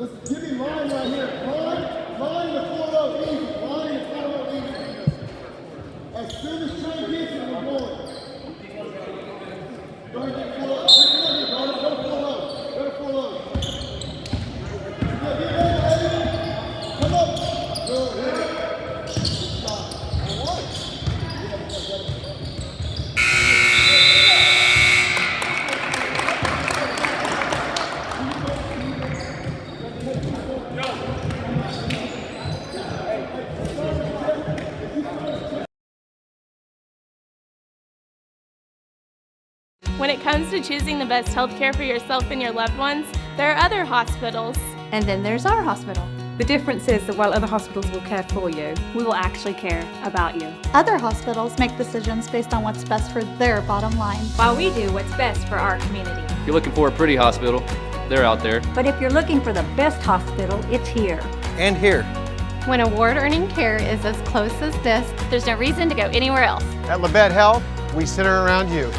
Listen, give me line right here. Line the floor up easy. Line the floor up easy. As soon as Trey gets it, we're going. Go ahead and get full up. Go to full up. Go to full up. Yeah, get ready, Eddie. Come up. Good. Stop. When it comes to choosing the best health care for yourself and your loved ones, there are other hospitals. And then there's our hospital. The difference is that while other hospitals will care for you, we will actually care about you. Other hospitals make decisions based on what's best for their bottom line, while we do what's best for our community. If you're looking for a pretty hospital, they're out there. But if you're looking for the best hospital, it's here. And here. When award-earning care is as close as this, there's no reason to go anywhere else. At Labette Health, we center around you.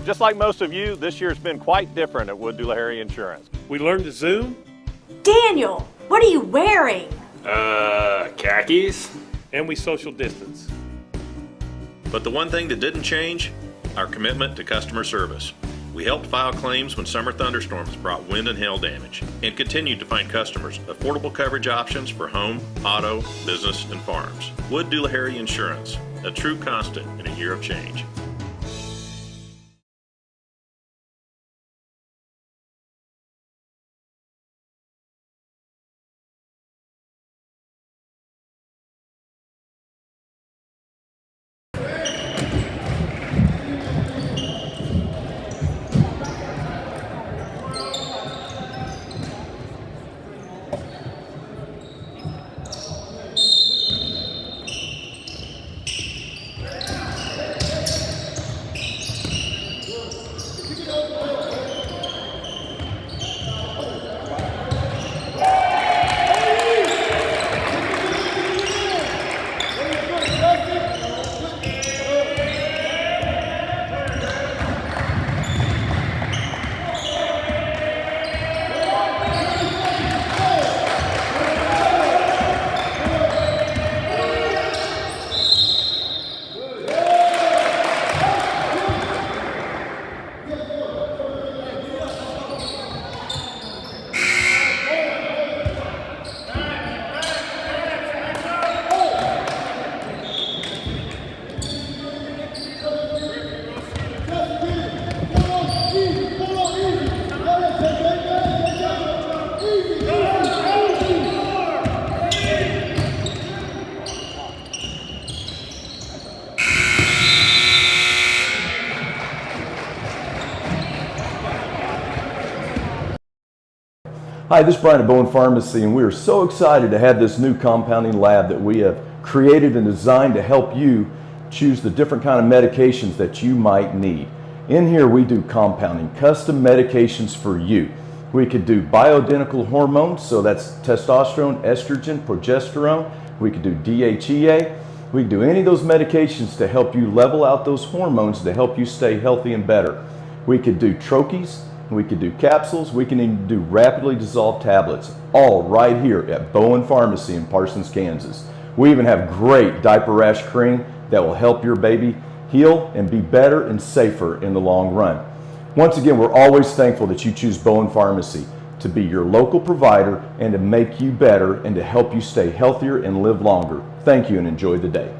Just like most of you, this year's been quite different at Wood Doolahary Insurance. We learned to Zoom. Daniel, what are you wearing? Khakis. And we social distance. But the one thing that didn't change, our commitment to customer service. We helped file claims when summer thunderstorms brought wind and hail damage, and continued to find customers affordable coverage options for home, auto, business, and farms. Wood Doolahary Insurance, a true constant in a year of change. Hi, this is Brian at Bowen Pharmacy, and we are so excited to have this new compounding lab that we have created and designed to help you choose the different kind of medications that you might need. In here we do compounding, custom medications for you. We could do bioidentical hormones, so that's testosterone, estrogen, progesterone. We could do DHEA. We could do any of those medications to help you level out those hormones to help you stay healthy and better. We could do troches. We could do capsules, we can even do rapidly dissolved tablets, all right here at Bowen Pharmacy in Parsons, Kansas. We even have great diaper rash cream that will help your baby heal and be better and safer in the long run. Once again, we're always thankful that you choose Bowen Pharmacy to be your local provider and to make you better and to help you stay healthier and live longer. Thank you and enjoy the day.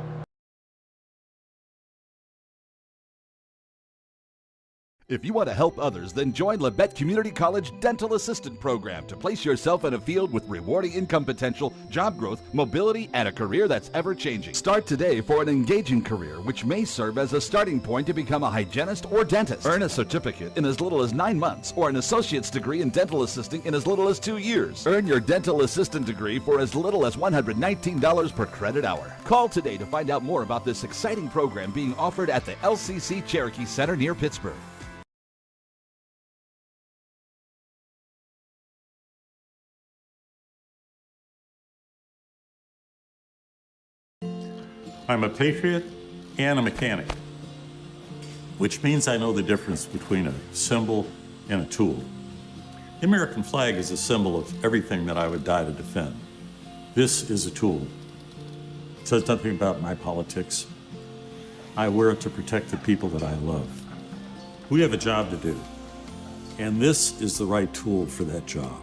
If you want to help others, then join Labette Community College Dental Assistant Program to place yourself in a field with rewarding income potential, job growth, mobility, and a career that's ever-changing. Start today for an engaging career, which may serve as a starting point to become a hygienist or dentist. Earn a certificate in as little as 9 months or an associate's degree in dental assisting in as little as 2 years. Earn your dental assistant degree for as little as $119 per credit hour. Call today to find out more about this exciting program being offered at the LCC Cherokee Center near Pittsburgh. I'm a patriot and a mechanic, which means I know the difference between a symbol and a tool. The American flag is a symbol of everything that I would die to defend. This is a tool. It says nothing about my politics. I wear it to protect the people that I love. We have a job to do, and this is the right tool for that job.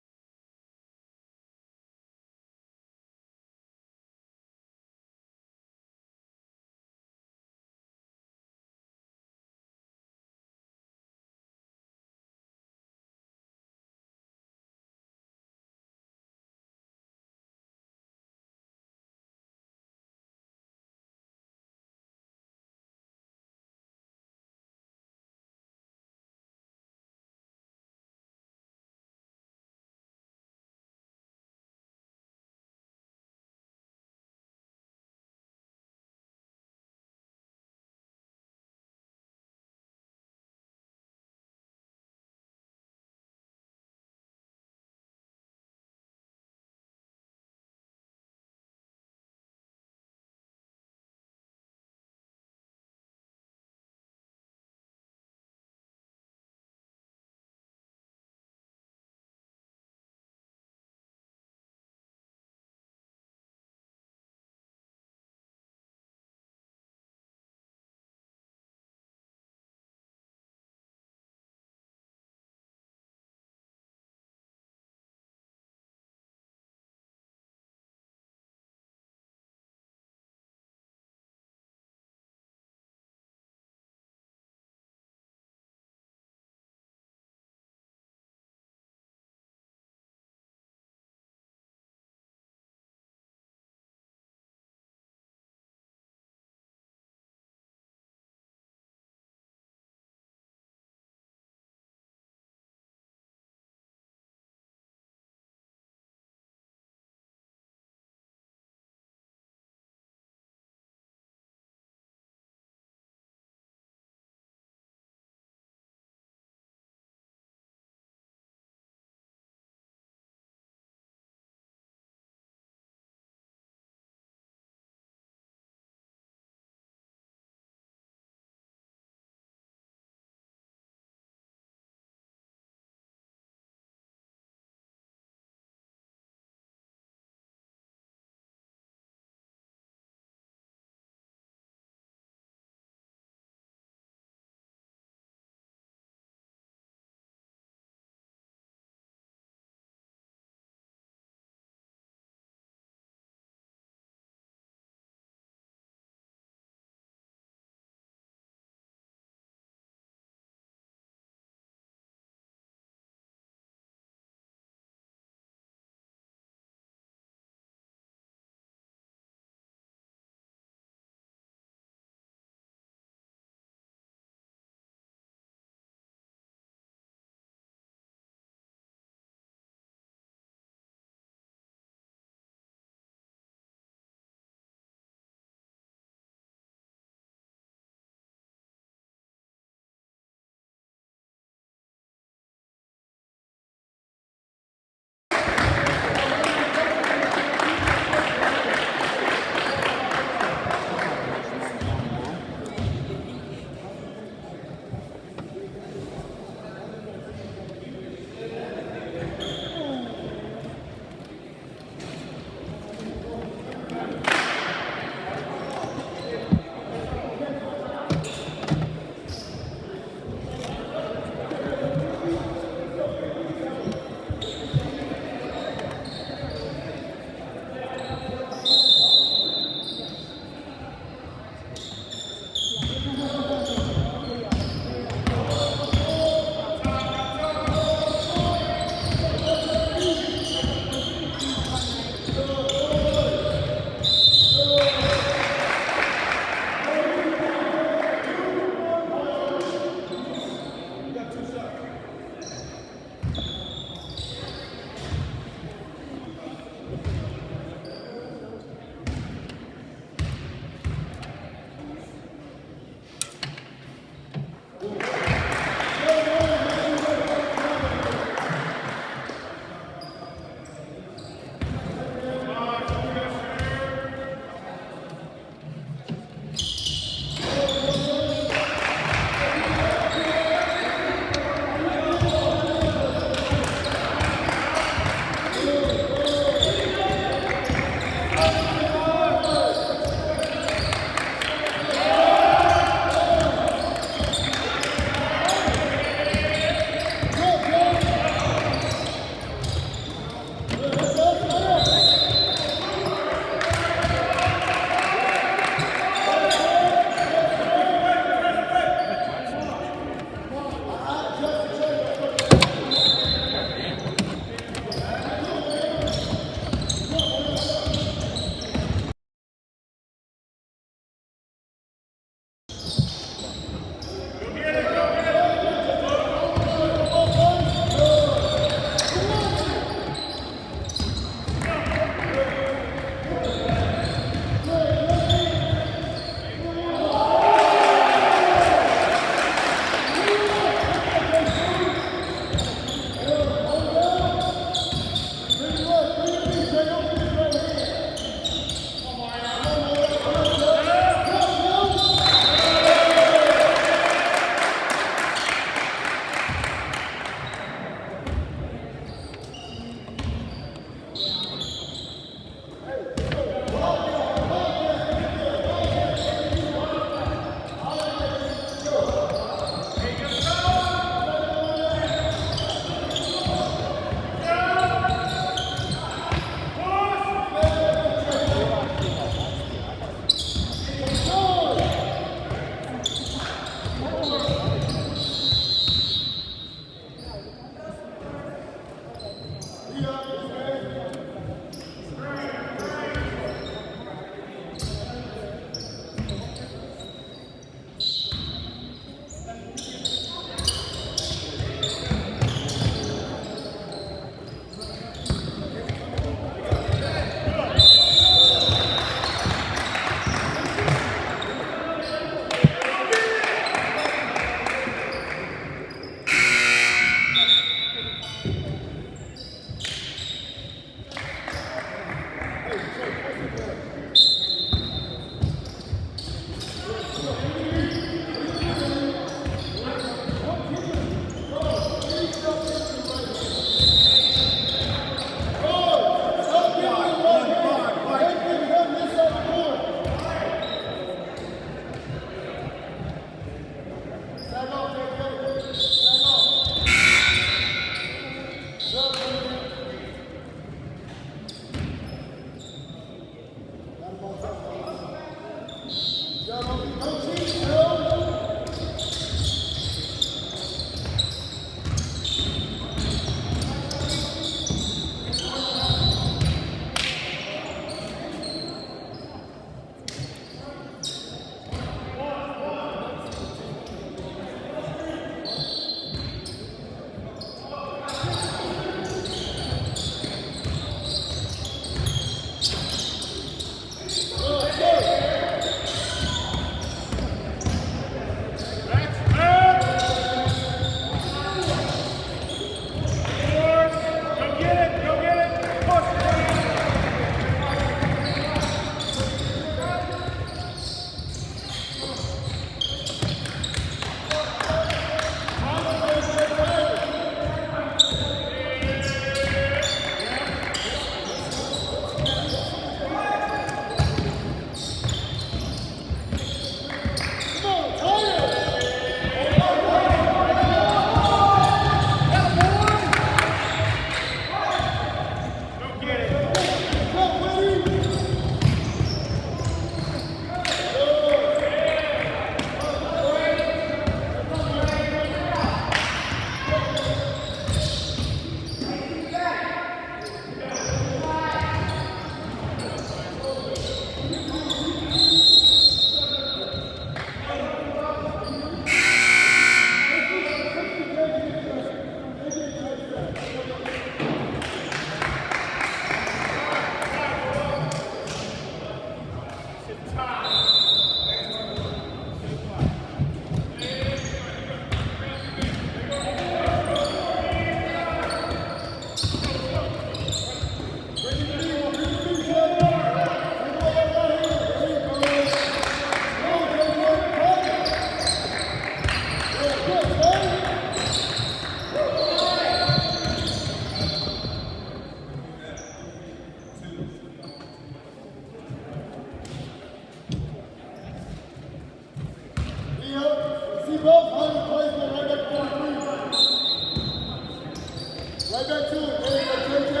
Right back to it. There you go, JJ.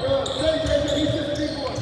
Good. Stay, JJ. He's just a big boy.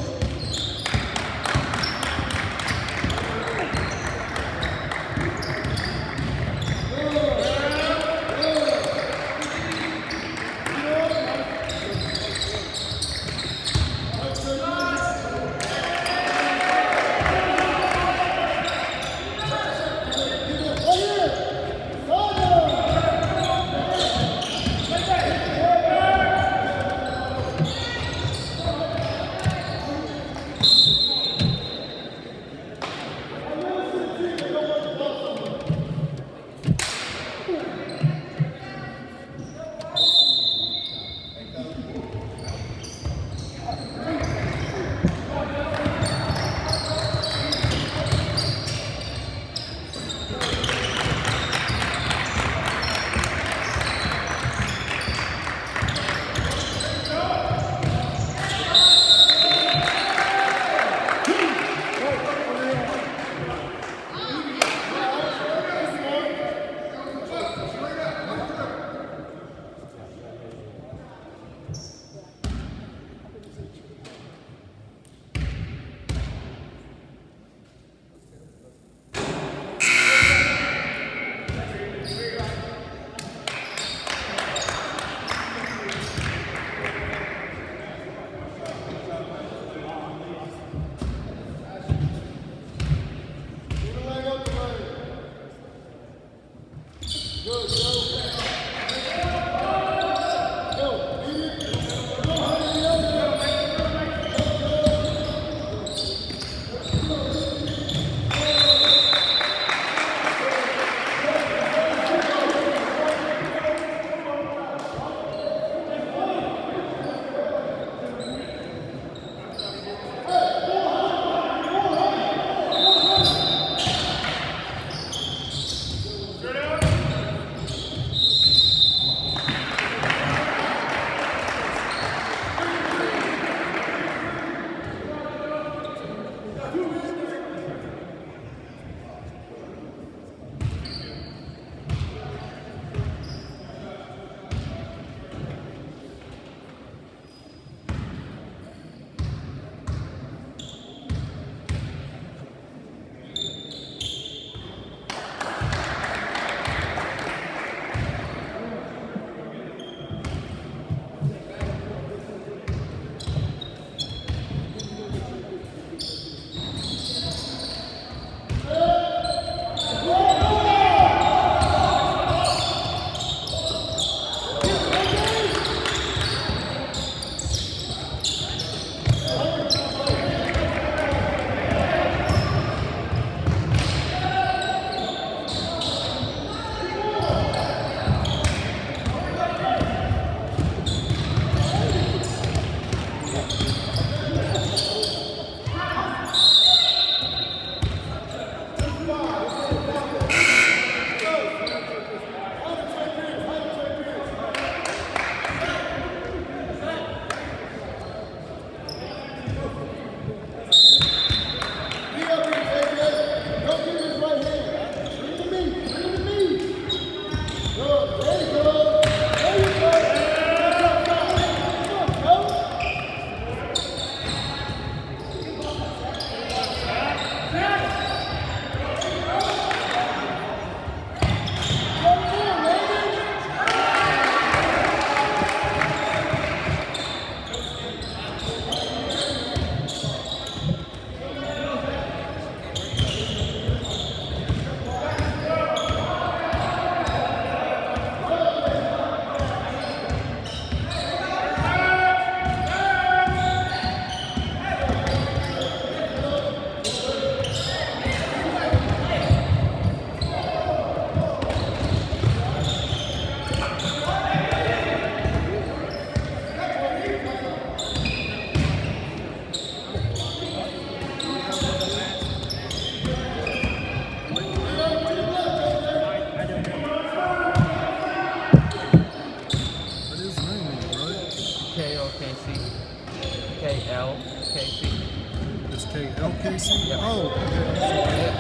KLKC? Yeah. Oh, okay.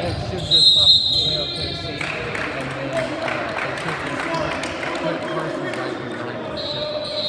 It should just pop KLKC, and then it should just put Parsons Viking on the tip-off.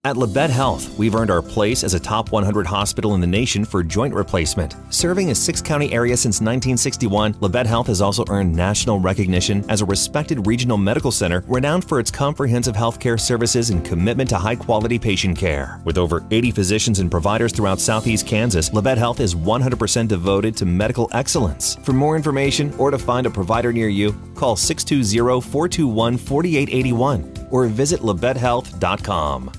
At Labette Health, we've earned our place as a top 100 hospital in the nation for joint replacement. Serving a 6-county area since 1961, Labette Health has also earned national recognition as a respected regional medical center renowned for its comprehensive healthcare services and commitment to high-quality patient care. With over 80 physicians and providers throughout southeast Kansas, Labette Health is 100% devoted to medical excellence. For more information or to find a provider near you, call 620-421-4881 or visit labettehealth.com.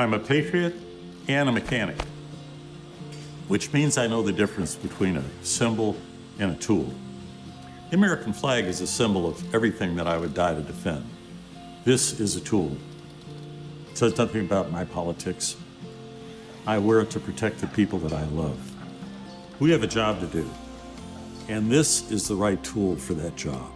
I'm a patriot and a mechanic, which means I know the difference between a symbol and a tool. The American flag is a symbol of everything that I would die to defend. This is a tool. It says nothing about my politics. I wear it to protect the people that I love. We have a job to do, and this is the right tool for that job.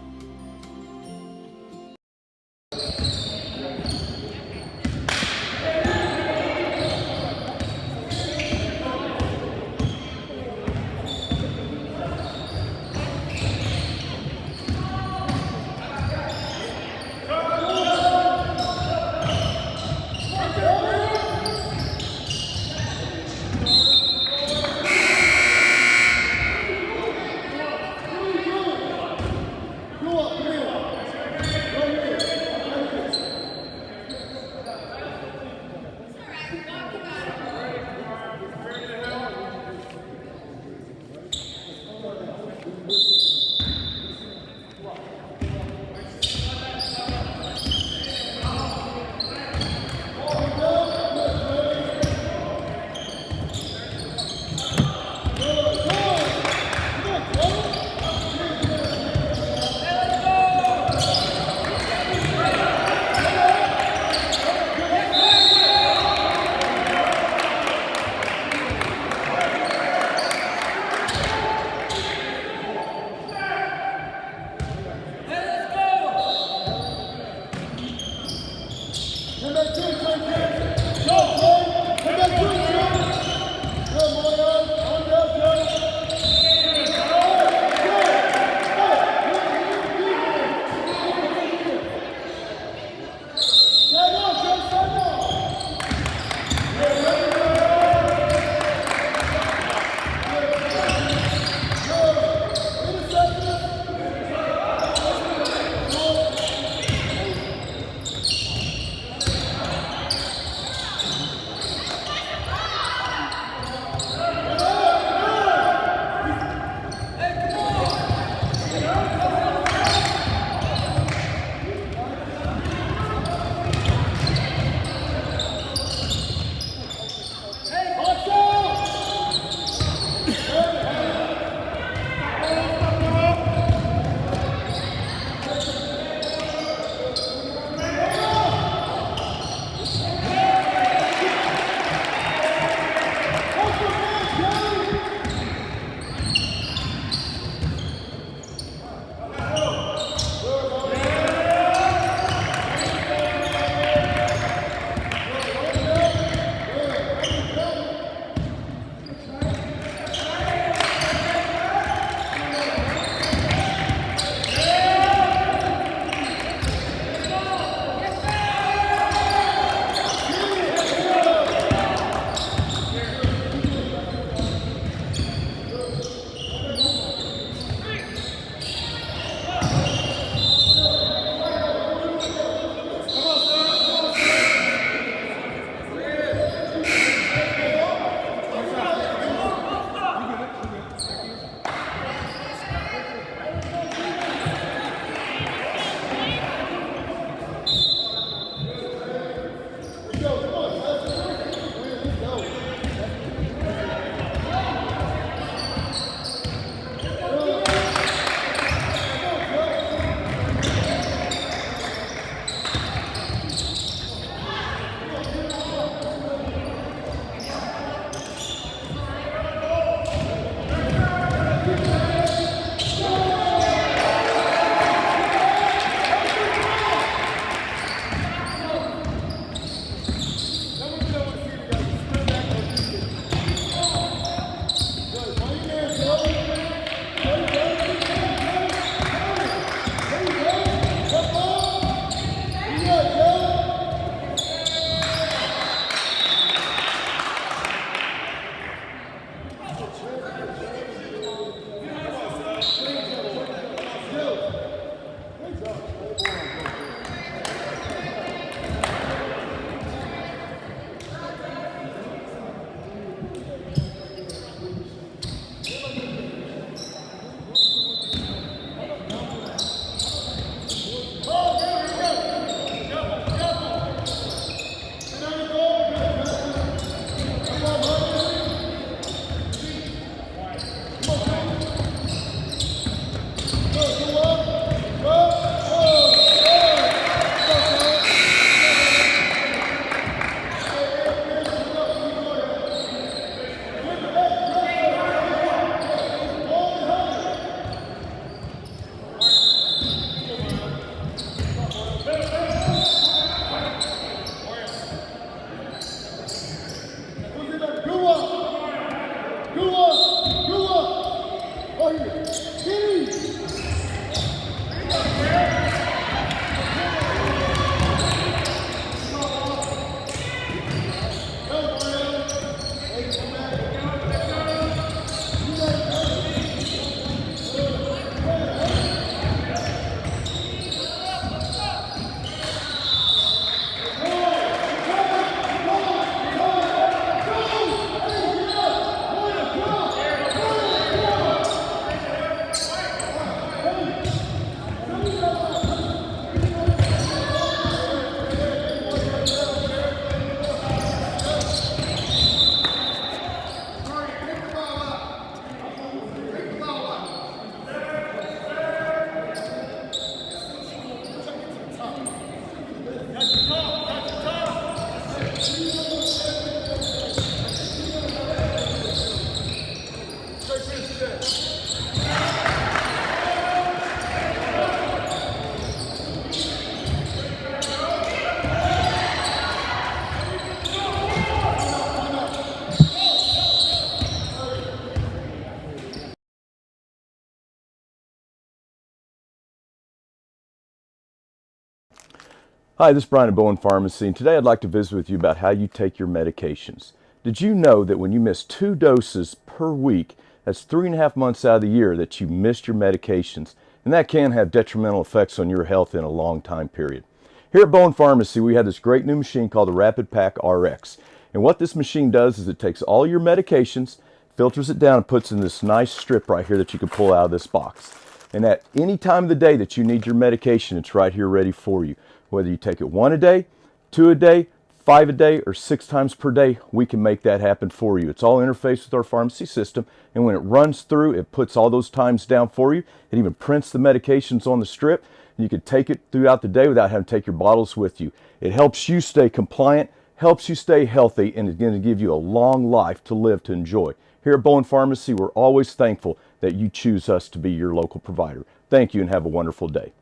Hi, this is Brian at Bowen Pharmacy, and today I'd like to visit with you about how you take your medications. Did you know that when you miss 2 doses per week, that's 3.5 months out of the year that you missed your medications, and that can have detrimental effects on your health in a long time period. Here at Bowen Pharmacy, we have this great new machine called the Rapid Pack RX, and what this machine does is it takes all your medications, filters it down, and puts in this nice strip right here that you can pull out of this box. And at any time of the day that you need your medication, it's right here ready for you. Whether you take it 1 a day, 2 a day, 5 a day, or 6 times per day, we can make that happen for you. It's all interfaced with our pharmacy system, and when it runs through, it puts all those times down for you. It even prints the medications on the strip. You can take it throughout the day without having to take your bottles with you. It helps you stay compliant, helps you stay healthy, and is going to give you a long life to live to enjoy. Here at Bowen Pharmacy, we're always thankful that you choose us to be your local provider. Thank you and have a wonderful day.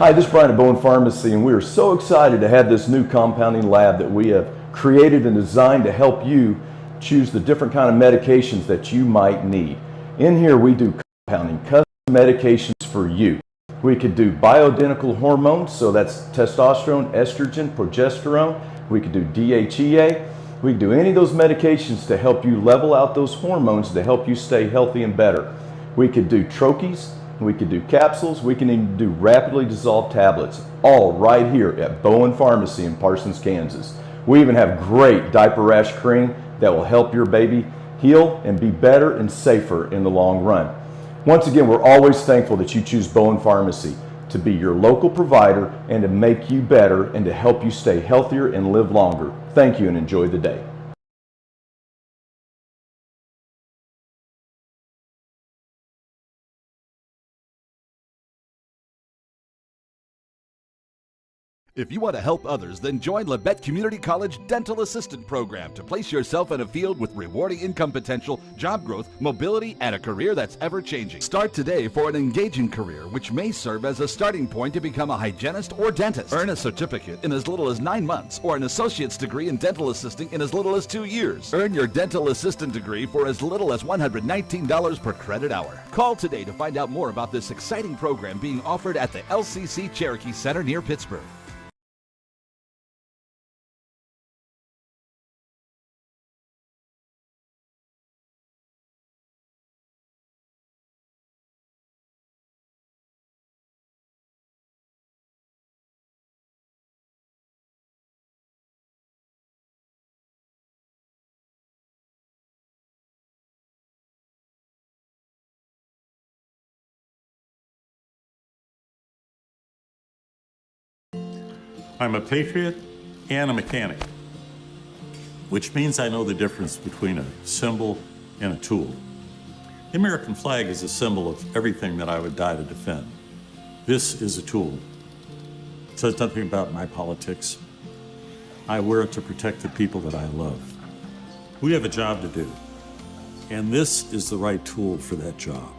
Hi, this is Brian at Bowen Pharmacy, and we are so excited to have this new compounding lab that we have created and designed to help you choose the different kind of medications that you might need. In here we do compounding, custom medications for you. We could do bioidentical hormones, so that's testosterone, estrogen, progesterone. We could do DHEA. We could do any of those medications to help you level out those hormones to help you stay healthy and better. We could do troches. We could do capsules, we can even do rapidly dissolved tablets, all right here at Bowen Pharmacy in Parsons, Kansas. We even have great diaper rash cream that will help your baby heal and be better and safer in the long run. Once again, we're always thankful that you choose Bowen Pharmacy to be your local provider and to make you better and to help you stay healthier and live longer. Thank you and enjoy the day. If you want to help others, then join Labette Community College Dental Assistant Program to place yourself in a field with rewarding income potential, job growth, mobility, and a career that's ever-changing. Start today for an engaging career, which may serve as a starting point to become a hygienist or dentist. Earn a certificate in as little as 9 months or an associate's degree in dental assisting in as little as 2 years. Earn your dental assistant degree for as little as $119 per credit hour. Call today to find out more about this exciting program being offered at the LCC Cherokee Center near Pittsburgh. I'm a patriot and a mechanic, which means I know the difference between a symbol and a tool. The American flag is a symbol of everything that I would die to defend. This is a tool. It says nothing about my politics. I wear it to protect the people that I love. We have a job to do, and this is the right tool for that job.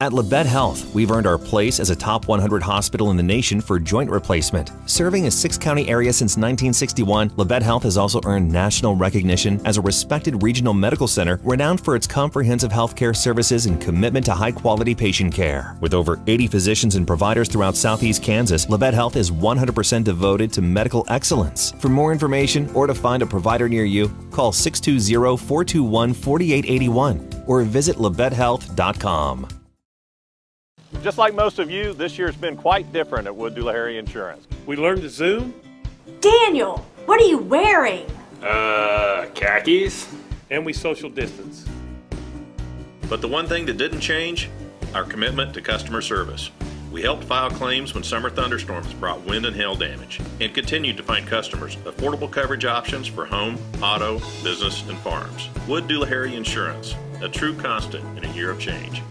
At Labette Health, we've earned our place as a top 100 hospital in the nation for joint replacement. Serving a 6-county area since 1961, Labette Health has also earned national recognition as a respected regional medical center renowned for its comprehensive healthcare services and commitment to high-quality patient care. With over 80 physicians and providers throughout Southeast Kansas, Labette Health is 100% devoted to medical excellence. For more information or to find a provider near you, call 620-421-4881 or visit LavetteHealth.com. Just like most of you, this year's been quite different at Wood Doolahary Insurance. We learned to Zoom. Daniel, what are you wearing? Khakis. And we social distance. But the one thing that didn't change, our commitment to customer service. We helped file claims when summer thunderstorms brought wind and hail damage, and continued to find customers affordable coverage options for home, auto, business, and farms. Wood Doolahary Insurance, a true constant in a year of change.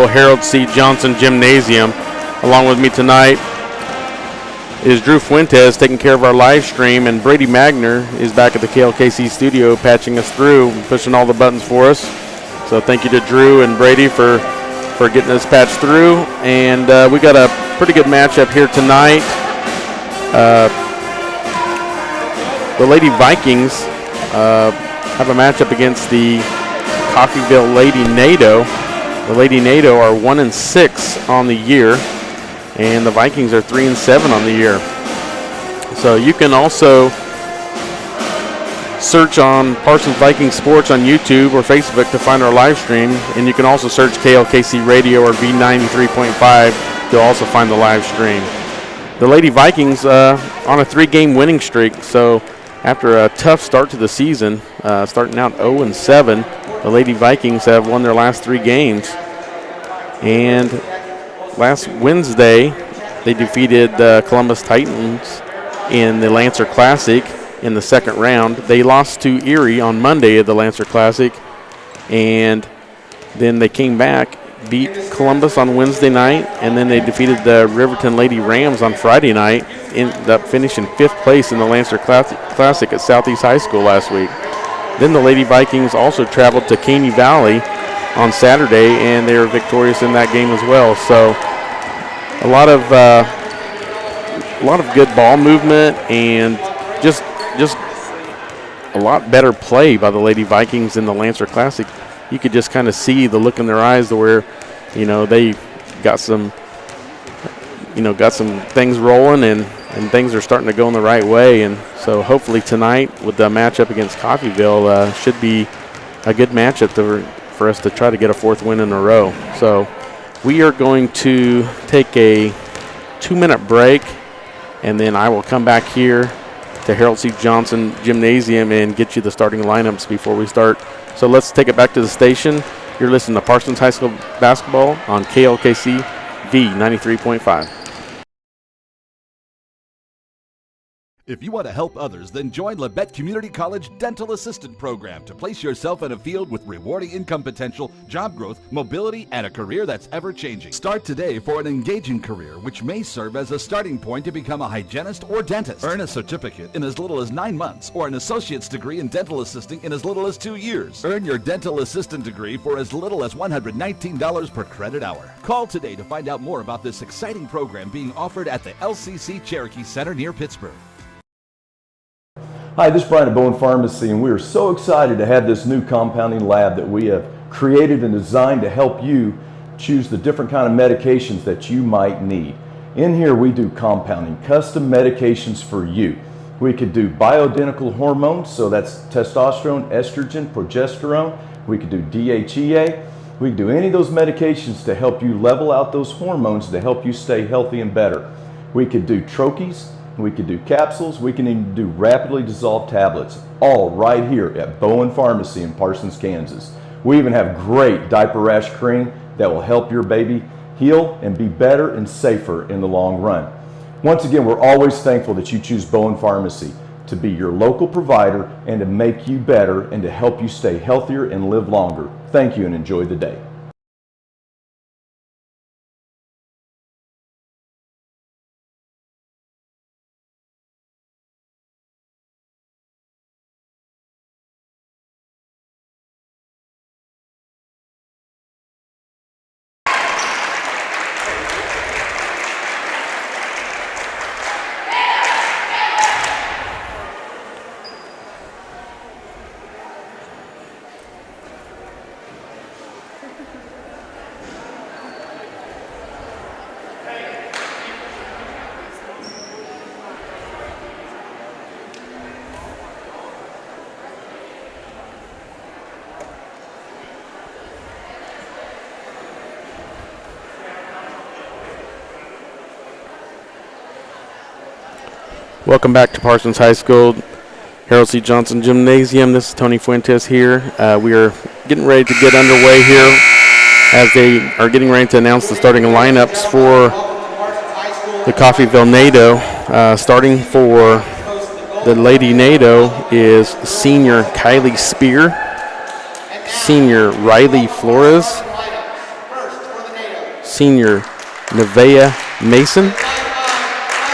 School Harold C. Johnson Gymnasium. Along with me tonight is Drew Fuentes taking care of our live stream, and Brady Magner is back at the KLKC studio patching us through, pushing all the buttons for us. So thank you to Drew and Brady for getting us patched through. And we got a pretty good matchup here tonight. The Lady Vikings have a matchup against the Coffeyville Lady NATO. The Lady NATO are 1-6 on the year, and the Vikings are 3-7 on the year. So you can also search on Parsons Viking Sports on YouTube or Facebook to find our live stream, and you can also search KLKC Radio or V93.5 to also find the live stream. The Lady Vikings on a 3-game winning streak, so after a tough start to the season, starting out 0-7, the Lady Vikings have won their last 3 games. And last Wednesday, they defeated the Columbus Titans in the Lancer Classic in the second round. They lost to Erie on Monday at the Lancer Classic, and then they came back, beat Columbus on Wednesday night, and then they defeated the Riverton Lady Rams on Friday night, ended up finishing 5th place in the Lancer Classic at Southeast High School last week. Then the Lady Vikings also traveled to Caney Valley on Saturday, and they were victorious in that game as well. So a lot of good ball movement and just a lot better play by the Lady Vikings in the Lancer Classic. You could just kind of see the look in their eyes to where, they got some things rolling and things are starting to go in the right way. And so hopefully tonight with the matchup against Coffeyville should be a good matchup for us to try to get a 4th win in a row. So we are going to take a 2-minute break, and then I will come back here to Harold C. Johnson Gymnasium and get you the starting lineups before we start. So let's take it back to the station. You're listening to Parsons High School basketball on KLKC V93.5. If you want to help others, then join Labette Community College Dental Assistant Program to place yourself in a field with rewarding income potential, job growth, mobility, and a career that's ever-changing. Start today for an engaging career, which may serve as a starting point to become a hygienist or dentist. Earn a certificate in as little as 9 months or an associate's degree in dental assisting in as little as 2 years. Earn your dental assistant degree for as little as $119 per credit hour. Call today to find out more about this exciting program being offered at the LCC Cherokee Center near Pittsburgh. Hi, this is Brian at Bowen Pharmacy, and we are so excited to have this new compounding lab that we have created and designed to help you choose the different kind of medications that you might need. In here we do compounding, custom medications for you. We could do bioidentical hormones, so that's testosterone, estrogen, progesterone. We could do DHEA. We could do any of those medications to help you level out those hormones to help you stay healthy and better. We could do troches. We could do capsules. We can even do rapidly dissolved tablets, all right here at Bowen Pharmacy in Parsons, Kansas. We even have great diaper rash cream that will help your baby heal and be better and safer in the long run. Once again, we're always thankful that you choose Bowen Pharmacy to be your local provider and to make you better and to help you stay healthier and live longer. Thank you and enjoy the day. Welcome back to Parsons High School, Harold C. Johnson Gymnasium. This is Tony Fuentes here. We are getting ready to get underway here as they are getting ready to announce the starting lineups for the Coffeyville NATO. Starting for the Lady NATO is senior Kylie Spear, senior Riley Flores, senior Nevaeh Mason,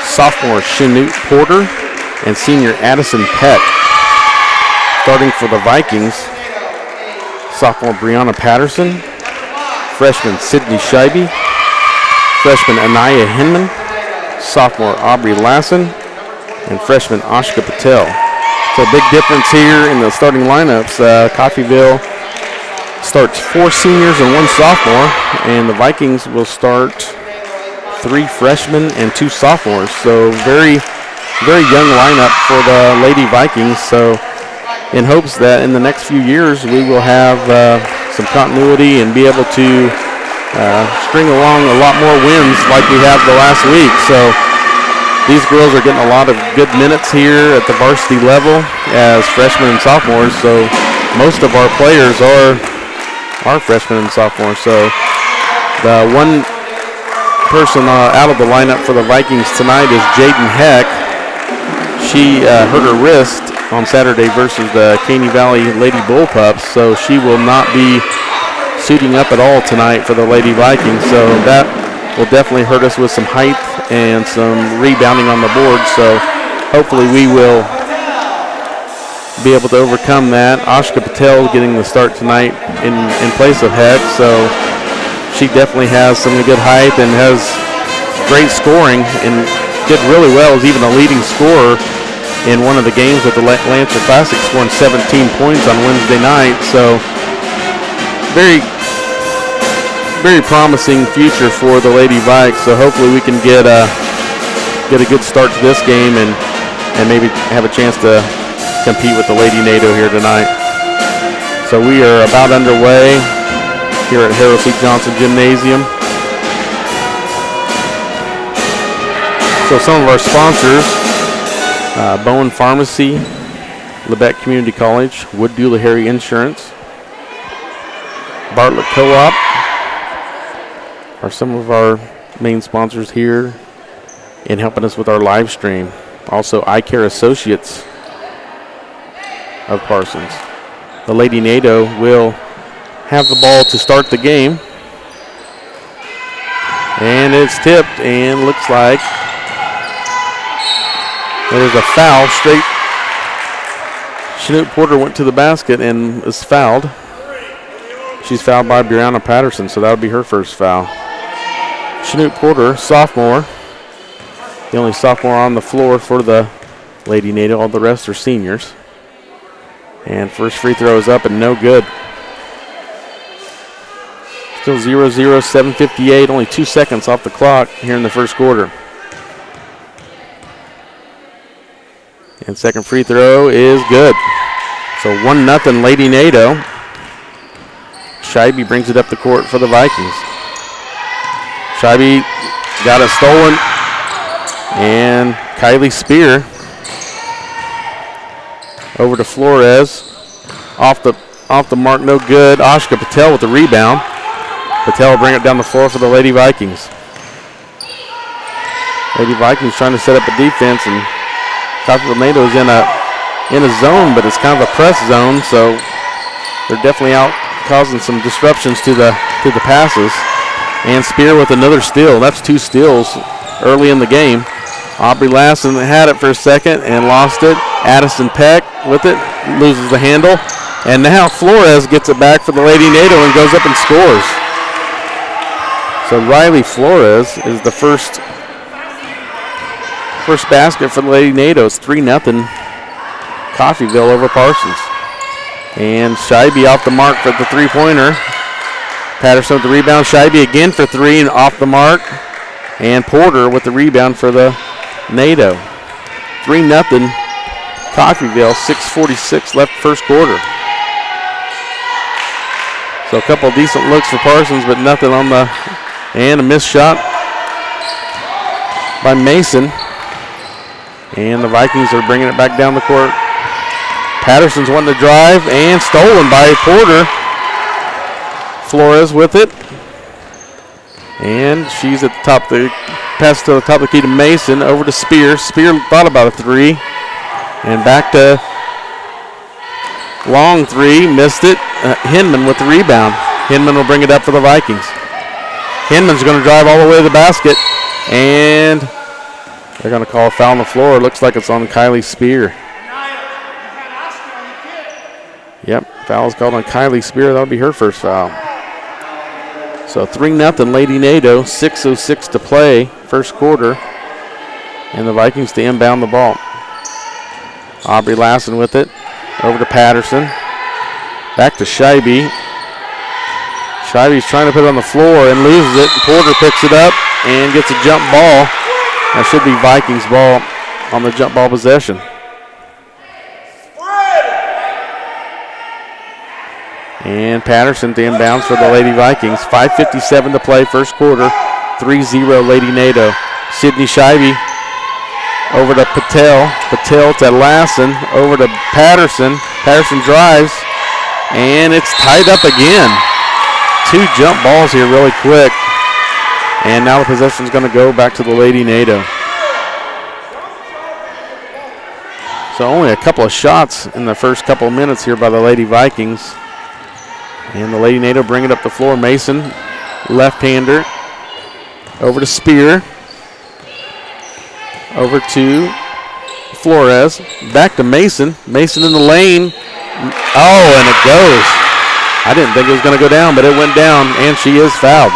sophomore Chanute Porter, and senior Addison Peck. Starting for the Vikings, sophomore Brianna Patterson, freshman Sydney Scheibe, freshman Anaya Hinman, sophomore Aubrey Lassen, and freshman Ashka Patel. So a big difference here in the starting lineups. Coffeyville starts 4 seniors and 1 sophomore, and the Vikings will start 3 freshmen and 2 sophomores. So very, very young lineup for the Lady Vikings. So in hopes that in the next few years we will have some continuity and be able to string along a lot more wins like we have the last week. So these girls are getting a lot of good minutes here at the varsity level as freshmen and sophomores. So most of our players are freshmen and sophomores. So the one person out of the lineup for the Vikings tonight is Jaden Heck. She hurt her wrist on Saturday versus the Caney Valley Lady Bullpups, so she will not be suiting up at all tonight for the Lady Vikings. So that will definitely hurt us with some height and some rebounding on the board. So hopefully we will be able to overcome that. Ashka Patel getting the start tonight in place of Heck, so she definitely has some good height and has great scoring and did really well as even a leading scorer in one of the games with the Lancer Classic, scoring 17 points on Wednesday night. So very, very promising future for the Lady Vikes. So hopefully we can get a good start to this game and maybe have a chance to compete with the Lady NATO here tonight. So we are about underway here at Harold C. Johnson Gymnasium. So some of our sponsors: Bowen Pharmacy, Labette Community College, Wood Doolahary Insurance, Bartlett Co-op are some of our main sponsors here in helping us with our live stream. Also, Eye Care Associates of Parsons. The Lady NATO will have the ball to start the game. And it's tipped and looks like there's a foul straight. Chanute Porter went to the basket and is fouled. She's fouled by Brianna Patterson, so that would be her first foul. Chanute Porter, sophomore. The only sophomore on the floor for the Lady NATO. All the rest are seniors. And first free throw is up and no good. Still 0-0, 7:58, only 2 seconds off the clock here in the first quarter. And second free throw is good. So 1-0 Lady NATO. Scheibe brings it up the court for the Vikings. Scheibe got it stolen. And Kylie Spear over to Flores. Off the mark, no good. Ashka Patel with the rebound. Patel will bring it down the floor for the Lady Vikings. Lady Vikings trying to set up a defense, and Coffeyville NATO is in a zone, but it's kind of a press zone, so they're definitely out causing some disruptions to the passes. And Spear with another steal. That's 2 steals early in the game. Aubrey Lassen had it for a second and lost it. Addison Peck with it, loses the handle. And now Flores gets it back for the Lady NATO and goes up and scores. So Riley Flores is the first basket for the Lady NATO. It's 3-0 Coffeyville over Parsons. And Scheibe off the mark for the three-pointer. Patterson with the rebound. Scheibe again for 3 and off the mark. And Porter with the rebound for the NATO. 3-0 Coffeyville, 6:46 left first quarter. So a couple decent looks for Parsons, but nothing on the, and a missed shot by Mason. And the Vikings are bringing it back down the court. Patterson's wanting to drive and stolen by Porter. Flores with it. And she's at the top of the pass to the top of the key to Mason, over to Spear. Spear thought about a 3. And back to long 3, missed it. Hinman with the rebound. Hinman will bring it up for the Vikings. Hinman's going to drive all the way to the basket, and they're going to call a foul on the floor. It looks like it's on Kylie Spear. Yep, foul is called on Kylie Spear. That'll be her first foul. So 3-0 Lady NATO, 6:06 to play, first quarter. And the Vikings to inbound the ball. Aubrey Lassen with it. Over to Patterson. Back to Scheibe. Scheibe's trying to put it on the floor and loses it. Porter picks it up and gets a jump ball. That should be Vikings ball on the jump ball possession. And Patterson to inbounds for the Lady Vikings. 5:57 to play, first quarter. 3-0 Lady NATO. Sydney Scheibe over to Patel. Patel to Lassen. Over to Patterson. Patterson drives. And it's tied up again. 2 jump balls here really quick. And now the possession is going to go back to the Lady NATO. So only a couple of shots in the first couple of minutes here by the Lady Vikings. And the Lady NATO bring it up the floor. Mason, left-hander. Over to Spear. Over to Flores. Back to Mason. Mason in the lane. Oh, and it goes. I didn't think it was going to go down, but it went down, and she is fouled.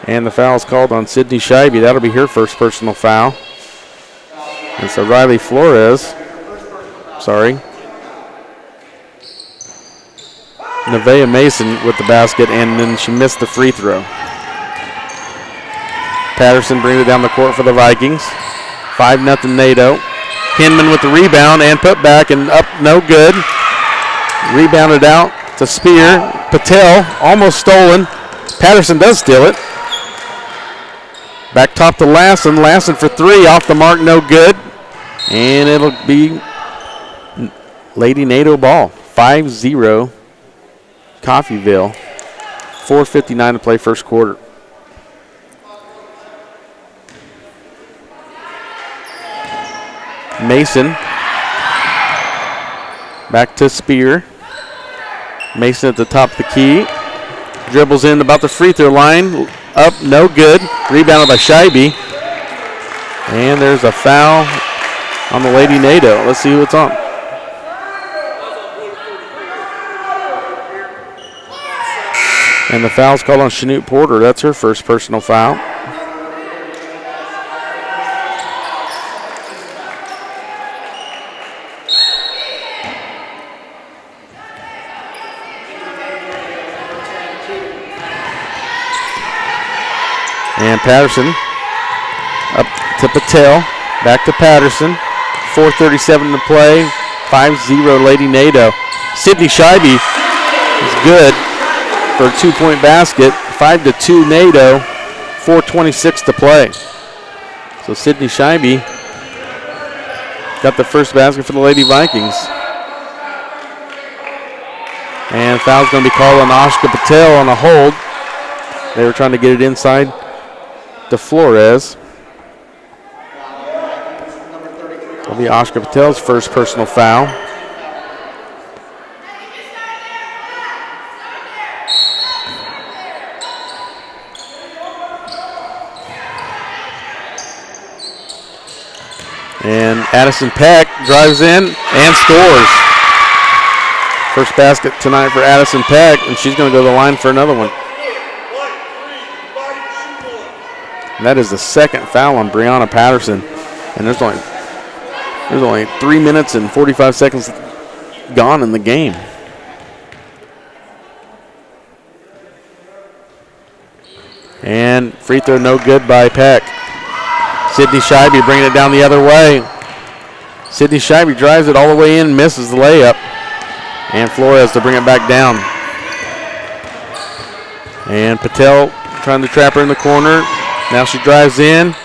And the foul is called on Sydney Scheibe. That'll be her first personal foul. And so Riley Flores, Nevaeh Mason with the basket, and then she missed the free throw. Patterson brings it down the court for the Vikings. 5-0 NATO. Hinman with the rebound and put back and up, no good. Rebounded out to Spear. Patel almost stolen. Patterson does steal it. Back top to Lassen. Lassen for 3, off the mark, no good. And it'll be Lady NATO ball. 5-0 Coffeyville. 4:59 to play, first quarter. Mason. Back to Spear. Mason at the top of the key. Dribbles in about the free throw line. Up, no good. Rebounded by Scheibe. And there's a foul on the Lady NATO. Let's see who it's on. And the foul's called on Chanute Porter. That's her first personal foul. And Patterson up to Patel. Back to Patterson. 4:37 to play. 5-0 Lady NATO. Sydney Scheibe is good for a 2-point basket. 5-2 NATO. 4:26 to play. So Sydney Scheibe got the first basket for the Lady Vikings. And foul's going to be called on Ashka Patel on a hold. They were trying to get it inside to Flores. That'll be Ashka Patel's first personal foul. And Addison Peck drives in and scores. First basket tonight for Addison Peck, and she's going to go to the line for another one. And that is the second foul on Brianna Patterson. And there's only 3 minutes and 45 seconds gone in the game. And free throw no good by Peck. Sydney Scheibe bringing it down the other way. Sydney Scheibe drives it all the way in, misses the layup. And Flores to bring it back down. And Patel trying to trap her in the corner. Now she drives in.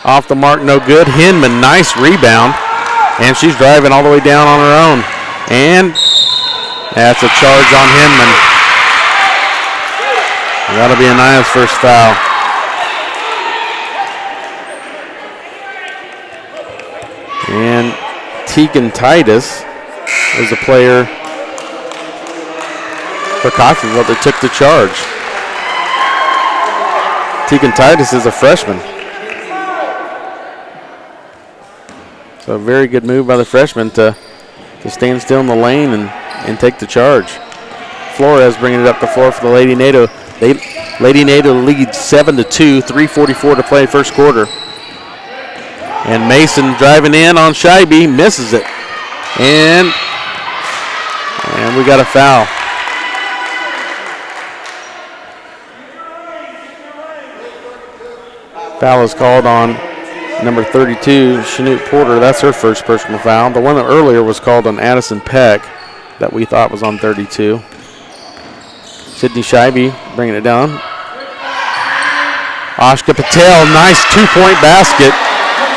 Off the mark, no good. Hinman, nice rebound. And she's driving all the way down on her own. And that's a charge on Hinman. That'll be Anaya's first foul. And Tegan Titus was the player for Coffeyville that took the charge. Tegan Titus is a freshman. So a very good move by the freshman to stand still in the lane and take the charge. Flores bringing it up the floor for the Lady NATO. Lady NATO leads 7-2, 3:44 to play first quarter. And Mason driving in on Scheibe, misses it. And we got a foul. Foul is called on number 32, Chanute Porter. That's her first personal foul. The one that earlier was called on Addison Peck that we thought was on 32. Sydney Scheibe bringing it down. Ashka Patel, nice two-point basket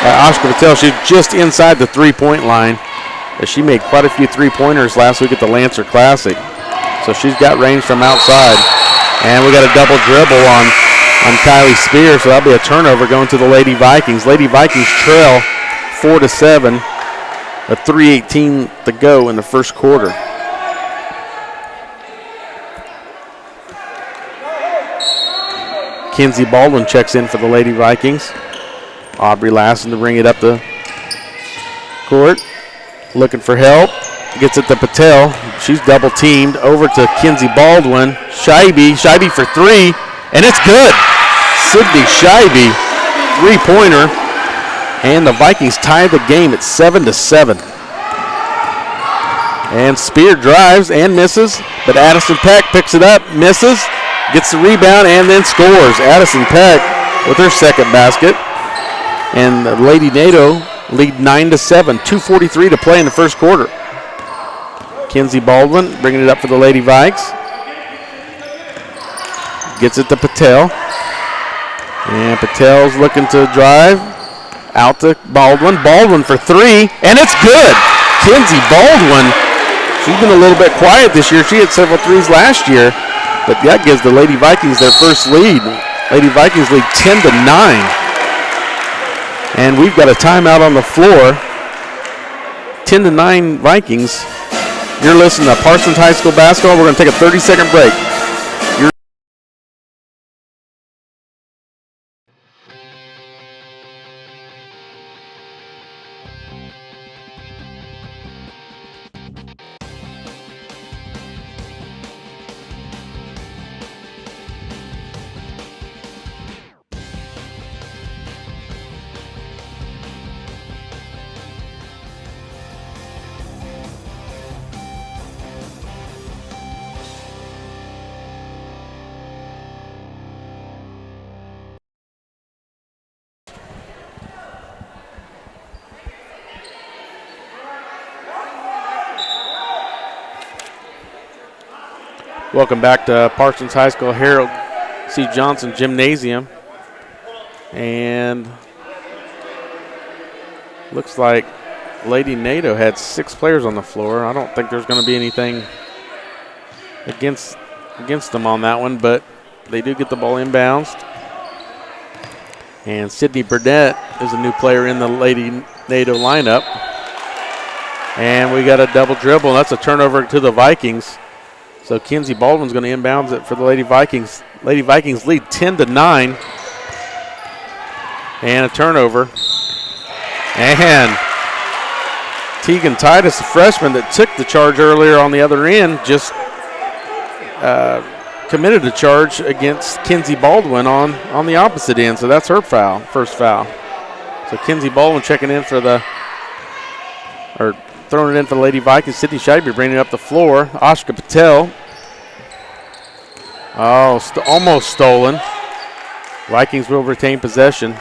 by Ashka Patel. She's just inside the three-point line. She made quite a few three-pointers last week at the Lancer Classic. So she's got range from outside. And we got a double dribble on Kylie Spear, so that'll be a turnover going to the Lady Vikings. Lady Vikings trail 4-7, with 3:18 to go in the first quarter. Kinsey Baldwin checks in for the Lady Vikings. Aubrey Lassen to bring it up the court. Looking for help. Gets it to Patel. She's double teamed. Over to Kinsey Baldwin. Scheibe for three, and it's good. Sydney Scheibe, three-pointer. And the Vikings tie the game at 7-7. And Spear drives and misses, but Addison Peck picks it up, misses, gets the rebound, and then scores. Addison Peck with her second basket. And the Lady NATO lead 9-7, 2:43 to play in the first quarter. Kinsey Baldwin bringing it up for the Lady Vikes. Gets it to Patel. And Patel's looking to drive. Out to Baldwin. Baldwin for three, and it's good. Kinsey Baldwin, she's been a little bit quiet this year. She had several threes last year, but that gives the Lady Vikings their first lead. Lady Vikings lead 10-9. And we've got a timeout on the floor. 10-9 Vikings. You're listening to Parsons High School basketball. We're going to take a 30-second break. Welcome back to Parsons High School Harold C. Johnson Gymnasium. And looks like Lady NATO had 6 players on the floor. I don't think there's going to be anything against them on that one, but they do get the ball inbounds. And Sydney Burnett is a new player in the Lady NATO lineup. And we got a double dribble, and that's a turnover to the Vikings. So Kinsey Baldwin's going to inbounds it for the Lady Vikings. Lady Vikings lead 10-9. And a turnover. And Tegan Titus, a freshman that took the charge earlier on the other end, just committed a charge against Kinsey Baldwin on the opposite end. So that's her foul, first foul. So Kinsey Baldwin checking in for throwing it in for the Lady Vikings. Sydney Scheibe bringing it up the floor. Ashka Patel. Almost stolen. Vikings will retain possession.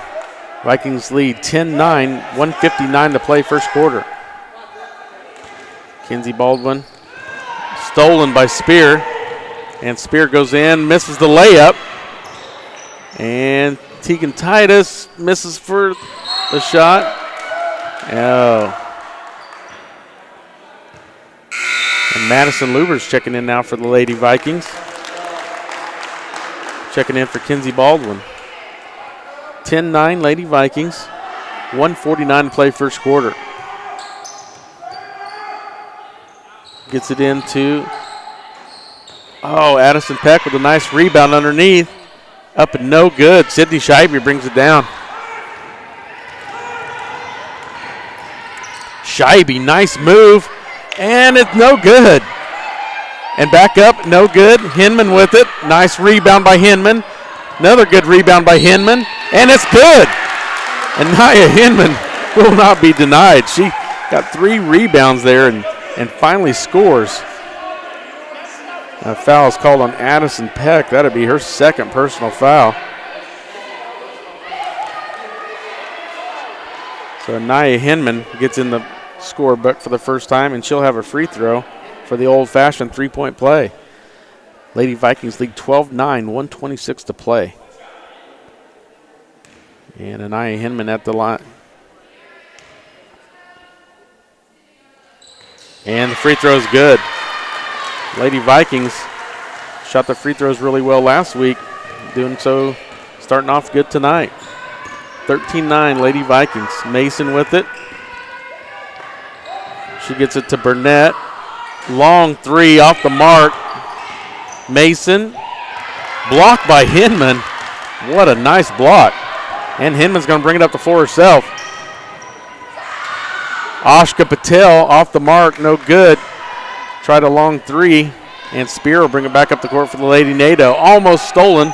Vikings lead 10-9, 1:59 to play first quarter. Kinsey Baldwin stolen by Spear. And Spear goes in, misses the layup. And Tegan Titus misses for the shot. And Madison Luber's checking in now for the Lady Vikings. Checking in for Kinsey Baldwin. 10-9 Lady Vikings. 1:49 to play first quarter. Gets it into, Addison Peck with a nice rebound underneath. Up and no good. Sydney Scheibe brings it down. Scheibe, nice move, and it's no good. And back up, no good. Hinman with it. Nice rebound by Hinman. Another good rebound by Hinman, and it's good. And Nia Hinman will not be denied. She got 3 rebounds there and finally scores. A foul is called on Addison Peck. That'd be her second personal foul. So Nia Hinman gets in the scorebook for the first time, and she'll have a free throw for the old-fashioned three-point play. Lady Vikings lead 12-9, 1:26 to play. And Anaya Hinman at the line. And the free throw is good. Lady Vikings shot the free throws really well last week, doing so starting off good tonight. 13-9 Lady Vikings. Mason with it. She gets it to Burnett. Long three off the mark. Mason. Blocked by Hinman. What a nice block. And Hinman's going to bring it up the floor herself. Ashka Patel off the mark, no good. Tried a long three, and Spear will bring it back up the court for the Lady NATO. Almost stolen.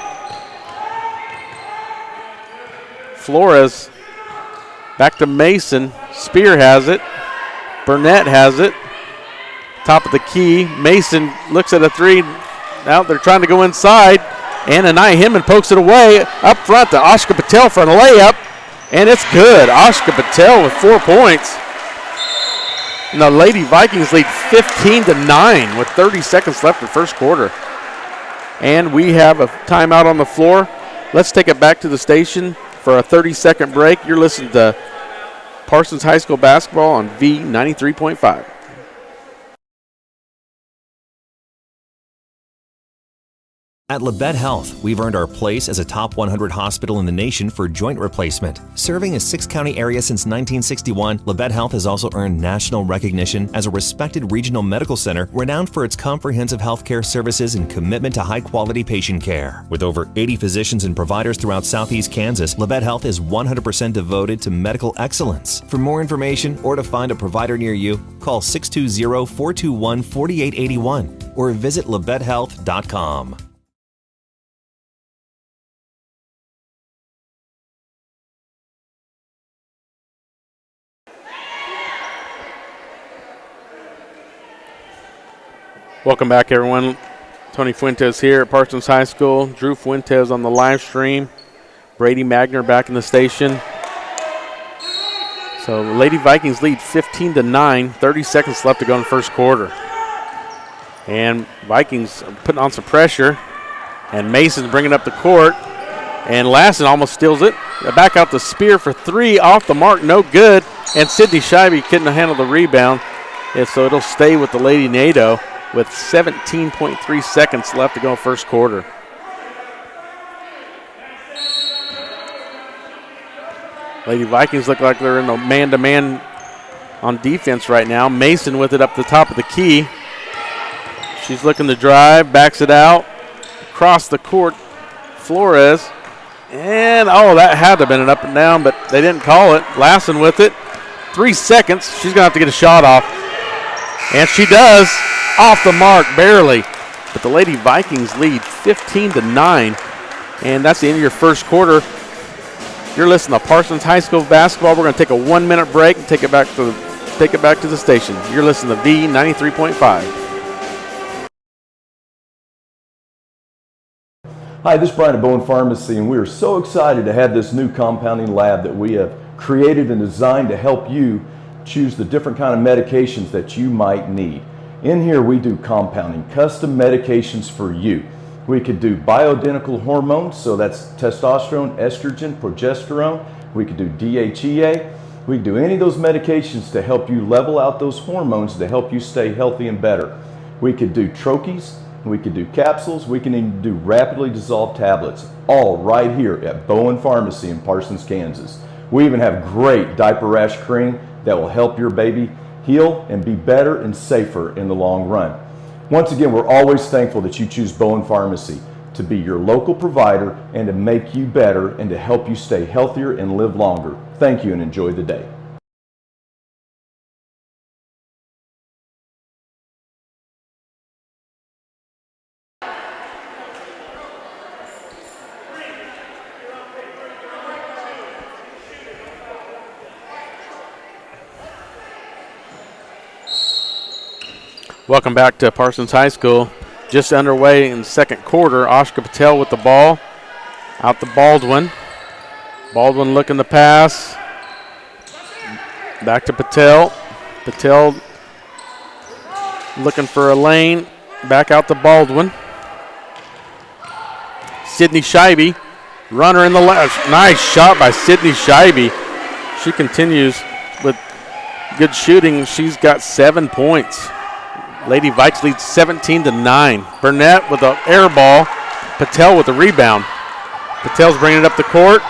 Flores back to Mason. Spear has it. Burnett has it. Top of the key. Mason looks at a three. Now they're trying to go inside. And Anaya Hinman pokes it away. Up front to Ashka Patel for a layup. And it's good. Ashka Patel with 4 points. And the Lady Vikings lead 15-9 with 30 seconds left in the first quarter. And we have a timeout on the floor. Let's take it back to the station for a 30-second break. You're listening to Parsons High School basketball on V93.5. At Labette Health, we've earned our place as a top 100 hospital in the nation for joint replacement. Serving a 6-county area since 1961, Labette Health has also earned national recognition as a respected regional medical center renowned for its comprehensive healthcare services and commitment to high-quality patient care. With over 80 physicians and providers throughout southeast Kansas, Labette Health is 100% devoted to medical excellence. For more information or to find a provider near you, call 620-421-4881 or visit labettehealth.com. Welcome back, everyone. Tony Fuentes here at Parsons High School. Drew Fuentes on the live stream. Brady Magner back in the station. So the Lady Vikings lead 15-9. 30 seconds left to go in the first quarter. And Vikings are putting on some pressure. And Mason's bringing up the court. And Lassen almost steals it. Back out the Spear for three. Off the mark, no good. And Sydney Scheibe couldn't handle the rebound. And so it'll stay with the Lady NATO with 17.3 seconds left to go in first quarter. Lady Vikings look like they're in a man-to-man on defense right now. Mason with it up the top of the key. She's looking to drive, backs it out. Across the court, Flores. And, that had to have been an up and down, but they didn't call it. Lassen with it. 3 seconds. She's going to have to get a shot off. And she does. Off the mark, barely. But the Lady Vikings lead 15-9. And that's the end of your first quarter. You're listening to Parsons High School basketball. We're going to take a 1-minute break and take it back to the station. You're listening to V93.5. Hi, this is Brian at Bowen Pharmacy, and we are so excited to have this new compounding lab that we have created and designed to help you choose the different kind of medications that you might need. In here we do compounding, custom medications for you. We could do bioidentical hormones, so that's testosterone, estrogen, progesterone. We could do DHEA. We could do any of those medications to help you level out those hormones to help you stay healthy and better. We could do troches, we could do capsules, we can even do rapidly dissolved tablets, all right here at Bowen Pharmacy in Parsons, Kansas. We even have great diaper rash cream that will help your baby heal and be better and safer in the long run. Once again, we're always thankful that you choose Bowen Pharmacy. to be your local provider and to make you better and to help you stay healthier and live longer. Thank you and enjoy the day. Welcome back to Parsons High School. Just underway in the second quarter. Ashka Patel with the ball. Out to Baldwin. Baldwin looking to pass. Back to Patel. Patel looking for a lane. Back out to Baldwin. Sydney Scheibe. Runner in the left. Nice shot by Sydney Scheibe. She continues with good shooting. She's got 7 points. Lady Vikes leads 17-9. Burnett with the air ball. Patel with the rebound. Patel's bringing it up the court.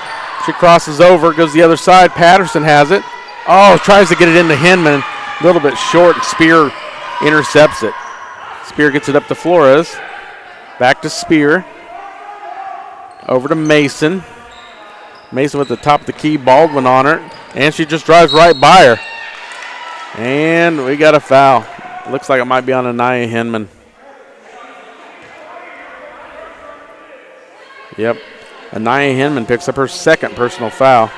She crosses over, goes the other side. Patterson has it. Oh, tries to get it into Hinman. A little bit short. Spear intercepts it. Spear gets it up to Flores. Back to Spear. Over to Mason. Mason with the top of the key. Baldwin on her. And she just drives right by her. And we got a foul. Looks like it might be on Anaya Hinman. Yep. Anaya Hinman picks up her second personal foul.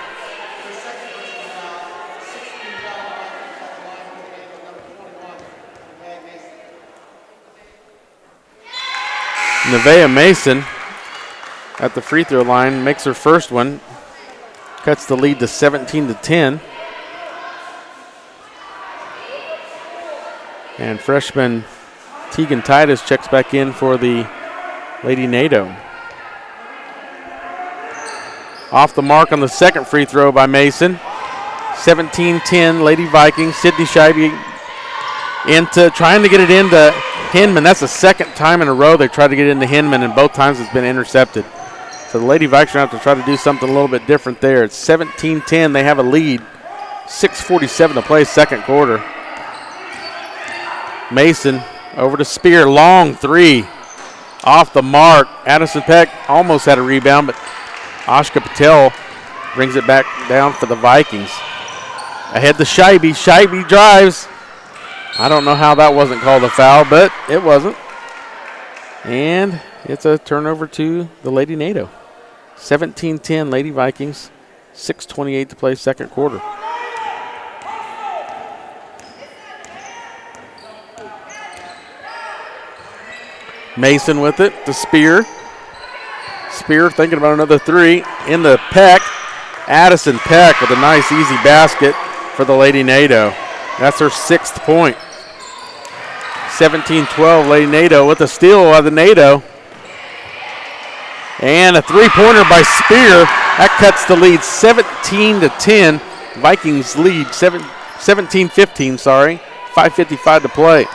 Nevaeh Mason at the free throw line makes her first one. Cuts the lead to 17-10. And freshman Tegan Titus checks back in for the Lady NATO. Off the mark on the second free throw by Mason. 17-10 Lady Vikings. Sydney Scheibe trying to get it into Hinman. That's the second time in a row they tried to get it into Hinman, and both times it's been intercepted. So the Lady Vikings are going to have to try to do something a little bit different there. It's 17-10. They have a lead. 6:47 to play, second quarter. Mason over to Spear, long three, off the mark. Addison Peck almost had a rebound, but Ashka Patel brings it back down for the Vikings. Ahead to Scheibe. Scheibe drives. I don't know how that wasn't called a foul, but it wasn't. And it's a turnover to the Lady NATO. 17-10 Lady Vikings, 6:28 to play, second quarter. Mason with it to Spear. Spear thinking about another three. In the Peck. Addison Peck with a nice easy basket for the Lady NATO. That's her 6th point. 17-12 Lady NATO with a steal by the NATO. And a three-pointer by Spear. That cuts the lead 17-10. Vikings lead 17-15, sorry. 5:55 to play.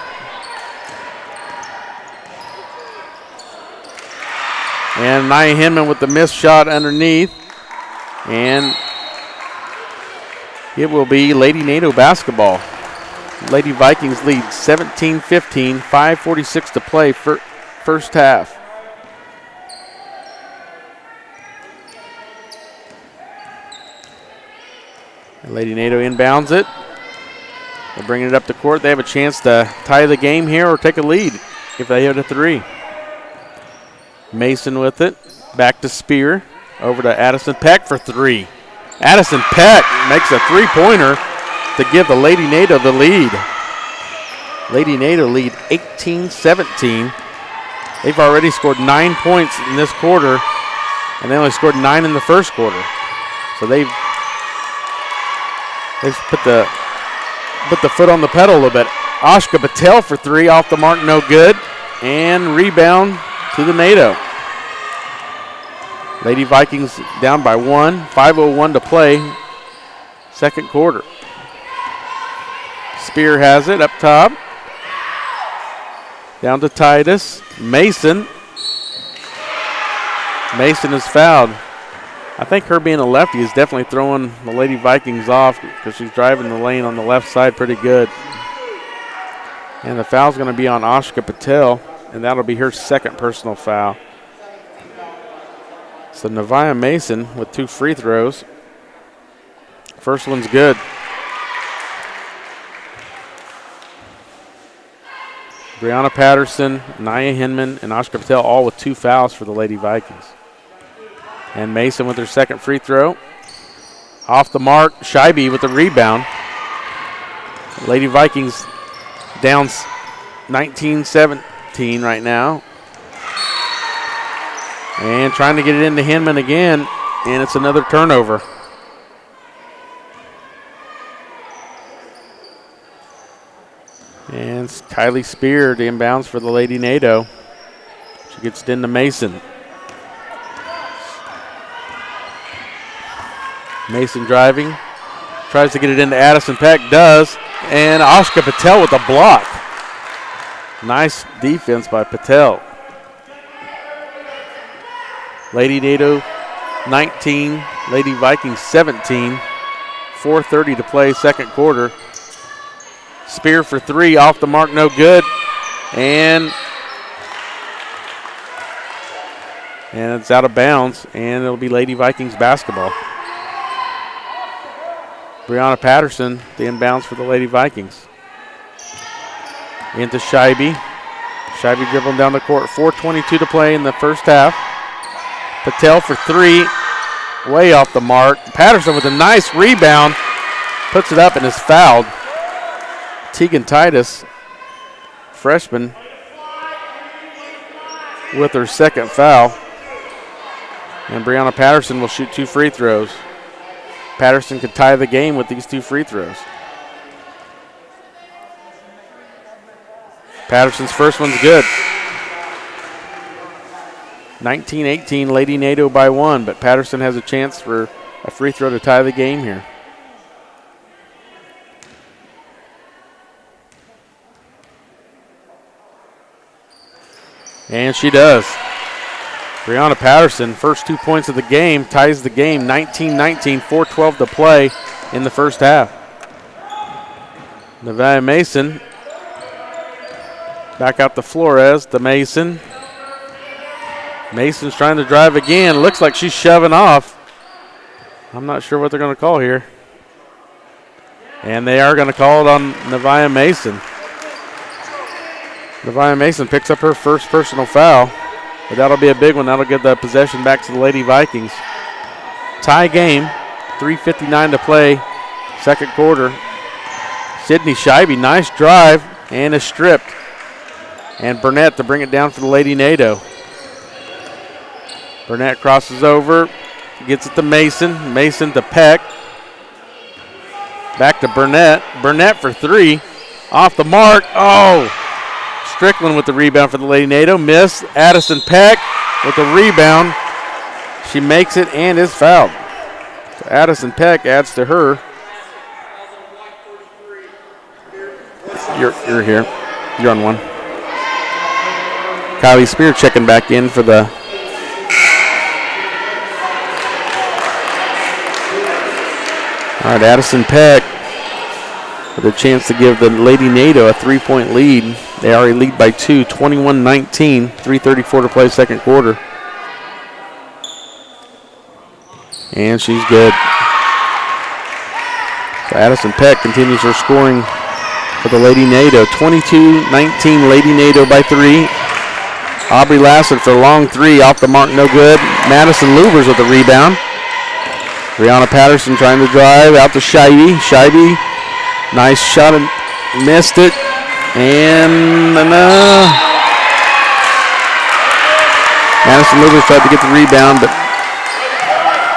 And Nia Hinman with the missed shot underneath. And it will be Lady NATO basketball. Lady Vikings lead 17-15, 5:46 to play for first half. And Lady NATO inbounds it. They're bringing it up the court. They have a chance to tie the game here or take a lead if they hit a three. Mason with it. Back to Spear. Over to Addison Peck for three. Addison Peck makes a three-pointer to give the Lady NATO the lead. Lady NATO lead 18-17. They've already scored 9 points in this quarter, and they only scored 9 in the first quarter. So they've put the foot on the pedal a little bit. Ashka Patel for three, off the mark, no good. And rebound to the NATO. Lady Vikings down by 1, 5:01 to play, second quarter. Spear has it up top. Down to Titus. Mason. Mason is fouled. I think her being a lefty is definitely throwing the Lady Vikings off because she's driving the lane on the left side pretty good. And the foul's going to be on Ashka Patel, and that'll be her second personal foul. So Nevaeh Mason with 2 free throws. First one's good. Brianna Patterson, Naya Hinman, and Ashka Patel all with 2 fouls for the Lady Vikings. And Mason with her second free throw. Off the mark, Scheibe with the rebound. Lady Vikings down 19-17 right now. And trying to get it into Hinman again, and it's another turnover. And it's Kylie Spear to inbounds for the Lady NATO. She gets it into Mason. Mason driving, tries to get it into Addison Peck, does, and Ashka Patel with a block. Nice defense by Patel. Lady NATO 19, Lady Vikings 17. 4:30 to play, second quarter. Spear for 3, off the mark, no good. And it's out of bounds, and it'll be Lady Vikings basketball. Brianna Patterson, the inbounds for the Lady Vikings. Into Scheibe. Scheibe dribbling down the court. 4:22 to play in the first half. Patel for 3, way off the mark. Patterson with a nice rebound, puts it up and is fouled. Tegan Titus, freshman, with her second foul. And Brianna Patterson will shoot 2 free throws. Patterson could tie the game with these 2 free throws. Patterson's first one's good. 19-18, Lady NATO by 1, but Patterson has a chance for a free throw to tie the game here. And she does. Brianna Patterson, first 2 points of the game, ties the game, 19-19, 4:12 to play in the first half. Nevaeh Mason, back out to Flores, to Mason. Mason's trying to drive again. Looks like she's shoving off. I'm not sure what they're going to call here. And they are going to call it on Nevaeh Mason. Nevaeh Mason picks up her first personal foul. But that'll be a big one. That'll get the possession back to the Lady Vikings. Tie game, 3:59 to play, second quarter. Sydney Scheibe, nice drive, and is stripped. And Burnett to bring it down for the Lady NATO. Burnett crosses over, gets it to Mason. Mason to Peck. Back to Burnett. Burnett for 3, off the mark. Oh! Strickland with the rebound for the Lady NATO. Miss. Addison Peck with the rebound. She makes it and is fouled. So Addison Peck adds to her. You're here. You're on 1. Kylie Spear checking back in for the all right, Addison Peck with a chance to give the Lady NATO a 3-point lead. They already lead by 2, 21-19, 3:34 to play second quarter. And she's good. So Addison Peck continues her scoring for the Lady NATO. 22-19, Lady NATO by 3. Aubrey Lassett for a long 3, off the mark, no good. Madison Lubers with the rebound. Brianna Patterson trying to drive out to Scheibe. Scheibe, nice shot and missed it. And Madison Lubers tried to get the rebound, but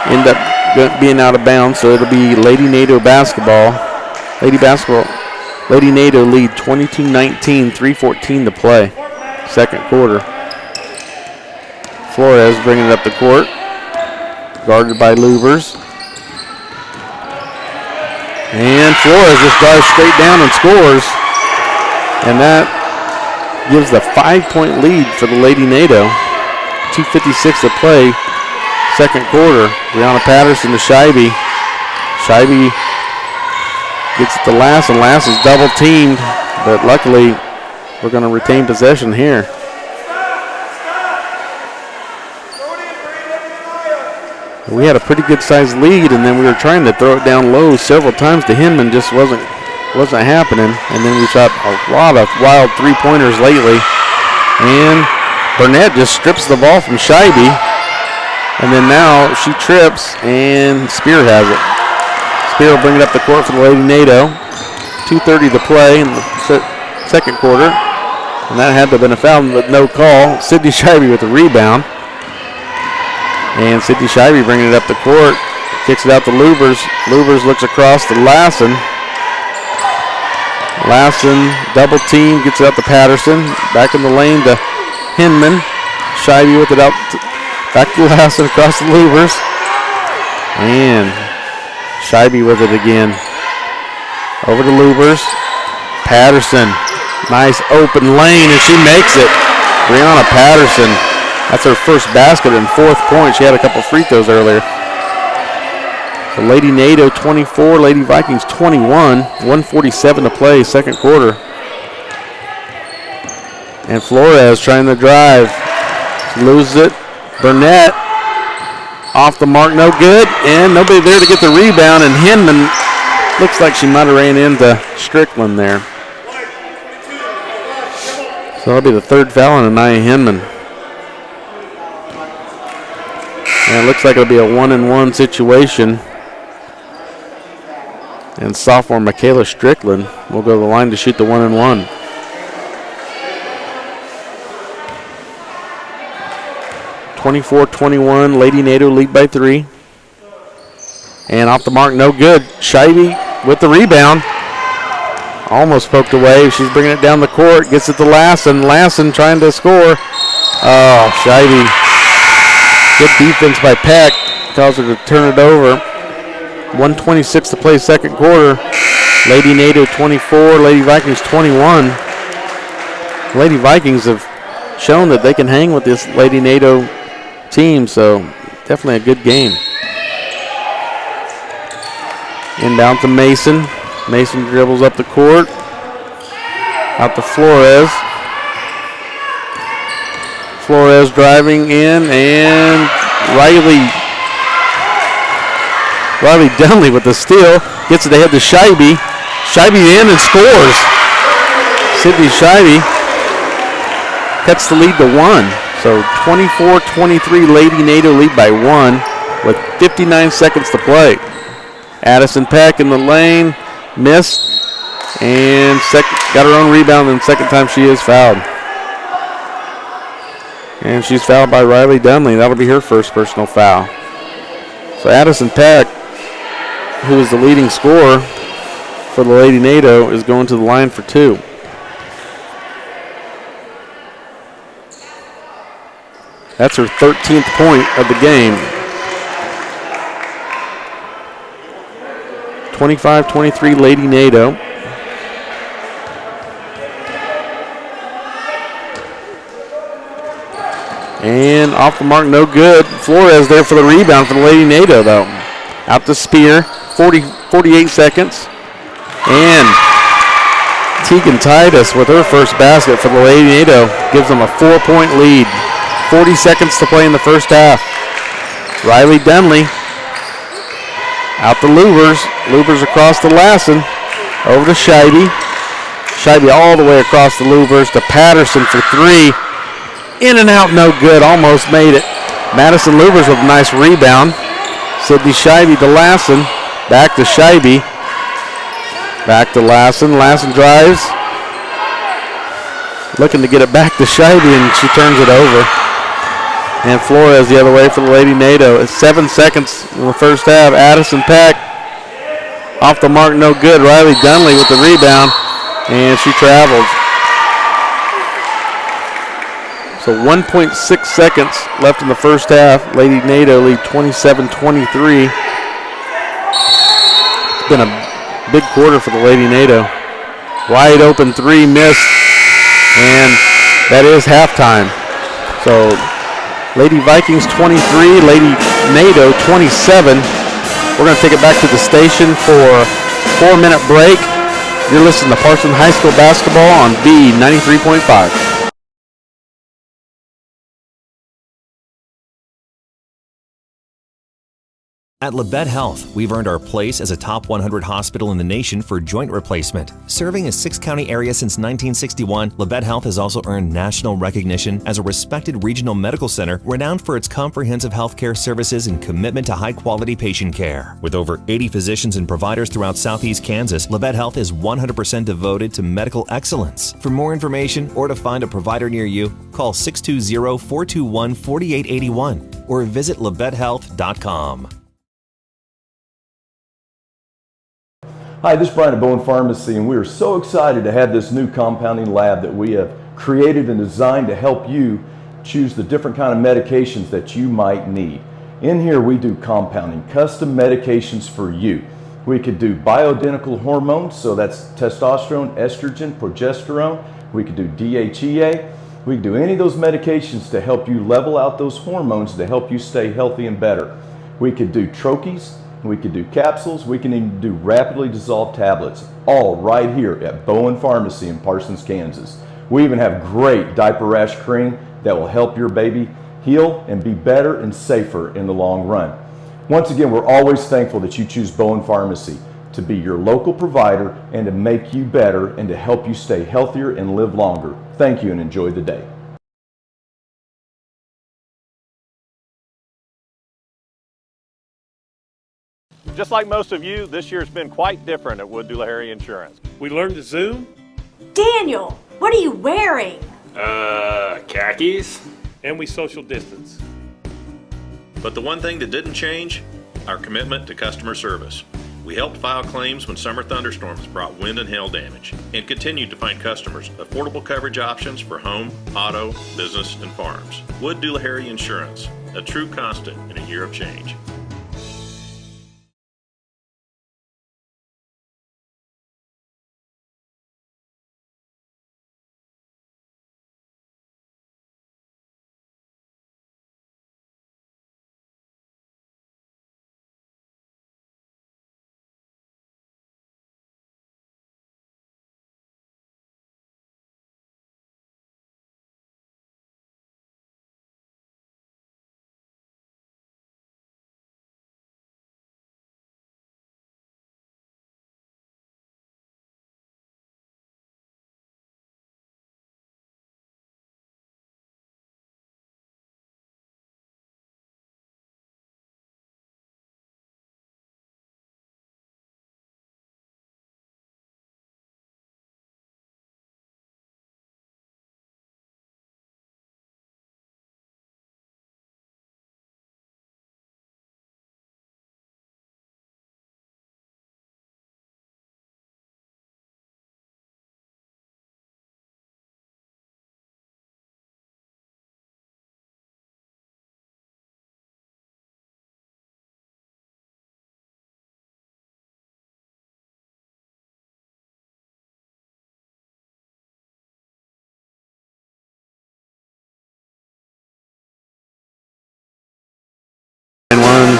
ended up being out of bounds. So it'll be Lady NATO basketball. Lady NATO lead 22-19, 3:14 to play. Second quarter. Flores bringing it up the court. Guarded by Lubers. And Flores just drives straight down and scores. And that gives the 5-point lead for the Lady NATO. 2:56 to play. Second quarter. Brianna Patterson to Scheibe. Scheibe gets it to Lass, and Lass is double teamed, but luckily we're going to retain possession here. We had a pretty good sized lead, and then we were trying to throw it down low several times to him, and just wasn't happening. And then we shot a lot of wild 3-pointers lately. And Burnett just strips the ball from Scheibe. And then now she trips, and Spear has it. Spear will bring it up the court for the Lady NATO. 2:30 to play in the second quarter. And that had to have been a foul, but no call. Sydney Scheibe with the rebound. And Sydney Scheibe bringing it up the court. Kicks it out to Lubers. Lubers looks across to Lassen. Lassen double team, gets it out to Patterson. Back in the lane to Hinman. Scheibe with it out back to Lassen across to Lubers. And Scheibe with it again. Over to Lubers. Patterson. Nice open lane, and she makes it. Brianna Patterson. That's her first basket and 4th point. She had a couple free throws earlier. So Lady NATO 24, Lady Vikings 21. 1:47 to play, second quarter. And Flores trying to drive. She loses it. Burnett off the mark, no good. And nobody there to get the rebound. And Hinman looks like she might have ran into Strickland there. So that'll be the 3rd foul on Anaya Hinman. And it looks like it'll be a 1-and-1 situation. And sophomore Michaela Strickland will go to the line to shoot the 1-and-1. (24-21), Lady NATO lead by 3. And off the mark, no good. Scheibe with the rebound. Almost poked away. She's bringing it down the court. Gets it to Lassen. Lassen trying to score. Oh, Scheibe. Good defense by Peck. Caused her to turn it over. 1:26 to play second quarter. Lady NATO 24, Lady Vikings 21. Lady Vikings have shown that they can hang with this Lady NATO team, so definitely a good game. Inbound to Mason. Mason dribbles up the court. Out to Flores. Flores driving in, and Riley Dunley with the steal. Gets it ahead to Scheibe. Scheibe in and scores. Sydney Scheibe cuts the lead to 1. So 24-23, Lady NATO lead by 1 with 59 seconds to play. Addison Peck in the lane. Missed. And got her own rebound, and second time she is fouled. And she's fouled by Riley Dunley. That'll be her first personal foul. So Addison Peck, who is the leading scorer for the Lady NATO, is going to the line for 2. That's her 13th point of the game. 25-23 Lady NATO. And off the mark, no good. Flores there for the rebound for the Lady NATO, though. Out to Spear, 48 seconds. And Tegan Titus with her first basket for the Lady NATO gives them a 4-point lead. 40 seconds to play in the first half. Riley Dunley out to Lubers. Lubers across to Lassen. Over to Scheibe. Scheibe all the way across to Lubers to Patterson for 3. In and out, no good. Almost made it. Madison Lubers with a nice rebound. Sydney Scheibe to Lassen. Back to Scheibe. Back to Lassen. Lassen drives. Looking to get it back to Scheibe, and she turns it over. And Flores the other way for the Lady NATO. It's 7 seconds in the first half. Addison Peck off the mark, no good. Riley Dunley with the rebound, and she travels. So 1.6 seconds left in the first half. Lady NATO lead 27-23. It's been a big quarter for the Lady NATO. Wide open 3 missed, and that is halftime. So Lady Vikings 23, Lady NATO 27. We're going to take it back to the station for a 4-minute break. You're listening to Parsons High School basketball on B93.5. At Labette Health, we've earned our place as a top 100 hospital in the nation for joint replacement. Serving a 6-county area since 1961, Labette Health has also earned national recognition as a respected regional medical center renowned for its comprehensive healthcare services and commitment to high-quality patient care. With over 80 physicians and providers throughout Southeast Kansas, Labette Health is 100% devoted to medical excellence. For more information or to find a provider near you, call 620-421-4881 or visit LavetteHealth.com. Hi, this is Brian at Bowen Pharmacy, and we are so excited to have this new compounding lab that we have created and designed to help you choose the different kind of medications that you might need. In here we do compounding, custom medications for you. We could do bioidentical hormones, so that's testosterone, estrogen, progesterone. We could do DHEA. We could do any of those medications to help you level out those hormones to help you stay healthy and better. We could do troches. We could do capsules, we can even do rapidly dissolved tablets, all right here at Bowen Pharmacy in Parsons, Kansas. We even have great diaper rash cream that will help your baby heal and be better and safer in the long run. Once again, we're always thankful that you choose Bowen Pharmacy to be your local provider and to make you better and to help you stay healthier and live longer. Thank you and enjoy the day. Just like most of you, this year's been quite different at Wood Doolahary Insurance. We learned to Zoom. Daniel, what are you wearing? Khakis. And we social distance. But the one thing that didn't change, our commitment to customer service. We helped file claims when summer thunderstorms brought wind and hail damage, and continued to find customers affordable coverage options for home, auto, business, and farms. Wood Doolahary Insurance, a true constant in a year of change.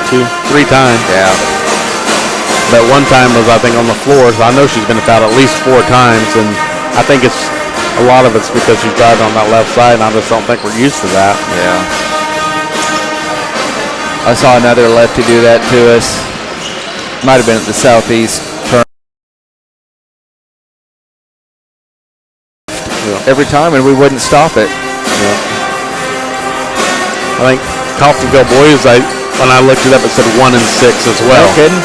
Two, 3 times. Yeah. That one time was, I think, on the floor, so I know she's been fouled at least 4 times, and I think it's a lot of it's because she's driving on that left side, and I just don't think we're used to that. Yeah. I saw another lefty do that to us. Might have been at the southeast turn. Yeah. Every time, and we wouldn't stop it. Yeah. I think Coffeyville boys, when I looked it up, it said 1 and 6 as well. No kidding.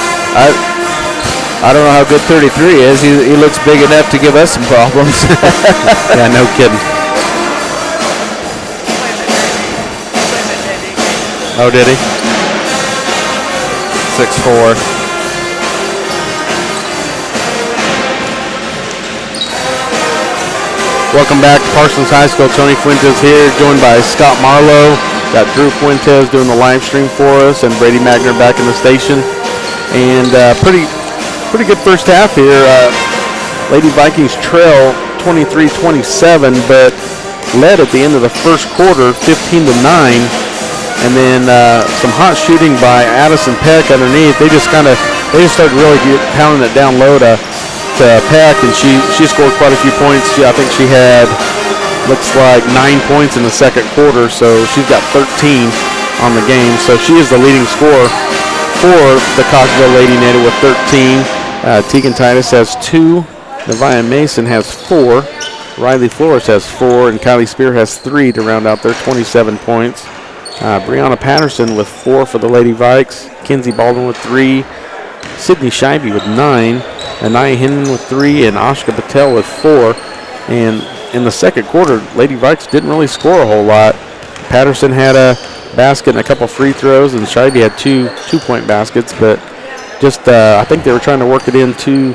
I don't know how good 33 is. He looks big enough to give us some problems. Yeah, no kidding. Oh, did he? 6'4". Welcome back to Parsons High School. Tony Fuentes here, joined by Scott Marlowe. Got Drew Fuentes doing the live stream for us, and Brady Magner back in the station. And pretty good first half here. Lady Vikings trail 23-27, but led at the end of the first quarter 15-9. And then some hot shooting by Addison Peck underneath. They just started really pounding it down low to Peck, and she scored quite a few points. I think she had, looks like 9 points in the second quarter, so she's got 13 on the game. So she is the leading scorer for the Coffeyville Lady Native with 13. Tegan Titus has 2. Nevaeh Mason has 4. Riley Flores has 4. And Kylie Spear has 3 to round out their 27 points. Brianna Patterson with 4 for the Lady Vikes. Kenzie Baldwin with 3. Sydney Scheibe with 9. Anaya Hinman with 3. And Ashka Patel with 4. And in the second quarter, Lady Vikes didn't really score a whole lot. Patterson had a basket and a couple free throws, and Scheibe had 2 two-point baskets, but just I think they were trying to work it in too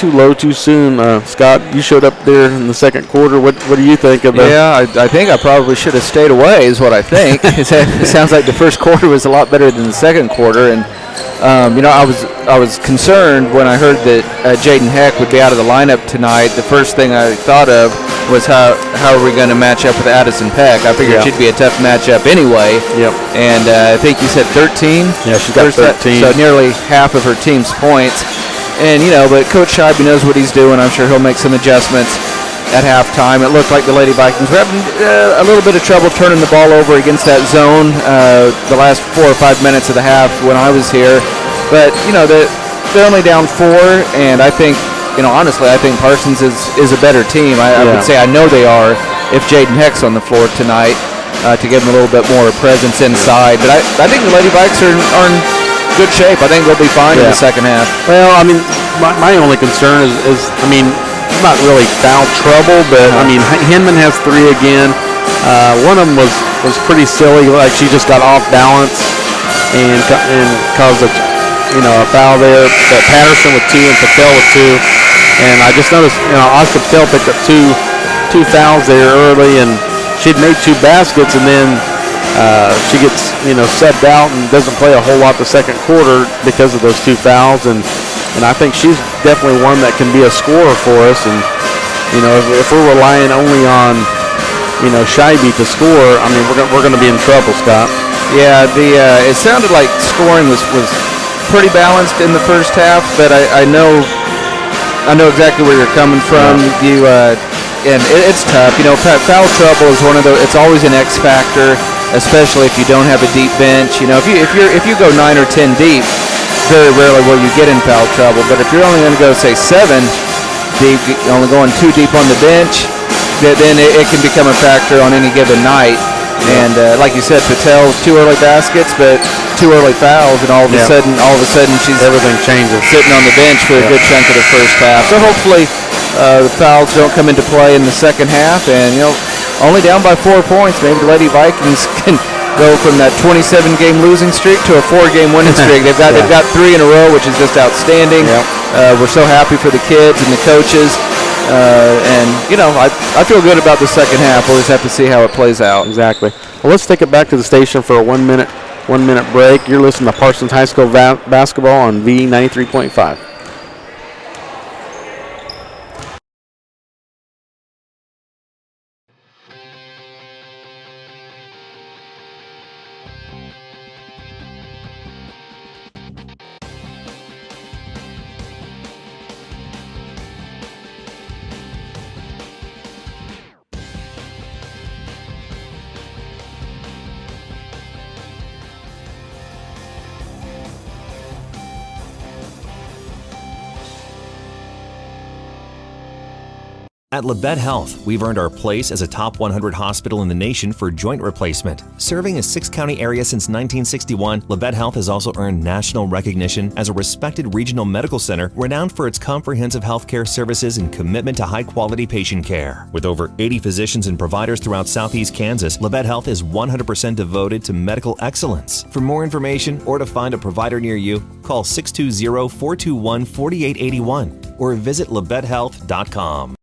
low too soon. Scott, you showed up there in the second quarter. What do you think of that? Yeah, I think I probably should have stayed away is what I think. It sounds like the first quarter was a lot better than the second quarter, and I was concerned when I heard that Jaden Heck would be out of the lineup tonight. The first thing I thought of was how are we going to match up with Addison Peck? I figured she'd be a tough matchup anyway. Yep. And I think you said 13. Yeah, she's got 13. So nearly half of her team's points. And but Coach Scheibe knows what he's doing. I'm sure he'll make some adjustments at halftime. It looked like the Lady Vikings were having a little bit of trouble turning the ball over against that zone the last 4 or 5 minutes of the half when I was here. But, they're only down 4, and I think, honestly, I think Parsons is a better team. I would say I know they are if Jaden Heck's on the floor tonight to give them a little bit more presence inside. But I think the Lady Vikes are in good shape. I think they'll be fine in the second half. Well, I mean, my only concern is not really foul trouble, but Hinman has 3 again. One of them was pretty silly, like she just got off balance and caused a foul there. But Patterson with 2 and Patel with 2, and I just noticed Oscar Patel picked up two fouls there early, and she'd made 2 baskets, and then she gets subbed out and doesn't play a whole lot the second quarter because of those 2 fouls, and I think she's definitely one that can be a scorer for us. And if we're relying only on Scheibe to score, I mean we're going to be in trouble, Scott. Yeah, it sounded like scoring was pretty balanced in the first half, but I know exactly where you're coming from. And it's tough. Foul trouble is one of those. It's always an X factor, especially if you don't have a deep bench. If you go 9 or 10 deep, very rarely will you get in foul trouble. But if you're only going to go, say, 7 deep, only going 2 deep on the bench, then it can become a factor on any given night. And like you said, Patel 2 early baskets, but 2 early fouls, and all of a sudden she's everything changes. Sitting on the bench for a good chunk of the first half. So hopefully the fouls don't come into play in the second half, and only down by 4 points. Maybe the Lady Vikings can go from that 27-game losing streak to a 4-game winning streak. They've got 3 in a row, which is just outstanding. We're so happy for the kids and the coaches. And I feel good about the second half. We'll just have to see how it plays out. Exactly. Well, let's take it back to the station for a 1 minute break. You're listening to Parsons High School basketball on V93.5. At Labette Health, we've earned our place as a top 100 hospital in the nation for joint replacement. Serving a 6-county area since 1961, Labette Health has also earned national recognition as a respected regional medical center renowned for its comprehensive healthcare services and commitment to high-quality patient care. With over 80 physicians and providers throughout southeast Kansas, Labette Health is 100% devoted to medical excellence. For more information or to find a provider near you, call 620-421-4881 or visit labettehealth.com.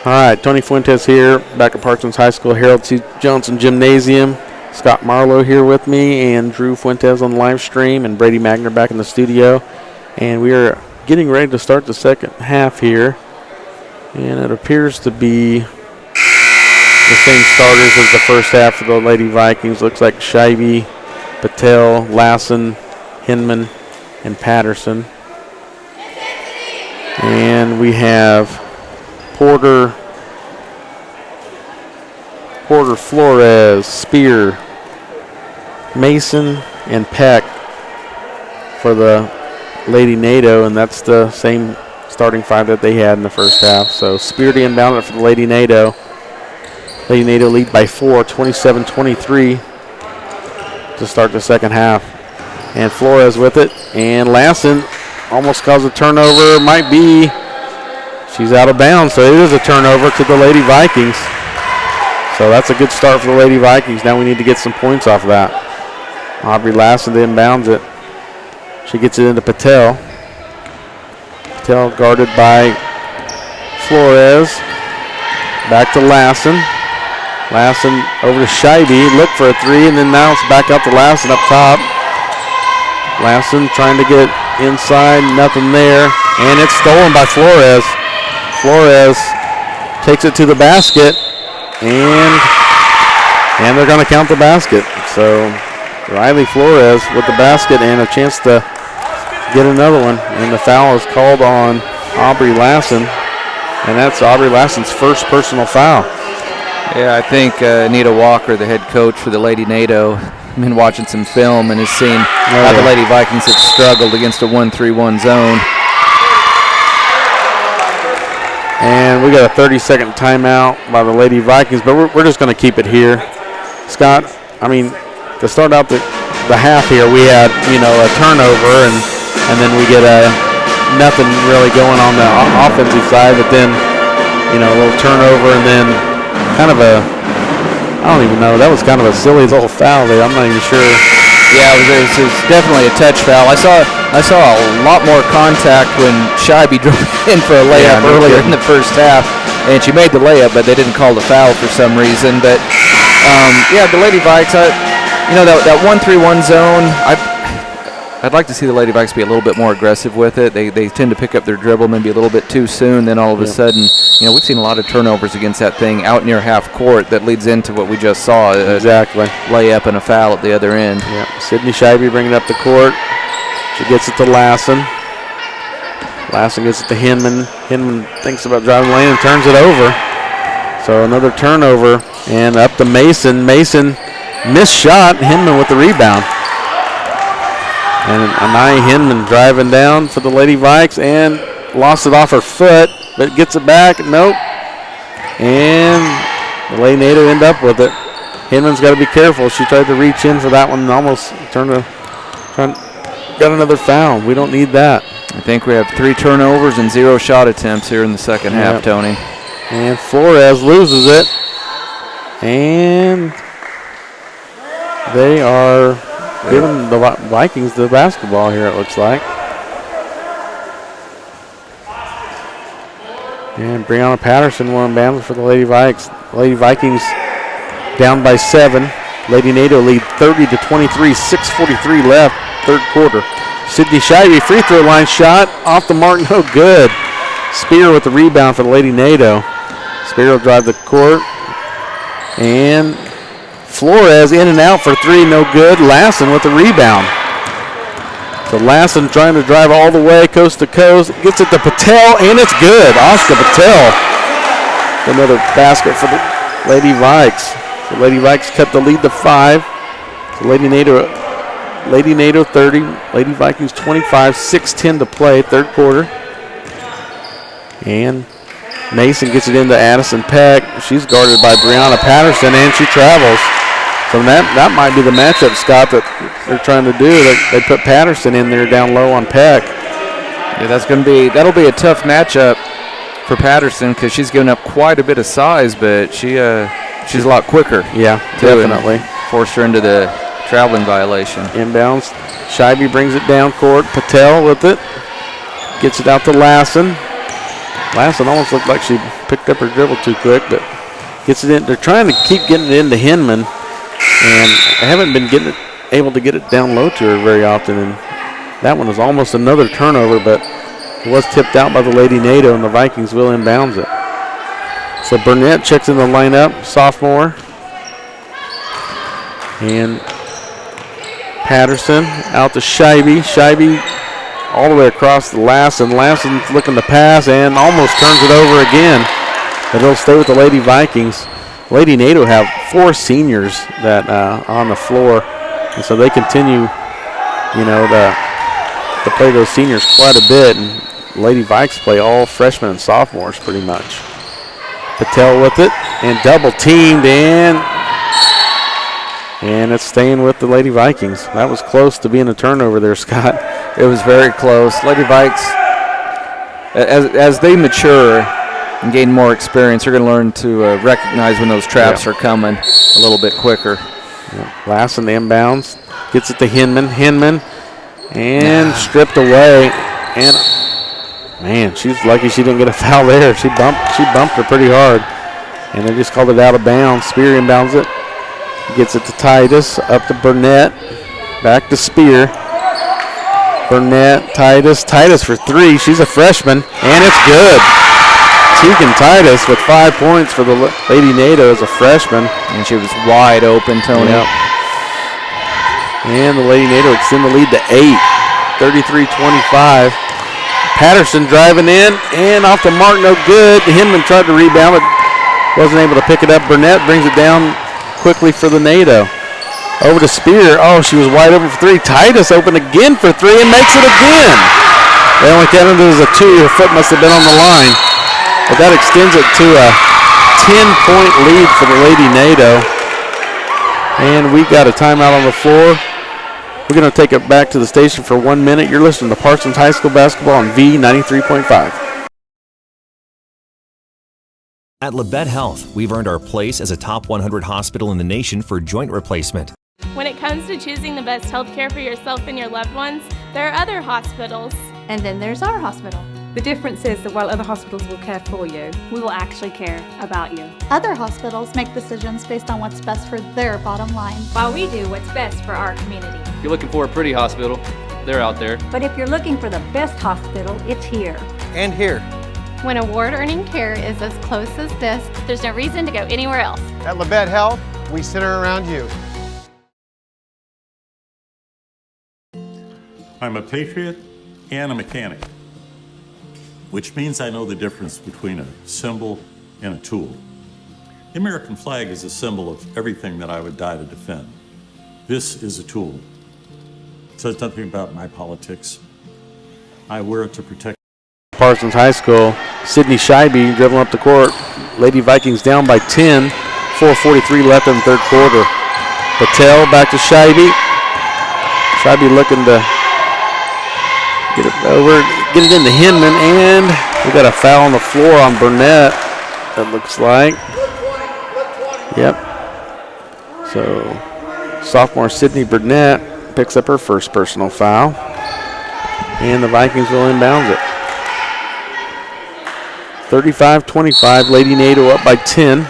All right, Tony Fuentes here, back at Parsons High School, Harold C. Johnson Gymnasium. Scott Marlowe here with me, and Drew Fuentes on the live stream, and Brady Magner back in the studio. And we are getting ready to start the second half here. And it appears to be the same starters as the first half for the Lady Vikings. Looks like Scheibe, Patel, Lassen, Hinman, and Patterson. And we have Porter, Flores, Spear, Mason, and Peck for the Lady NATO, and that's the same starting five that they had in the first half. So Spear to inbound it for the Lady NATO. Lady NATO lead by 4, 27-23 to start the second half. And Flores with it, and Lassen almost caused a turnover. Might be. She's out of bounds, so it is a turnover to the Lady Vikings. So that's a good start for the Lady Vikings. Now we need to get some points off of that. Aubrey Lassen inbounds it. She gets it into Patel. Patel guarded by Flores. Back to Lassen. Lassen over to Scheibe. Look for a three, and then now it's back up to Lassen up top. Lassen trying to get inside, nothing there. And it's stolen by Flores. Flores takes it to the basket, and they're going to count the basket. So Riley Flores with the basket and a chance to get another one. And the foul is called on Aubrey Lassen, and that's Aubrey Lassen's first personal foul. Yeah, I think Anita Walker, the head coach for the Lady NATO, been watching some film and has seen how the Lady Vikings have struggled against a 1-3-1 zone. And we got a 30-second timeout by the Lady Vikings, but we're just going to keep it here. Scott, I mean, to start out the half here, we had, a turnover, and then we get nothing really going on the offensive side, but then, a little turnover, and then kind of I don't even know. That was kind of a silly little foul there. I'm not even sure. Yeah, it was definitely a touch foul. I saw a lot more contact when Scheibe drove in for a layup earlier in the first half, and she made the layup, but they didn't call the foul for some reason. But the Lady Vikes, that 1-3-1 zone, I'd like to see the Lady Vikes be a little bit more aggressive with it. They tend to pick up their dribble maybe a little bit too soon. Then all of a sudden, we've seen a lot of turnovers against that thing out near half court that leads into what we just saw. Exactly. Layup and a foul at the other end. Yeah. Sydney Scheibe bringing up the court. She gets it to Lassen. Lassen gets it to Hinman. Hinman thinks about driving lane and turns it over. So another turnover. And up to Mason. Mason missed shot. Hinman with the rebound. And Anaya Hinman driving down for the Lady Vikes and lost it off her foot, but gets it back. Nope. And the Lady NATO end up with it. Hinman's got to be careful. She tried to reach in for that one and almost got another foul. We don't need that. I think we have 3 turnovers and 0 shot attempts here in the second half, Tony. And Flores loses it. And they are giving the Vikings the basketball here, it looks like. And Brianna Patterson won bounds for the Lady Vikes. Lady Vikings down by 7. Lady NATO lead 30-23, 6:43 left, third quarter. Sydney Scheibe free throw line shot off the mark, no good. Spear with the rebound for the Lady NATO. Spear will drive the court. And Flores in and out for 3, no good. Lassen with the rebound. So Lassen trying to drive all the way coast to coast. Gets it to Patel, and it's good. Oscar Patel. Another basket for the Lady Vikes. The Lady Vikes cut the lead to 5. So Lady NATO 30. Lady Vikings 25. 6:10 to play, third quarter. And Mason gets it into Addison Peck. She's guarded by Brianna Patterson, and she travels. So that might be the matchup, Scott, that they're trying to do. They put Patterson in there down low on Peck. Yeah, that'll be a tough matchup for Patterson because she's given up quite a bit of size, but she's a lot quicker. Yeah, definitely. Forced her into the traveling violation. Inbounds. Scheibe brings it down court. Patel with it. Gets it out to Lassen. Lassen almost looked like she picked up her dribble too quick, but gets it in. They're trying to keep getting it into Hinman, and I haven't been able to get it down low to her very often. And that one was almost another turnover, but it was tipped out by the Lady NATO, and the Vikings will inbounds it. So Burnett checks in the lineup, sophomore. And Patterson out to Scheibe. Scheibe all the way across to Lassen. Lassen's looking to pass and almost turns it over again. But he'll stay with the Lady Vikings. Lady NATO have 4 seniors that on the floor, and so they continue, to play those seniors quite a bit. And Lady Vikes play all freshmen and sophomores pretty much. Patel with it and double teamed and it's staying with the Lady Vikings. That was close to being a turnover there, Scott. It was very close. Lady Vikes, as they mature and gain more experience, they're going to learn to recognize when those traps are coming a little bit quicker. Lassen inbounds, gets it to Hinman. And stripped away. And man, she's lucky she didn't get a foul there. She bumped her pretty hard. And they just called it out of bounds. Spear inbounds it. Gets it to Titus, up to Burnett, back to Spear. Burnett, Titus for 3. She's a freshman, and it's good. Tegan Titus with 5 points for the Lady NATO as a freshman. And she was wide open, Tony. Yep. And the Lady NATO extend the lead to 8, 33-25. Patterson driving in, and off the mark, no good. Hinman tried to rebound, but wasn't able to pick it up. Burnett brings it down quickly for the NATO. Over to Spear. Oh, she was wide open for 3. Titus open again for 3 and makes it again. They only counted it as a 2. Her foot must have been on the line. But that extends it to a 10-point lead for the Lady NATO. And we got a timeout on the floor. We're going to take it back to the station for 1 minute. You're listening to Parsons High School basketball on V93.5. At Labette Health, we've earned our place as a top 100 hospital in the nation for joint replacement. When it comes to choosing the best health care for yourself and your loved ones, there are other hospitals. And then there's our hospital. The difference is that while other hospitals will care for you, we will actually care about you. Other hospitals make decisions based on what's best for their bottom line, while we do what's best for our community. If you're looking for a pretty hospital, they're out there. But if you're looking for the best hospital, it's here. And here. When award-earning care is as close as this, there's no reason to go anywhere else. At Labette Health, we center around you. I'm a patriot and a mechanic, which means I know the difference between a symbol and a tool. The American flag is a symbol of everything that I would die to defend. This is a tool. It says nothing about my politics. I wear it to protect. Parsons High School, Sydney Scheibe dribbling up the court. Lady Vikings down by 10, 4:43 left in the third quarter. Patel back to Scheibe. Scheibe looking to get it over, get it into Hinman, and we got a foul on the floor on Burnett, it looks like. Yep. So sophomore Sydney Burnett picks up her first personal foul, and the Vikings will inbound it. 35-25, Lady NATO up by 10,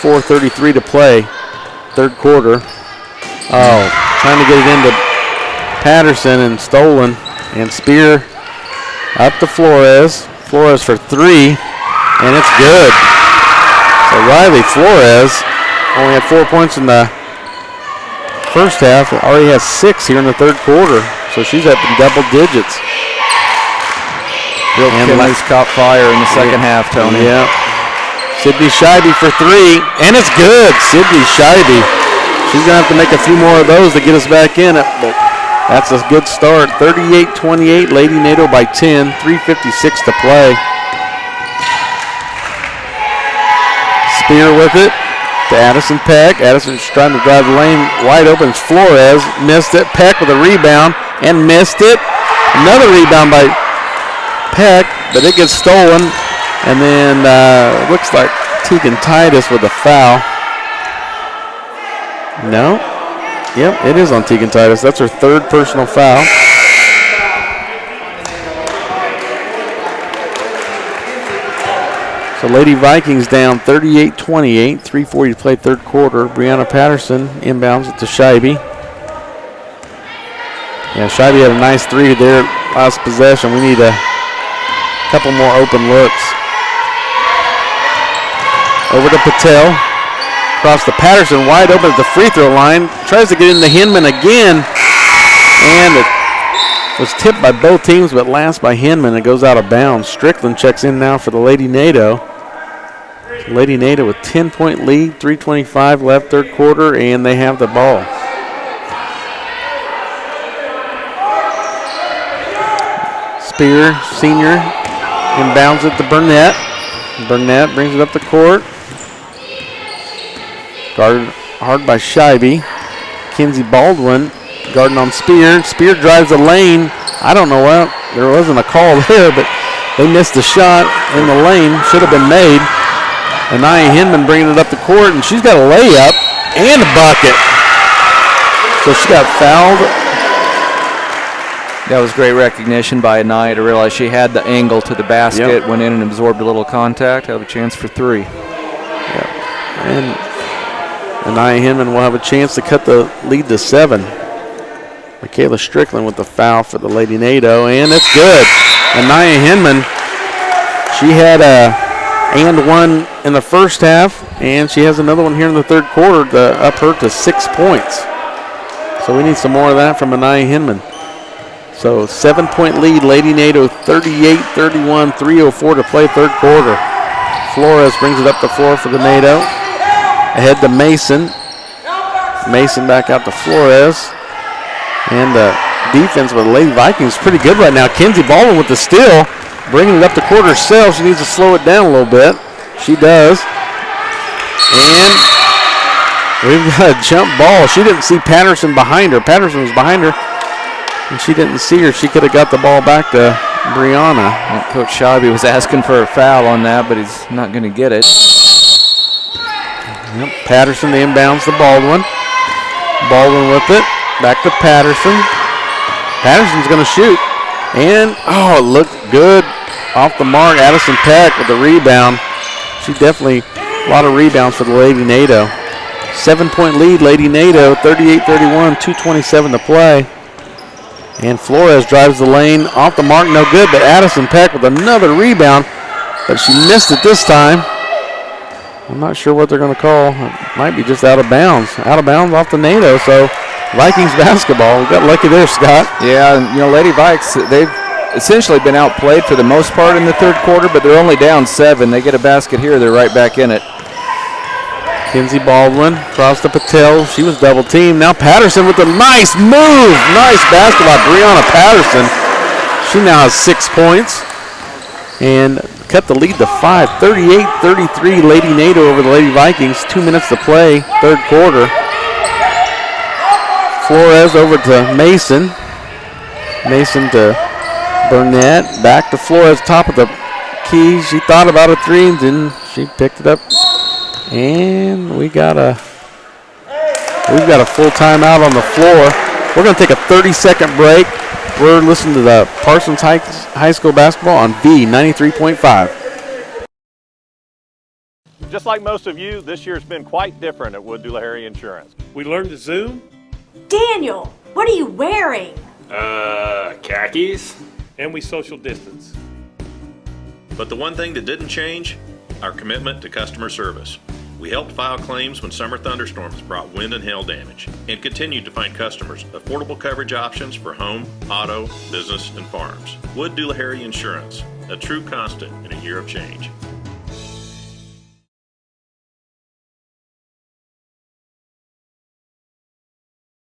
4:33 to play, third quarter. Oh, trying to get it into Patterson and stolen, and Spear up to Flores. Flores for 3, and it's good. So Riley Flores only had 4 points in the first half, already has 6 here in the third quarter, so she's up in double digits. And Kenley's caught fire in the second half, Tony. Yeah. Sydney Scheibe for 3, and it's good. Sydney Scheibe. She's going to have to make a few more of those to get us back in it, but that's a good start. 38-28, Lady NATO by 10, 3:56 to play. Spear with it to Addison Peck. Addison's trying to drive the lane wide open. It's Flores missed it. Peck with a rebound and missed it. Another rebound by Peck, but it gets stolen, and then looks like Tegan Titus with a foul. No? Yep, it is on Tegan Titus. That's her third personal foul. So Lady Vikings down 38-28, 3:40 to play third quarter. Brianna Patterson inbounds it to Scheibe. Yeah, Scheibe had a nice 3 there last possession. We need a couple more open looks. Over to Patel. Across to Patterson, wide open at the free throw line. Tries to get into Hinman again. And Was tipped by both teams, but last by Hinman. It goes out of bounds. Strickland checks in now for the Lady NATO. Lady NATO with 10-point lead, 3:25 left, third quarter, and they have the ball. Spear, senior, inbounds it to Burnett. Burnett brings it up the court. Guarded hard by Scheibe. Kinsey Baldwin guarding on Spear. Spear drives the lane. I don't know what. There wasn't a call there, but they missed the shot in the lane. Should have been made. Anaya Hinman bringing it up the court, and she's got a layup and a bucket. So she got fouled. That was great recognition by Anaya to realize she had the angle to the basket, went in and absorbed a little contact, have a chance for three. Yep. And Anaya Hinman will have a chance to cut the lead to 7. Michaela Strickland with the foul for the Lady NATO, and it's good. Anaya Hinman, she had a and one in the first half, and she has another one here in the third quarter to up her to 6 points. So we need some more of that from Anaya Hinman. So 7-point lead, Lady NATO 38-31, 3:04 to play third quarter. Flores brings it up the floor for the NATO. Ahead to Mason. Mason back out to Flores. And the defense with the Lady Vikings is pretty good right now. Kinsey Baldwin with the steal, bringing it up the court herself. She needs to slow it down a little bit. She does. And we've got a jump ball. She didn't see Patterson behind her. Patterson was behind her, and she didn't see her. She could have got the ball back to Brianna. And Coach Scheibe was asking for a foul on that, but he's not going to get it. Yep. Patterson, the inbounds to Baldwin. Baldwin with it. Back to Patterson. Patterson's going to shoot. And, oh, it looked good off the mark. Addison Peck with the rebound. She definitely, a lot of rebounds for the Lady NATO. 7-point lead, Lady NATO, 38-31, 2:27 to play. And Flores drives the lane off the mark, no good, but Addison Peck with another rebound, but she missed it this time. I'm not sure what they're going to call. It might be just out of bounds. Out of bounds off the NATO, so Vikings basketball. We got lucky there, Scott. Yeah, and Lady Vikes, they've essentially been outplayed for the most part in the third quarter, but they're only down 7. They get a basket here, they're right back in it. Kinsey Baldwin across to Patel. She was double teamed. Now Patterson with a nice move. Nice basket by Brianna Patterson. She now has 6 points and cut the lead to 5. 38-33 Lady NATO over the Lady Vikings. 2 minutes to play, third quarter. Flores over to Mason. Mason to Burnett. Back to Flores, top of the key. She thought about a three and then she picked it up. And we've got a full timeout on the floor. We're going to take a 30-second break. We're listening to the Parsons High School basketball on V93.5. Just like most of you, this year's been quite different at Wood Dooley Insurance. We learned to Zoom. Daniel, what are you wearing? Khakis. And we social distance. But the one thing that didn't change, our commitment to customer service. We helped file claims when summer thunderstorms brought wind and hail damage, and continued to find customers affordable coverage options for home, auto, business, and farms. Wood Dooley Insurance, a true constant in a year of change.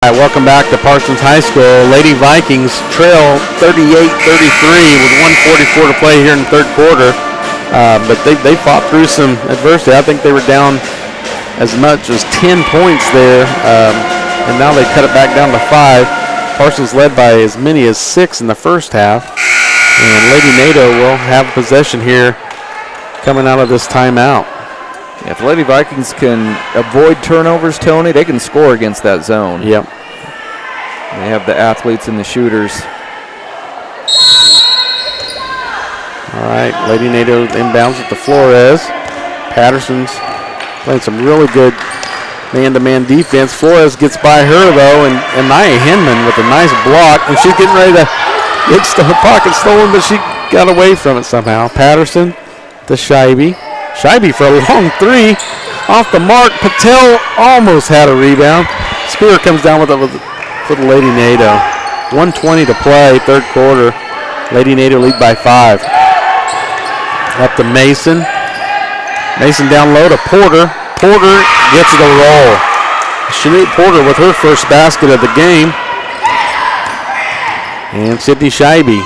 All right, welcome back to Parsons High School. Lady Vikings trail 38-33 with 1:44 to play here in the third quarter. But they fought through some adversity. I think they were down as much as 10 points there, and now they cut it back down to 5. Parsons led by as many as 6 in the first half, and Lady NATO will have possession here coming out of this timeout. Yeah, if the Lady Vikings can avoid turnovers, Tony, they can score against that zone. Yep. They have the athletes and the shooters. All right, Lady NATO inbounds it to Flores. Patterson's playing some really good man-to-man defense. Flores gets by her, though, and Nia Hinman with a nice block, and she's getting ready to get her pocket stolen, but she got away from it somehow. Patterson to Scheibe. Scheibe for a long three. Off the mark. Patel almost had a rebound. Spear comes down with it for the Lady NATO. 1:20 to play, third quarter. Lady Nato lead by 5. Up to Mason. Mason down low to Porter. Porter gets the roll. Shanae Porter with her first basket of the game. And Sydney Scheibe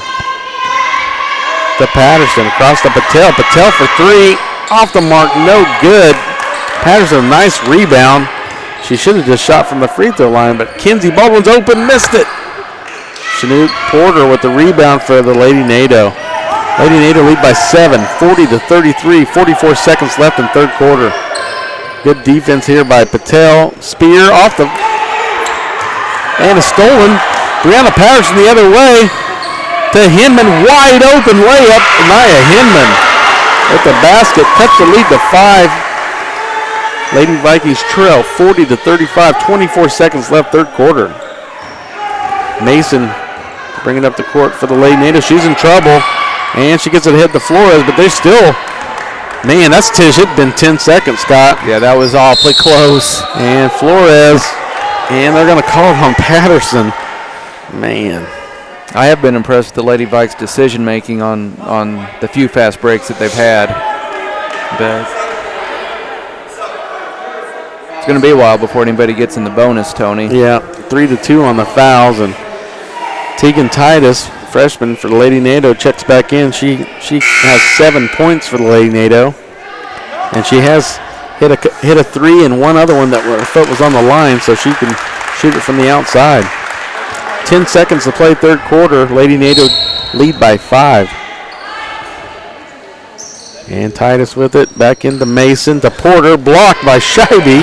to Patterson, across to Patel. Patel for 3, off the mark, no good. Patterson, nice rebound. She should have just shot from the free throw line, but Kinsey Baldwin's open, missed it. Shanae Porter with the rebound for the Lady Nato. Lady Nato lead by 7, 40-33, 44 seconds left in third quarter. Good defense here by Patel. Spear off the, and a stolen. Brianna Patterson the other way to Hinman, wide open layup. Nia Hinman with the basket, cuts the lead to 5. Lady Vikings trail 40-35, 24 seconds left, third quarter. Mason bringing up the court for the Lady Nato. She's in trouble, and she gets it hit to Flores, but they still, man, that's Tish. It's been 10 seconds, Scott. Yeah, that was awfully close. And Flores, and they're going to call it on Patterson. Man. I have been impressed with the Lady Vikes' decision making on the few fast breaks that they've had. But it's going to be a while before anybody gets in the bonus, Tony. Yeah, 3-2 on the fouls, and Tegan Titus, freshman for the Lady Nato, checks back in. She has 7 points for the Lady Nato, and she has hit a 3 and one other one that her foot was on the line, so she can shoot it from the outside. 10 seconds to play third quarter. Lady Nato lead by 5. And Titus with it. Back into Mason to Porter. Blocked by Scheibe.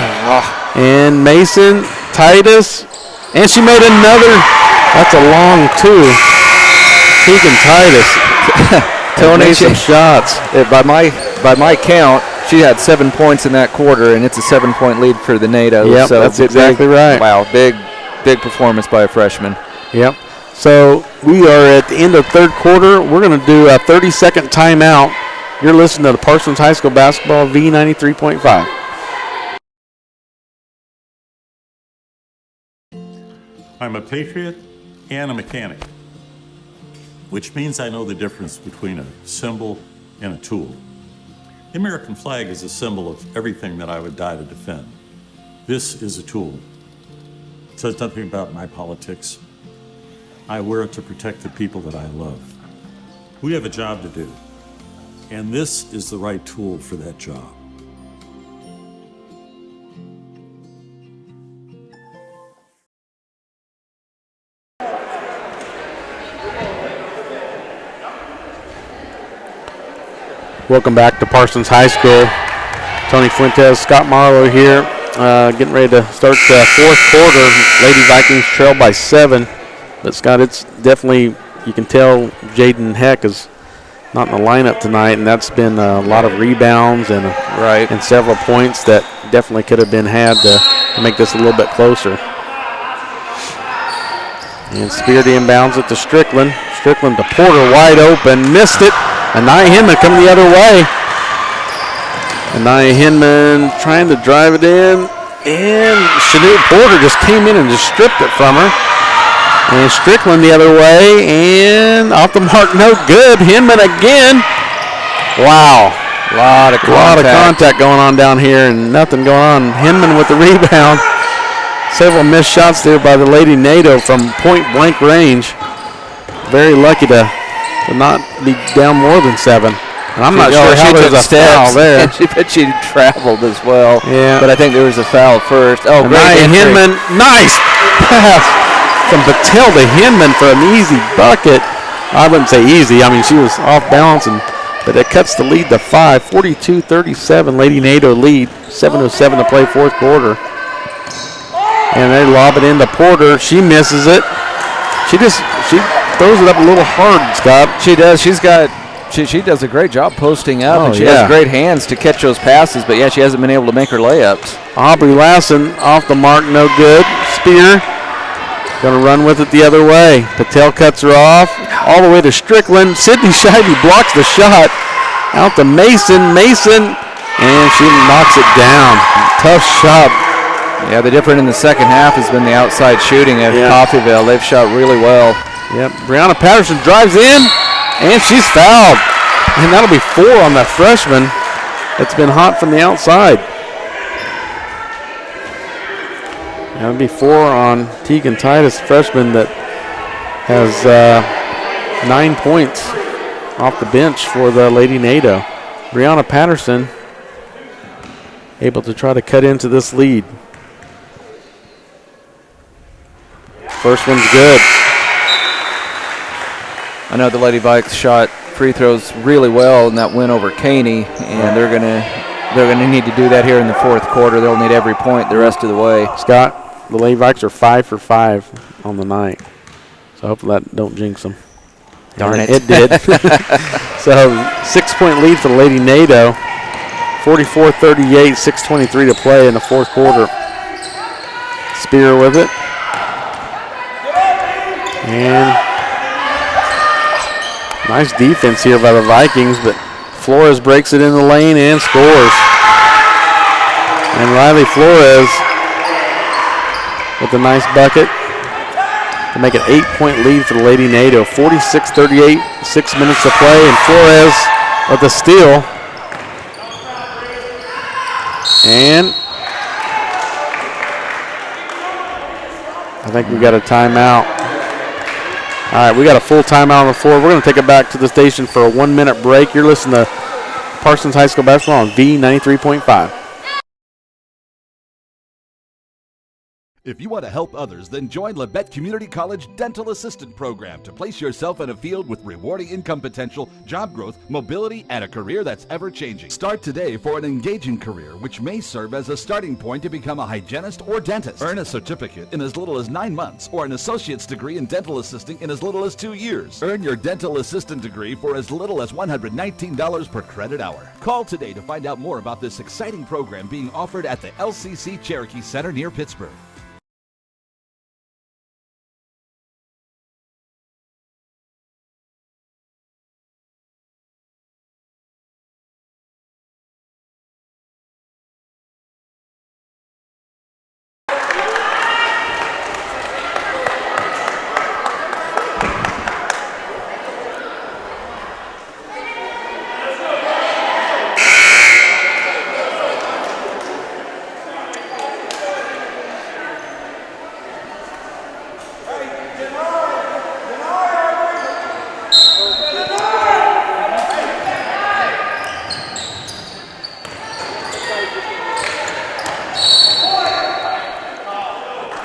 And Mason, Titus. And she made another. That's a long 2. Tegan Titus. Tony, some shots. By my count, she had 7 points in that quarter, and it's a 7-point lead for the NATO. Yep, so that's exactly right. Wow, big performance by a freshman. Yep. So we are at the end of third quarter. We're going to do a 30-second timeout. You're listening to the Parsons High School Basketball V93.5. I'm a patriot and a mechanic, which means I know the difference between a symbol and a tool. The American flag is a symbol of everything that I would die to defend. This is a tool. It says nothing about my politics. I wear it to protect the people that I love. We have a job to do, and this is the right tool for that job. Welcome back to Parsons High School. Tony Fuentes, Scott Marlowe here, getting ready to start the fourth quarter. Lady Vikings trail by 7. But Scott, it's definitely, you can tell Jaden Heck is not in the lineup tonight, and that's been a lot of rebounds and several points that definitely could have been had to make this a little bit closer. And Spear inbounds it to Strickland. Strickland to Porter, wide open, missed it. And Nia Hinman coming the other way. And Nia Hinman trying to drive it in. And Shanae Porter just came in and just stripped it from her. And Strickland the other way. And off the mark, no good. Hinman again. Wow. A lot of contact going on down here and nothing going on. Hinman with the rebound. Several missed shots there by the Lady Nato from point-blank range. Very lucky to not be down more than 7. And I'm not sure how there's a foul there. But she traveled as well. Yeah. But I think there was a foul first. Oh, great. Hinman, nice pass from Patel to Hinman for an easy bucket. I wouldn't say easy. I mean, she was off balance, but it cuts the lead to 5. 42-37, Lady Nato lead. 7:07 to play fourth quarter. And they lob it into Porter. She misses it. She throws it up a little hard, Scott. She does. She does a great job posting up, and she has great hands to catch those passes, but she hasn't been able to make her layups. Aubrey Lassen off the mark, no good. Spear going to run with it the other way. Patel cuts her off all the way to Strickland. Sydney Scheibe blocks the shot. Out to Mason, and she knocks it down. Tough shot Yeah, the difference in the second half has been the outside shooting at Coffeyville. They've shot really well. Yep, Brianna Patterson drives in, and she's fouled. And that'll be 4 on that freshman that's been hot from the outside. That'll be 4 on Tegan Titus, freshman that has 9 points off the bench for the Lady NATO. Brianna Patterson able to try to cut into this lead. First one's good. I know the Lady Vikes shot free throws really well in that win over Caney, and they're gonna need to do that here in the fourth quarter. They'll need every point the rest of the way. Scott, the Lady Vikes are 5 for 5 on the night, so hopefully that don't jinx them. Darn it. It did. So 6-point lead for the Lady NATO. 44-38, 6:23 to play in the fourth quarter. Spear with it. And nice defense here by the Vikings, but Flores breaks it in the lane and scores. And Riley Flores with a nice bucket to make an 8-point lead for the Lady NATO. 46-38, 6 minutes to play, and Flores with a steal. And I think we got a timeout. All right, we got a full timeout on the floor. We're going to take it back to the station for a 1-minute break. You're listening to Parsons High School basketball on V93.5. If you want to help others, then join Labette Community College Dental Assistant Program to place yourself in a field with rewarding income potential, job growth, mobility, and a career that's ever-changing. Start today for an engaging career, which may serve as a starting point to become a hygienist or dentist. Earn a certificate in as little as 9 months or an associate's degree in dental assisting in as little as 2 years. Earn your dental assistant degree for as little as $119 per credit hour. Call today to find out more about this exciting program being offered at the LCC Cherokee Center near Pittsburgh.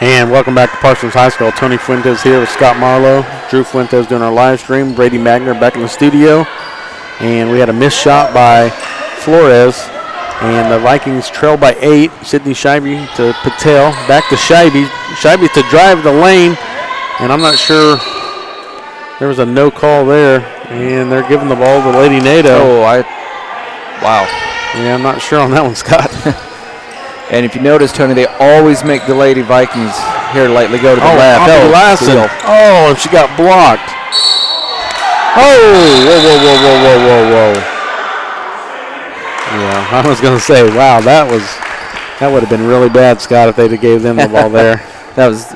And welcome back to Parsons High School. Tony Fuentes here with Scott Marlowe. Drew Fuentes doing our live stream. Brady Magner back in the studio. And we had a missed shot by Flores. And the Vikings trail by 8. Sydney Scheibe to Patel. Back to Scheibe. Scheibe to drive the lane. And I'm not sure. There was a no call there. And they're giving the ball to Lady NATO. Wow. Yeah, I'm not sure on that one, Scott. And if you notice, Tony, they always make the Lady Vikings here lately go to the left. Oh, and she got blocked. Oh, whoa. Yeah, I was going to say, wow, that would have been really bad, Scott, if they'd have gave them the ball there. That was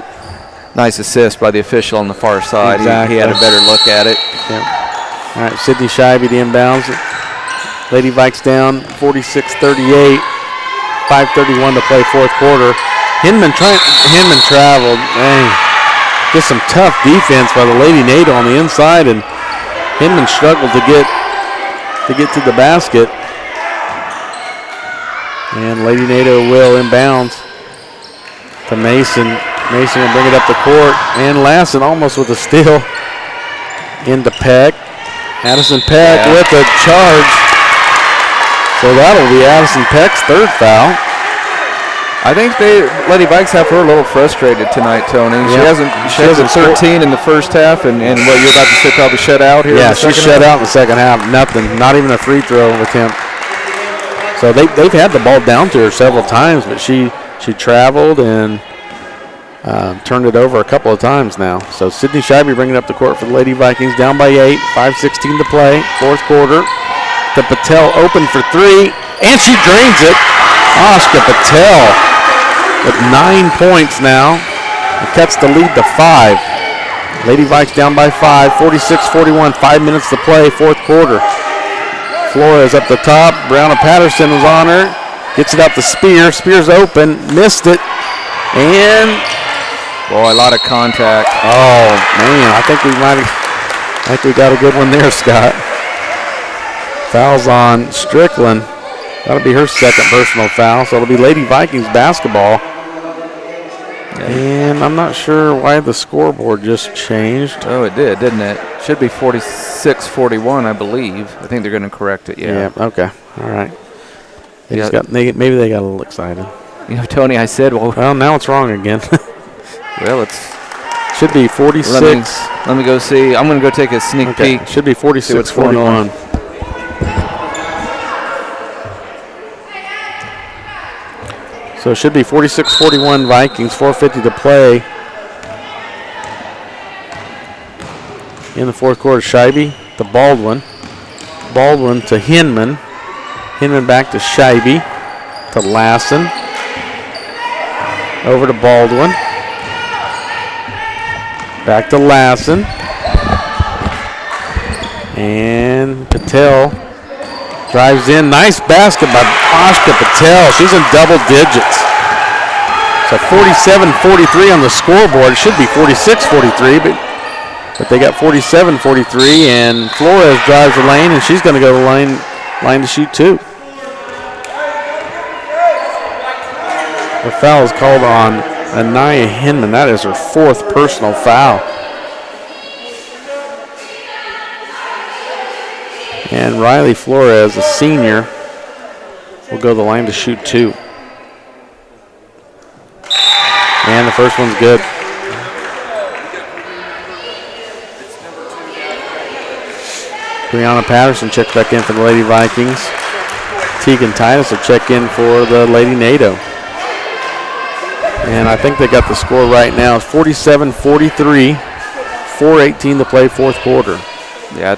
nice assist by the official on the far side. Exactly. He had a better look at it. Yep. All right, Sydney Scheibe, the inbounds. Lady Vikes down 46-38. 5:31 to play fourth quarter. Hinman traveled. Dang. Just some tough defense by the Lady NATO on the inside, and Hinman struggled to get to the basket. And Lady NATO will inbounds to Mason. Mason will bring it up the court, and Lassen almost with a steal into Peck. Addison Peck with a charge. So that'll be Addison Peck's third foul. I think Lady Vikes have her a little frustrated tonight, Tony. Yep. She hasn't 13 in the first half, and what you're about to say, probably shut out here. Yeah, she's shut out in the second half. Nothing, not even a free throw attempt. So they've had the ball down to her several times, but she traveled and turned it over a couple of times now. So Sydney Scheibe bringing up the court for the Lady Vikings, down by 8, 5:16 to play, fourth quarter. To Patel, open for 3, and she drains it. Oscar Patel with 9 points now. It cuts the lead to 5. Lady Vikes down by 5, 46-41, 5 minutes to play, fourth quarter. Flores up the top. Brown Patterson was on her. Gets it out to Spear. Spear's open. Missed it. And boy, a lot of contact. Oh man, I think we got a good one there, Scott. Fouls on Strickland. That'll be her second personal foul. So it'll be Lady Vikings basketball. And I'm not sure why the scoreboard just changed. Oh, it did, didn't it? Should be 46-41, I believe. I think they're going to correct it, yeah. Yeah, okay. All right. Maybe they got a little excited. You know, Tony, I said, well, now it's wrong again. Well, should be 46. Let me go see. I'm going to go take a sneak peek. Should be 46-41. So it should be 46-41 Vikings, 4:50 to play. In the fourth quarter, Scheibe to Baldwin. Baldwin to Hinman. Hinman back to Scheibe. To Lassen. Over to Baldwin. Back to Lassen. And Patel drives in. Nice basket by Ashka Patel. She's in double digits. So 47-43 on the scoreboard. It should be 46-43, but they got 47-43, and Flores drives the lane, and she's going to go to the line to shoot two. The foul is called on Anaya Hinman. That is her fourth personal foul. And Riley Flores, a senior, will go to the line to shoot two. And the first one's good. Brianna Patterson checks back in for the Lady Vikings. Tegan Titus will check in for the Lady NATO. And I think they got the score right now. It's 47-43, 4:18 to play, fourth quarter. Yeah,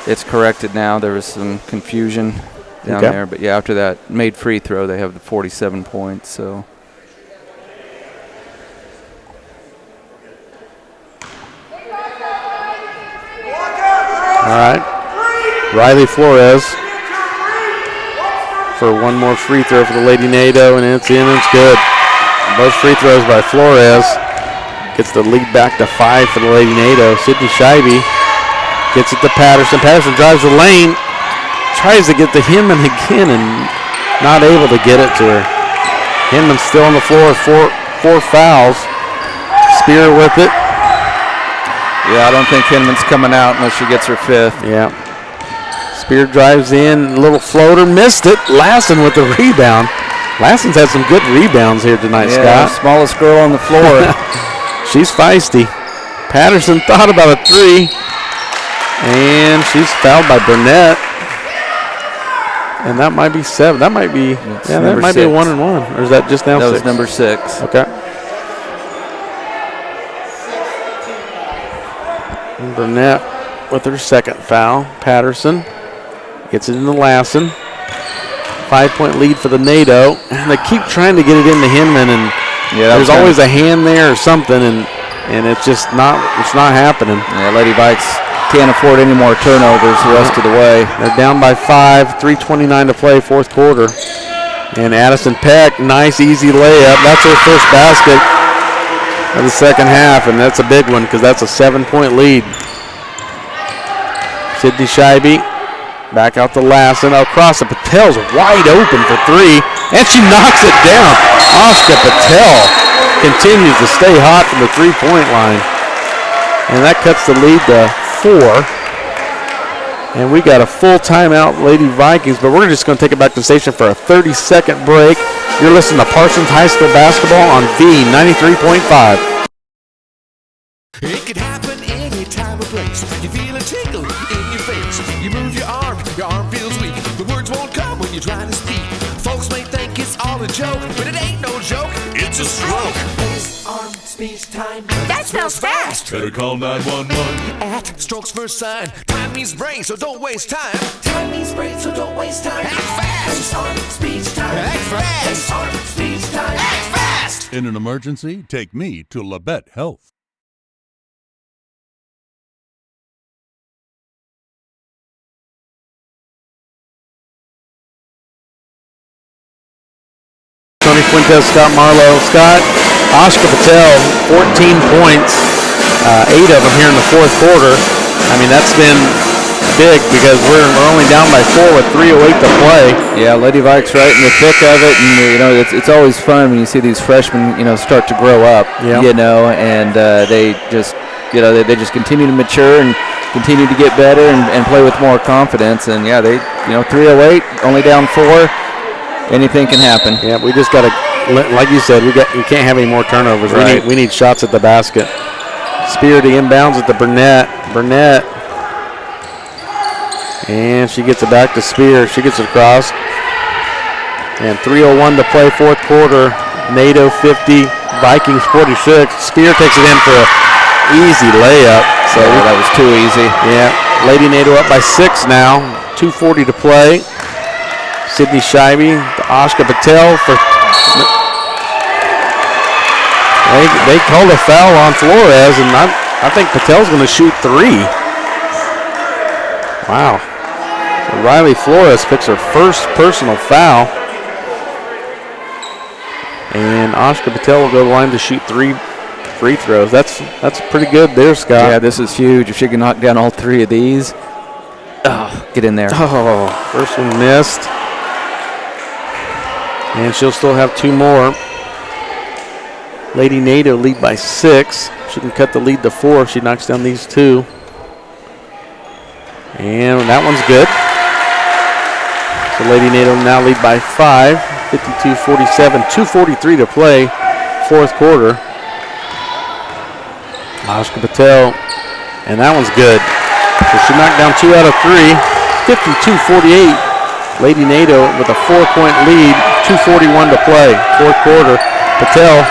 it's corrected now. There was some confusion down there. But yeah, after that made free throw, they have the 47 points. So. All right. Riley Flores for one more free throw for the Lady NATO, and it's in, it's good. Both free throws by Flores. Gets the lead back to 5 for the Lady NATO. Sydney Scheibe gets it to Patterson. Patterson drives the lane, tries to get to Hinman again, and not able to get it to her. Hinman's still on the floor with four fouls. Spear with it. Yeah, I don't think Hinman's coming out unless she gets her fifth. Yeah. Spear drives in, little floater, missed it. Lassen with the rebound. Lassen's had some good rebounds here tonight, Scott. Smallest girl on the floor. She's feisty. Patterson thought about a three, and she's fouled by Burnett. And that might be 7. That might be, that might be a 1-and-1. Or is that just now 6? That was number 6. Okay. And Burnett with her second foul. Patterson gets it into Lassen. 5-point lead for the NATO. And they keep trying to get it into Hinman, and there's always a hand there or something, and it's just not happening. Yeah, Lady Vikes can't afford any more turnovers the rest of the way. They're down by 5, 3:29 to play, fourth quarter. And Addison Peck, nice easy layup. That's her first basket of the second half, and that's a big one because that's a 7-point lead. Sydney Scheibe back out to Lassen. Across the Patel's wide open for 3, and she knocks it down. Ashka Patel continues to stay hot from the 3-point line. And that cuts the lead to 4. And we got a full timeout, Lady Vikings, but we're just going to take it back to the station for a 30-second break. You're listening to Parsons High School basketball on V93.5. It can happen any time or place. You feel a tickle in your face. You move your arm feels weak. The words won't come when you try to speak. Folks may think it's all a joke, but it ain't no joke. It's a stroke. Face, arm, speech, time. That sounds fast. Better call 911. At Strokes First Sign. Time means brain, so don't waste time. Time means brain, so don't waste time. Act fast. Face, arm, speech, time. Act fast. Face, arm, speech, time. Act fast. In an emergency, take me to Labette Health. Tony Fuentes, Scott Marlowe. Scott, Ashka Patel, 14 points, 8 of them here in the fourth quarter. I mean, that's been big because we're only down by 4 with 3:08 to play. Yeah, Lady Vikes right in the thick of it, and it's always fun when you see these freshmen start to grow up. Yeah. And they just they just continue to mature and continue to get better and play with more confidence. And yeah, they 3:08, only down 4. Anything can happen. Yeah, we just got to, like you said, we can't have any more turnovers. Right. We need shots at the basket. Spear to inbounds at the Burnett. And she gets it back to Spear. She gets it across. And 3:01 to play, fourth quarter. NATO 50, Vikings 46. Spear takes it in for an easy layup. So that was too easy. Yeah, Lady NATO up by 6 now. 2:40 to play. Sydney Scheibe to Ashka Patel for. They called a foul on Flores, and I think Patel's going to shoot 3. Wow. So Riley Flores picks her first personal foul. And Ashka Patel will go to the line to shoot 3 free throws. That's pretty good there, Scott. Yeah, this is huge. If she can knock down all 3 of these. Oh, get in there. Oh, first one missed. And she'll still have 2 more. Lady NATO lead by 6. She can cut the lead to 4 if she knocks down these 2. And that one's good. So Lady NATO now lead by 5. 52-47. 2:43 to play. Fourth quarter. Ashka Patel. And that one's good. So she knocked down 2 out of 3. 52-48. Lady NATO with a 4-point lead. 2:41 to play. Fourth quarter. Patel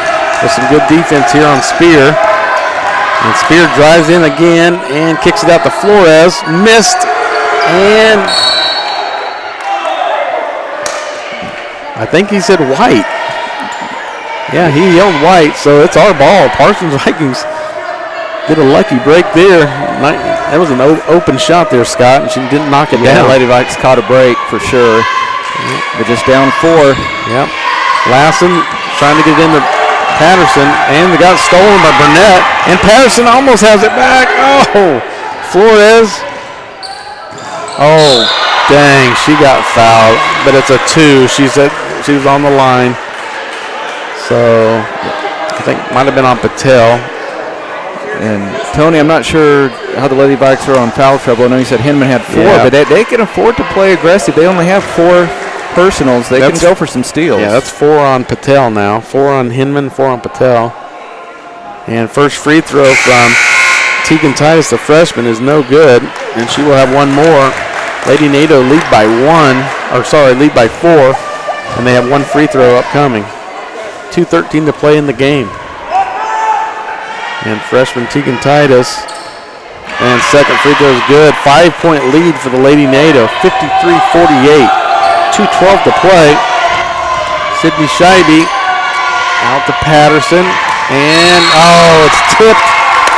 with some good defense here on Spear. And Spear drives in again and kicks it out to Flores. Missed. And I think he said white. Yeah, he yelled white, so it's our ball. Parsons Vikings did a lucky break there. That was an open shot there, Scott, and she didn't knock it down. Lady Vikes caught a break for sure. But just down 4. Yep. Lassen trying to get it into Patterson, and it got stolen by Burnett. And Patterson almost has it back. Oh, Flores. Oh, dang, she got fouled, but it's a 2. She said she was on the line. So I think might have been on Patel. And Tony, I'm not sure how the Lady Vikes are on foul trouble. I know you said Hinman had 4, but they can afford to play aggressive. They only have 4 personals. They can go for some steals. Yeah, that's 4 on Patel now. 4 on Hinman, 4 on Patel. And first free throw from Tegan Titus, the freshman, is no good. And she will have 1 more. Lady NATO lead by 4. And they have 1 free throw upcoming. 2:13 to play in the game. And freshman Tegan Titus. And second free throw is good. 5-point lead for the Lady NATO. 53-48. 2:12 to play. Sydney Scheibe out to Patterson. And, it's tipped.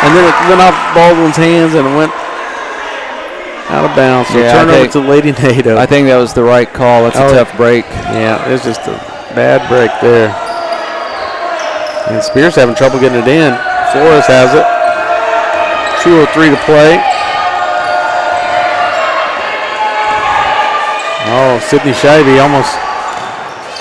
And then it went off Baldwin's hands and it went out of bounds. So turnover to Lady NATO. I think that was the right call. That's a tough break. Yeah, it was just a bad break there. And Spears having trouble getting it in. Flores has it. 2:03 to play. Oh, Sydney Scheibe almost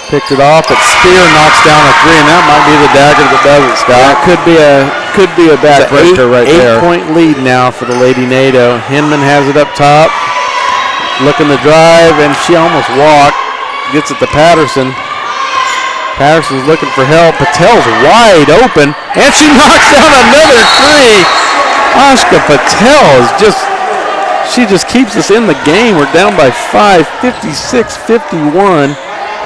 picked it off, but Spear knocks down a 3, and that might be the dagger that does it, Scott. Yeah, could be a bad breaker right there. 8-point lead now for the Lady NATO. Hinman has it up top, looking to drive, and she almost walked. Gets it to Patterson. Patterson's looking for help. Patel's wide open, and she knocks down another 3. Ashka Patel she just keeps us in the game. We're down by 5, 56-51,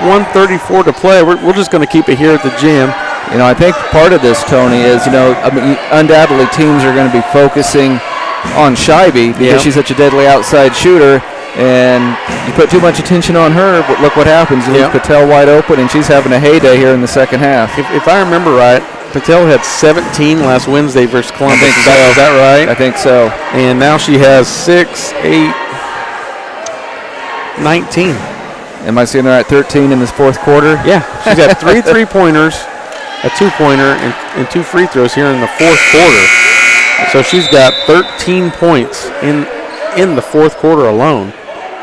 1:34 to play. We're just going to keep it here at the gym. I think part of this, Tony, is, undoubtedly teams are going to be focusing on Scheibe because she's such a deadly outside shooter. And you put too much attention on her, but look what happens. You leave Patel wide open, and she's having a heyday here in the second half. If I remember right, Patel had 17 last Wednesday versus Columbus. I think so. Is that right? I think so. And now she has 6, 8, 19. Am I seeing her at 13 in this fourth quarter? Yeah. She's got 3 3-pointers, a 2-pointer, and 2 free throws here in the fourth quarter. So she's got 13 points in the fourth quarter alone.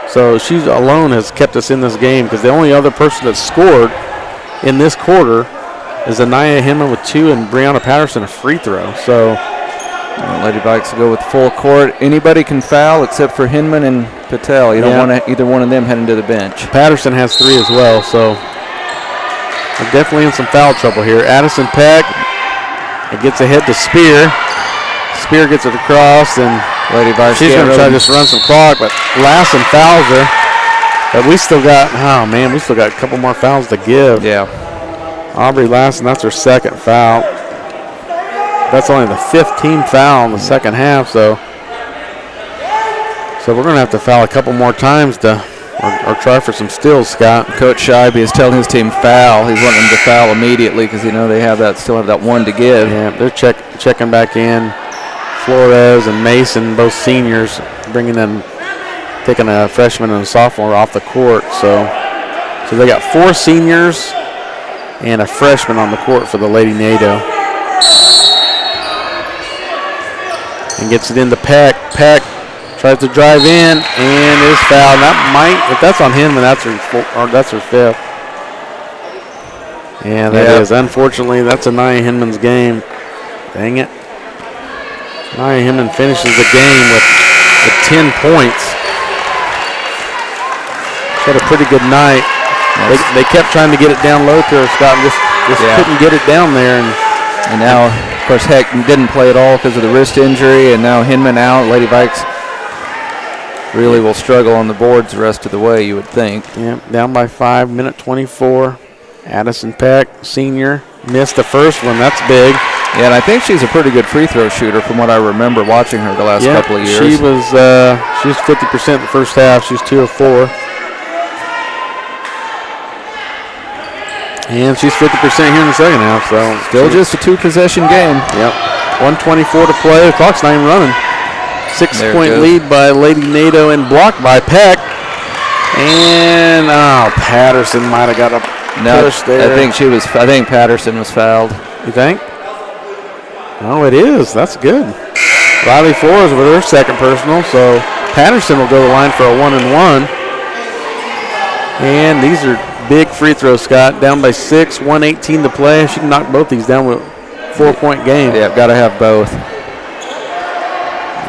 So she alone has kept us in this game because the only other person that scored in this quarter is Anaya Hinman with 2 and Brianna Patterson a free throw. So Lady Vikes go with full court. Anybody can foul except for Hinman and Patel. You don't want either one of them heading to the bench. Patterson has 3 as well. So I'm definitely in some foul trouble here. Addison Peck, it gets ahead to Spear. Spear gets it across, and Lady Vikes, she's going to try to just run some clock, but Lassen fouls her. But we still got, we still got a couple more fouls to give. Yeah. Aubrey Lassen, that's her second foul. That's only the 15th foul in the second half, so we're going to have to foul a couple more times or try for some steals, Scott. Coach Scheibe is telling his team foul. He's wanting them to foul immediately because they still have that one to give. Yeah, they're checking back in. Flores and Mason, both seniors, taking a freshman and a sophomore off the court. So they got 4 seniors and a freshman on the court for the Lady NATO. And gets it into Peck. Peck tries to drive in and is fouled. If that's on him, then that's her 5th. Yeah, that is. Unfortunately, that's Anaya Hinman's game. Dang it. Anaya Hinman finishes the game with 10 points. She had a pretty good night. They kept trying to get it down low to her, Scott, and just couldn't get it down there. And now, of course, Heck didn't play at all because of the wrist injury, and now Hinman out. Lady Vikes really will struggle on the boards the rest of the way, you would think. Yeah, down by 5, minute 24. Addison Peck, senior, missed the first one. That's big. Yeah, and I think she's a pretty good free throw shooter from what I remember watching her the last couple of years. She was 50% the first half. She's 2 of 4. And she's 50% here in the second half. So still just a 2-possession game. Yep. 1:24 to play. The clock's not even running. 6-point lead by Lady NATO and blocked by Peck. And Patterson might have got a push there. I think Patterson was fouled. You think? Oh, it is. That's good. Riley Flores with her second personal, so Patterson will go to the line for a 1-and-1. And these are big free throws, Scott. Down by 6, 1:18 to play. She can knock both these down with a 4-point game. Yeah, got to have both.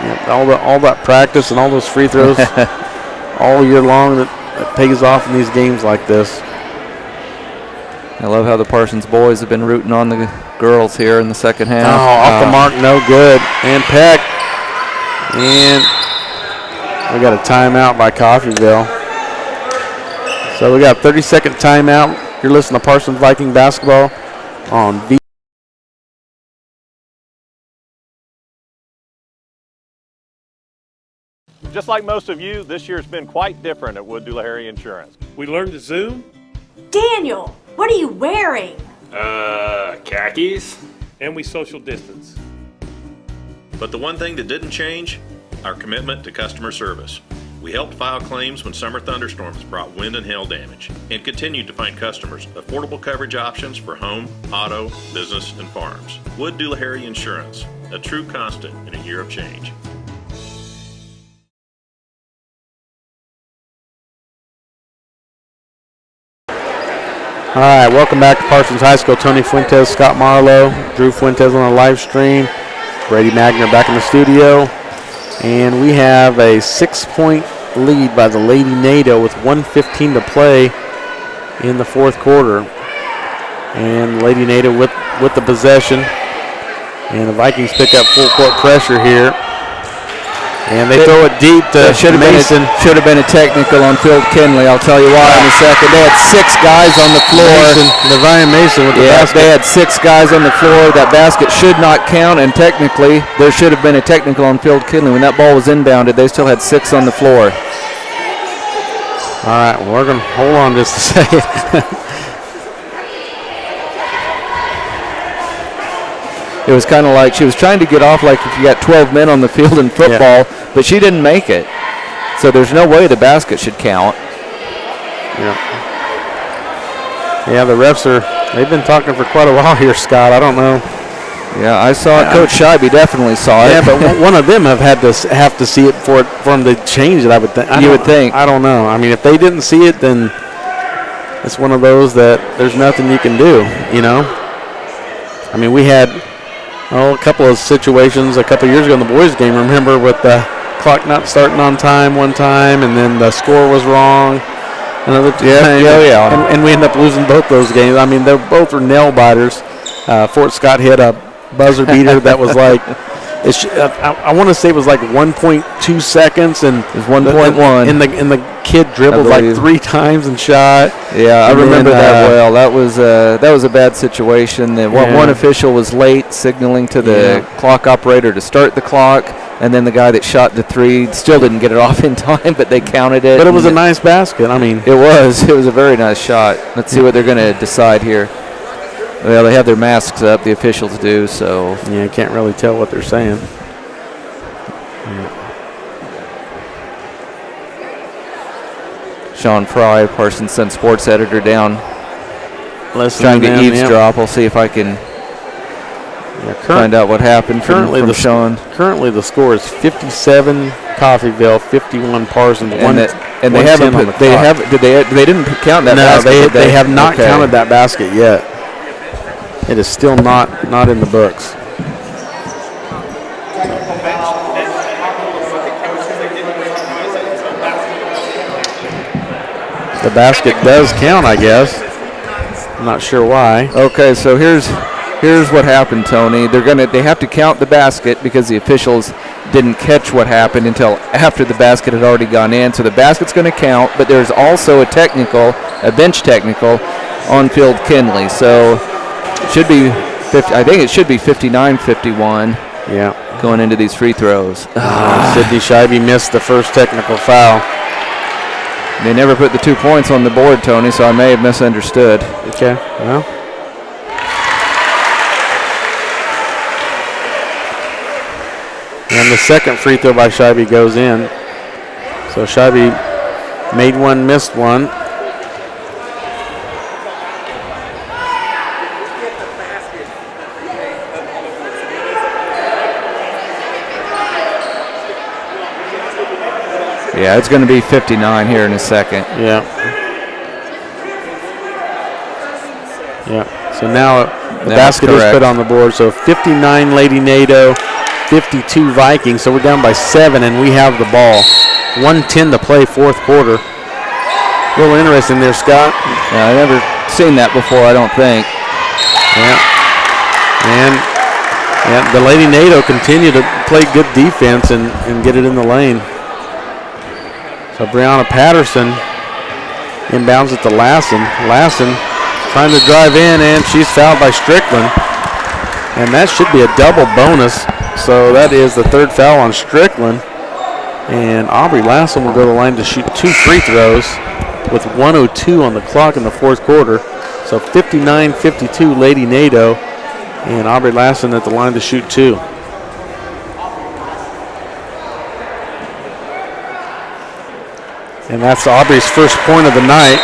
Yeah, all that practice and all those free throws all year long that pays off in these games like this. I love how the Parsons boys have been rooting on the girls here in the second half. Off the mark, no good. And Peck. And we got a timeout by Coffeyville. So we got a 30-second timeout. You're listening to Parsons Viking basketball on V. Just like most of you, this year's been quite different at Wood Doolahary Insurance. We learned to Zoom. Daniel, what are you wearing? Khakis. And we social distance. But the one thing that didn't change, our commitment to customer service. We helped file claims when summer thunderstorms brought wind and hail damage, and continued to find customers affordable coverage options for home, auto, business, and farms. Wood Doolahary Insurance, a true constant in a year of change. All right, welcome back to Parsons High School. Tony Fuentes, Scott Marlowe, Drew Fuentes on the live stream, Brady Magner back in the studio. And we have a 6-point lead by the Lady NATO with 1:15 to play in the fourth quarter. And Lady NATO with the possession. And the Vikings pick up full court pressure here. And they throw it deep to Mason. Should have been a technical on Phil Kinley. I'll tell you why in a second. They had 6 guys on the floor. Devian Mason with the basket. They had 6 guys on the floor. That basket should not count, and technically there should have been a technical on Phil Kinley. When that ball was inbounded, they still had 6 on the floor. All right, well, we're going to hold on just a second. It was kind of like she was trying to get off like if you got 12 men on the field in football, but she didn't make it. So there's no way the basket should count. Yeah, the refs they've been talking for quite a while here, Scott. I don't know. Yeah, I saw it. Coach Scheibe definitely saw it. Yeah, but one of them have to see it for them to change it, I would think. You would think. I don't know. I mean, if they didn't see it, then it's one of those that there's nothing you can do, you know? I mean, we had a couple of situations a couple of years ago in the boys' game, remember, with the clock not starting on time one time, and then the score was wrong another time. Yeah. And we ended up losing both those games. I mean, they both were nail biters. Fort Scott hit a buzzer beater that was like, I want to say it was like 1.2 seconds, and it was 1.1. And the kid dribbled like 3 times and shot. Yeah, I remember that well. That was a bad situation. One official was late signaling to the clock operator to start the clock, and then the guy that shot the 3 still didn't get it off in time, but they counted it. But it was a nice basket. I mean, it was a very nice shot. Let's see what they're going to decide here. Well, they have their masks up, the officials do, so. Yeah, you can't really tell what they're saying. Sean Fry, Parsons Sun Sports editor, down. Trying to eavesdrop. I'll see if I can find out what happened from Sean. Currently, the score is 57 Coffeyville, 51 Parsons. And they haven't put, they didn't count that basket. They have not counted that basket yet. It is still not in the books. The basket does count, I guess. I'm not sure why. Okay, so here's what happened, Tony. They have to count the basket because the officials didn't catch what happened until after the basket had already gone in. So the basket's going to count, but there's also a bench technical on field Kinley. So it should be I think it should be 59-51. Yeah. Going into these free throws. Sidney Scheibe missed the first technical foul. They never put the 2 points on the board, Tony, so I may have misunderstood. Okay, well. And the second free throw by Scheibe goes in. So Scheibe made one, missed one. Yeah, it's going to be 59 here in a second. Yeah. Yeah. So now the basket is put on the board. So 59 Lady NATO, 52 Vikings. So we're down by 7, and we have the ball. 1:10 to play, fourth quarter. A little interesting there, Scott. Yeah, I've never seen that before, I don't think. Yeah. And the Lady NATO continue to play good defense and get it in the lane. So Brianna Patterson inbounds it to Lassen. Lassen trying to drive in, and she's fouled by Strickland. And that should be a double bonus. So that is the third foul on Strickland. And Aubrey Lassen will go to the line to shoot 2 free throws with 1:02 on the clock in the fourth quarter. So 59-52 Lady NATO, and Aubrey Lassen at the line to shoot 2. And that's Aubrey's first point of the night.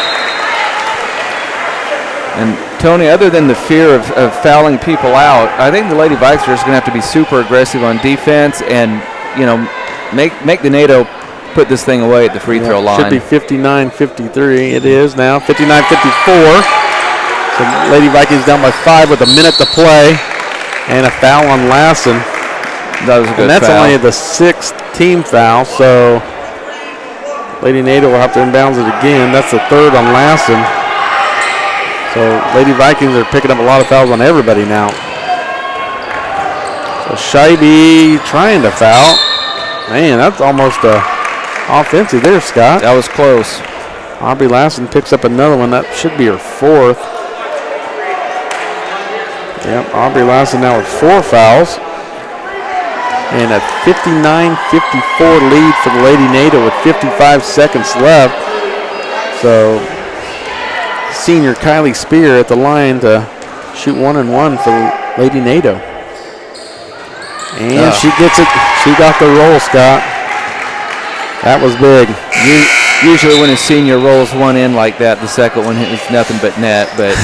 And Tony, other than the fear of fouling people out, I think the Lady Vikes are just going to have to be super aggressive on defense and, make the NATO put this thing away at the free throw line. Should be 59-53. It is now 59-54. So Lady Vikings down by 5 with a minute to play, and a foul on Lassen. That was a good foul. And that's only the 6th team foul, so Lady NATO will have to inbounds it again. That's the 3rd on Lassen. So Lady Vikings are picking up a lot of fouls on everybody now. So Scheibe trying to foul. Man, that's almost offensive there, Scott. That was close. Aubrey Lassen picks up another one. That should be her 4th. Yep, Aubrey Lassen now with 4 fouls. And a 59-54 lead for the Lady NATO with 55 seconds left. So senior Kylie Spear at the line to shoot 1 and 1 for Lady NATO. And she gets it. She got the roll, Scott. That was big. Usually when a senior rolls one in like that, the second one is nothing but net. But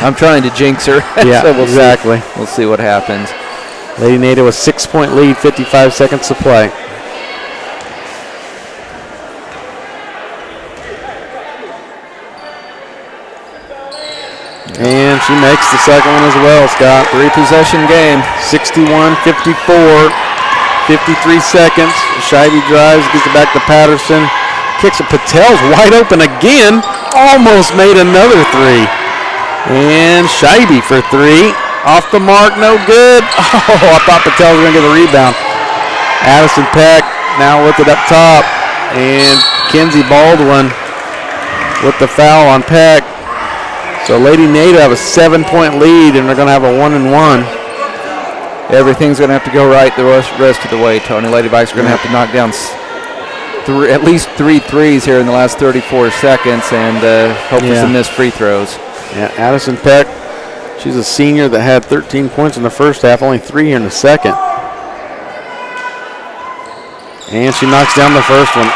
I'm trying to jinx her. Yeah, so exactly. We'll see what happens. Lady NATO a 6-point lead, 55 seconds to play. And she makes the second one as well, Scott. 3-possession game. 61-54, 53 seconds. Shivey drives, gives it back to Patterson. Kicks it. Patel's wide open again. Almost made another three. And Shivey for three. Off the mark, no good. Oh, I thought Patel was going to get the rebound. Addison Peck now with it up top. And Kenzie Baldwin with the foul on Peck. So Lady NATO have a 7-point lead, and they're going to have a 1-and-1. Everything's going to have to go right the rest of the way, Tony. Lady Vikes are going to have to knock down at least 3 threes here in the last 34 seconds and hope for some missed free throws. Yeah, Addison Peck, she's a senior that had 13 points in the first half, only 3 here in the second. And she knocks down the first one.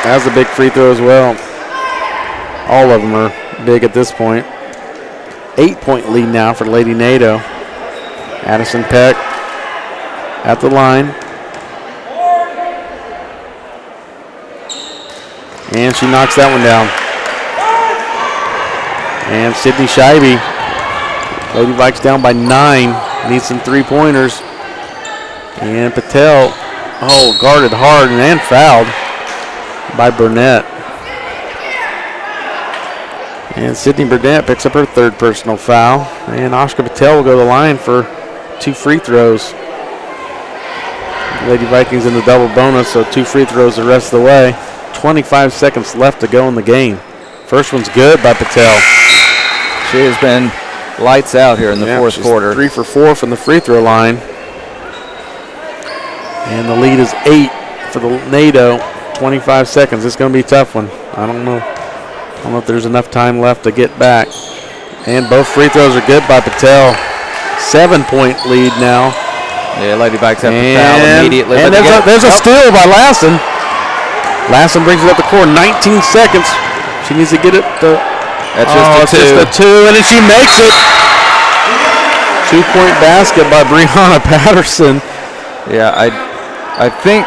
That's a big free throw as well. All of them are big at this point. 8-point lead now for Lady NATO. Addison Peck at the line. And she knocks that one down. And Sydney Shivey. Lady Vikes down by 9. Needs some 3-pointers. And Patel, guarded hard and fouled by Burnett. And Sydney Burnett picks up her 3rd personal foul. And Ashka Patel will go to the line for 2 free throws. Lady Vikings in the double bonus, so 2 free throws the rest of the way. 25 seconds left to go in the game. First one's good by Patel. She has been lights out here in the fourth quarter. 3 for 4 from the free throw line. And the lead is 8 for the NATO. 25 seconds. It's going to be a tough one. I don't know if there's enough time left to get back. And both free throws are good by Patel. 7-point lead now. Yeah, Lady Vikes have to foul immediately. And there's a steal by Lassen. Lassen brings it up the court. 19 seconds. She needs to get it to. That's just a 2, and then she makes it. 2-point basket by Brianna Patterson. Yeah, I think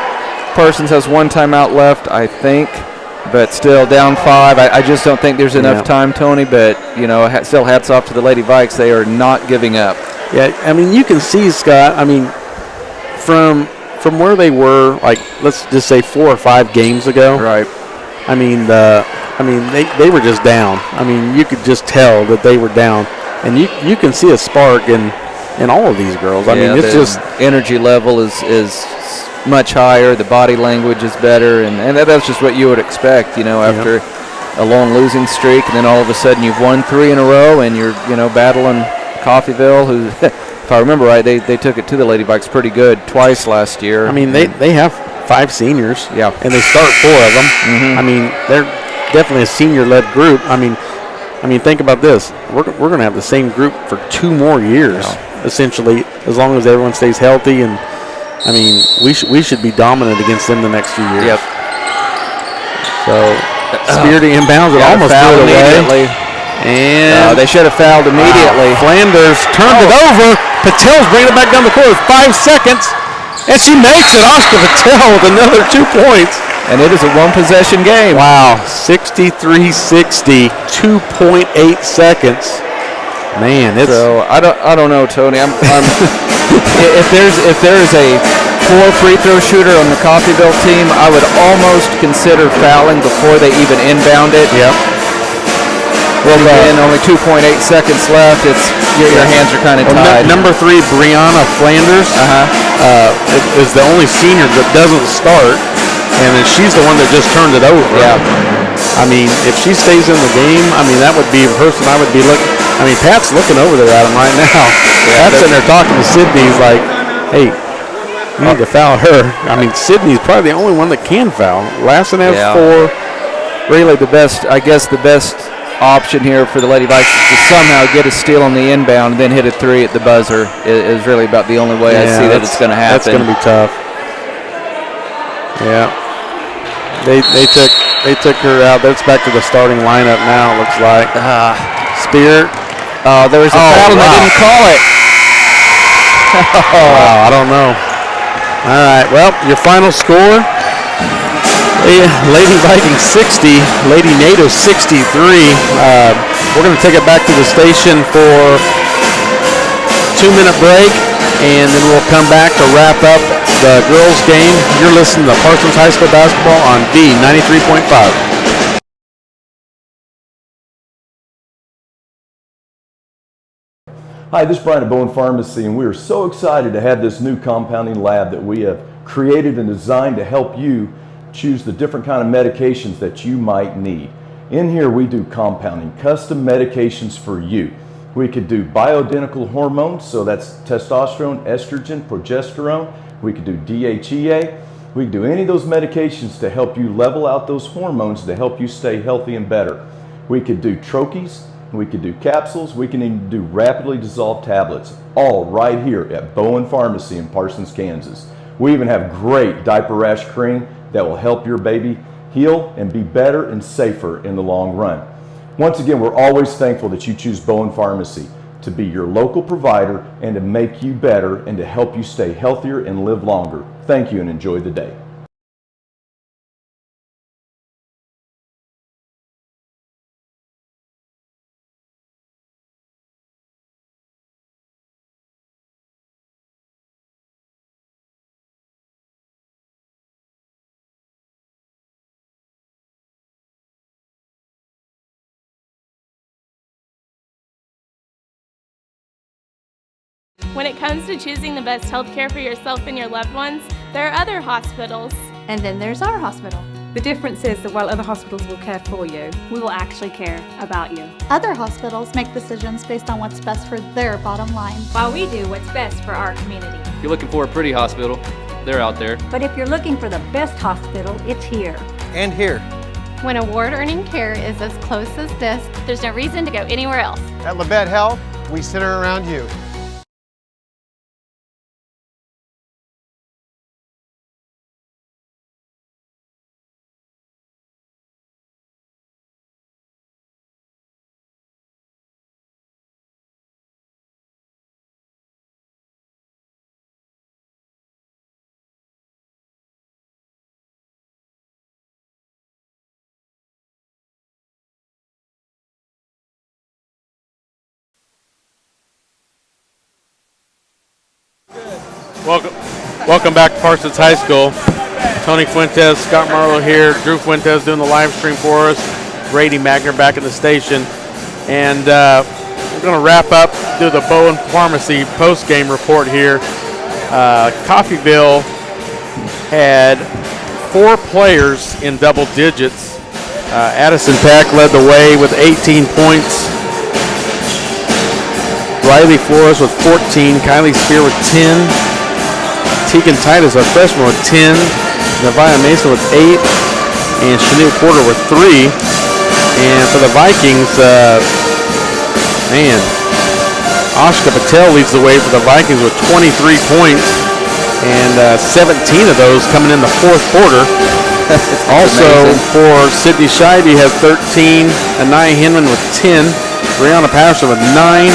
Parsons has 1 timeout left, but still down 5. I just don't think there's enough time, Tony, but, still hats off to the Lady Vikes. They are not giving up. Yeah, I mean, you can see, Scott, from where they were, let's just say 4 or 5 games ago. Right. They were just down. You could just tell that they were down. And you can see a spark in all of these girls. It's just energy level is much higher. The body language is better, and that's just what you would expect, after a long losing streak, and then all of a sudden you've won 3 in a row, and you're battling Coffeyville, who, if I remember right, they took it to the Lady Vikes pretty good twice last year. They have 5 seniors. Yeah, and they start 4 of them. Mm-hmm. They're definitely a senior-led group. Think about this. We're going to have the same group for 2 more years, essentially, as long as everyone stays healthy. And we should be dominant against them the next few years. Yep. So Spear to inbounds, it almost threw it away. And they should have fouled immediately. Flanders turned it over. Patel's bringing it back down the court with 5 seconds, and she makes it. Oscar Patel with another 2 points. And it is a 1-possession game. Wow, 63-60, 2.8 seconds. Man, it's so I don't know, Tony. If there's a poor free throw shooter on the Coffeyville team, I would almost consider fouling before they even inbound it. Yep. Well, again, only 2.8 seconds left. It's your hands are kind of tied. Number 3, Brianna Flanders, is the only senior that doesn't start. And then she's the one that just turned it over. Yeah. If she stays in the game, that would be a person I would be looking. Pat's looking over there at him right now. Yeah, Pat's sitting there talking to Sydney. He's like, hey, you need to foul her. Sydney's probably the only one that can foul. Lassen has 4. really the best option here for the Lady Vikings to somehow get a steal on the inbound and then hit a three at the buzzer is really about the only way I see that it's going to happen. That's going to be tough. Yeah. They took her out. That's back to the starting lineup now, it looks like. Spear. There was a foul and they didn't call it. Wow, I don't know. All right, well, your final score, Lady Vikings 60, Lady NATO 63. We're going to take it back to the station for a 2-minute break, and then we'll come back to wrap up the girls' game. You're listening to Parsons High School basketball on V93.5. Hi, this is Brian at Bowen Pharmacy, and we are so excited to have this new compounding lab that we have created and designed to help you choose the different kind of medications that you might need. In here we do compounding, custom medications for you. We could do bioidentical hormones, so that's testosterone, estrogen, progesterone. We could do DHEA. We could do any of those medications to help you level out those hormones to help you stay healthy and better. We could do troches. We could do capsules. We can even do rapidly dissolved tablets, all right here at Bowen Pharmacy in Parsons, Kansas. We even have great diaper rash cream that will help your baby heal and be better and safer in the long run. Once again, we're always thankful that you choose Bowen Pharmacy to be your local provider and to make you better and to help you stay healthier and live longer. Thank you and enjoy the day. When it comes to choosing the best health care for yourself and your loved ones, there are other hospitals. And then there's our hospital. The difference is that while other hospitals will care for you, we will actually care about you. Other hospitals make decisions based on what's best for their bottom line, while we do what's best for our community. If you're looking for a pretty hospital, they're out there. But if you're looking for the best hospital, it's here. And here. When award-earning care is as close as this, there's no reason to go anywhere else. At Labette Health, we center around you. Welcome back to Parsons High School. Tony Fuentes, Scott Marlowe here, Drew Fuentes doing the live stream for us, Brady Magner back in the station. And we're going to wrap up, do the Bowen Pharmacy post-game report here. Coffeyville had 4 players in double digits. Addison Peck led the way with 18 points. Riley Flores with 14, Kylie Spear with 10. Tegan Titus, a freshman, with 10. Nevaeh Mason with 8. And Shanu Porter with 3. And for the Vikings, Ashka Patel leads the way for the Vikings with 23 points. And 17 of those coming in the fourth quarter. Also for Sydney Scheibe has 13. Anaya Hinman with 10. Brianna Patterson with 9.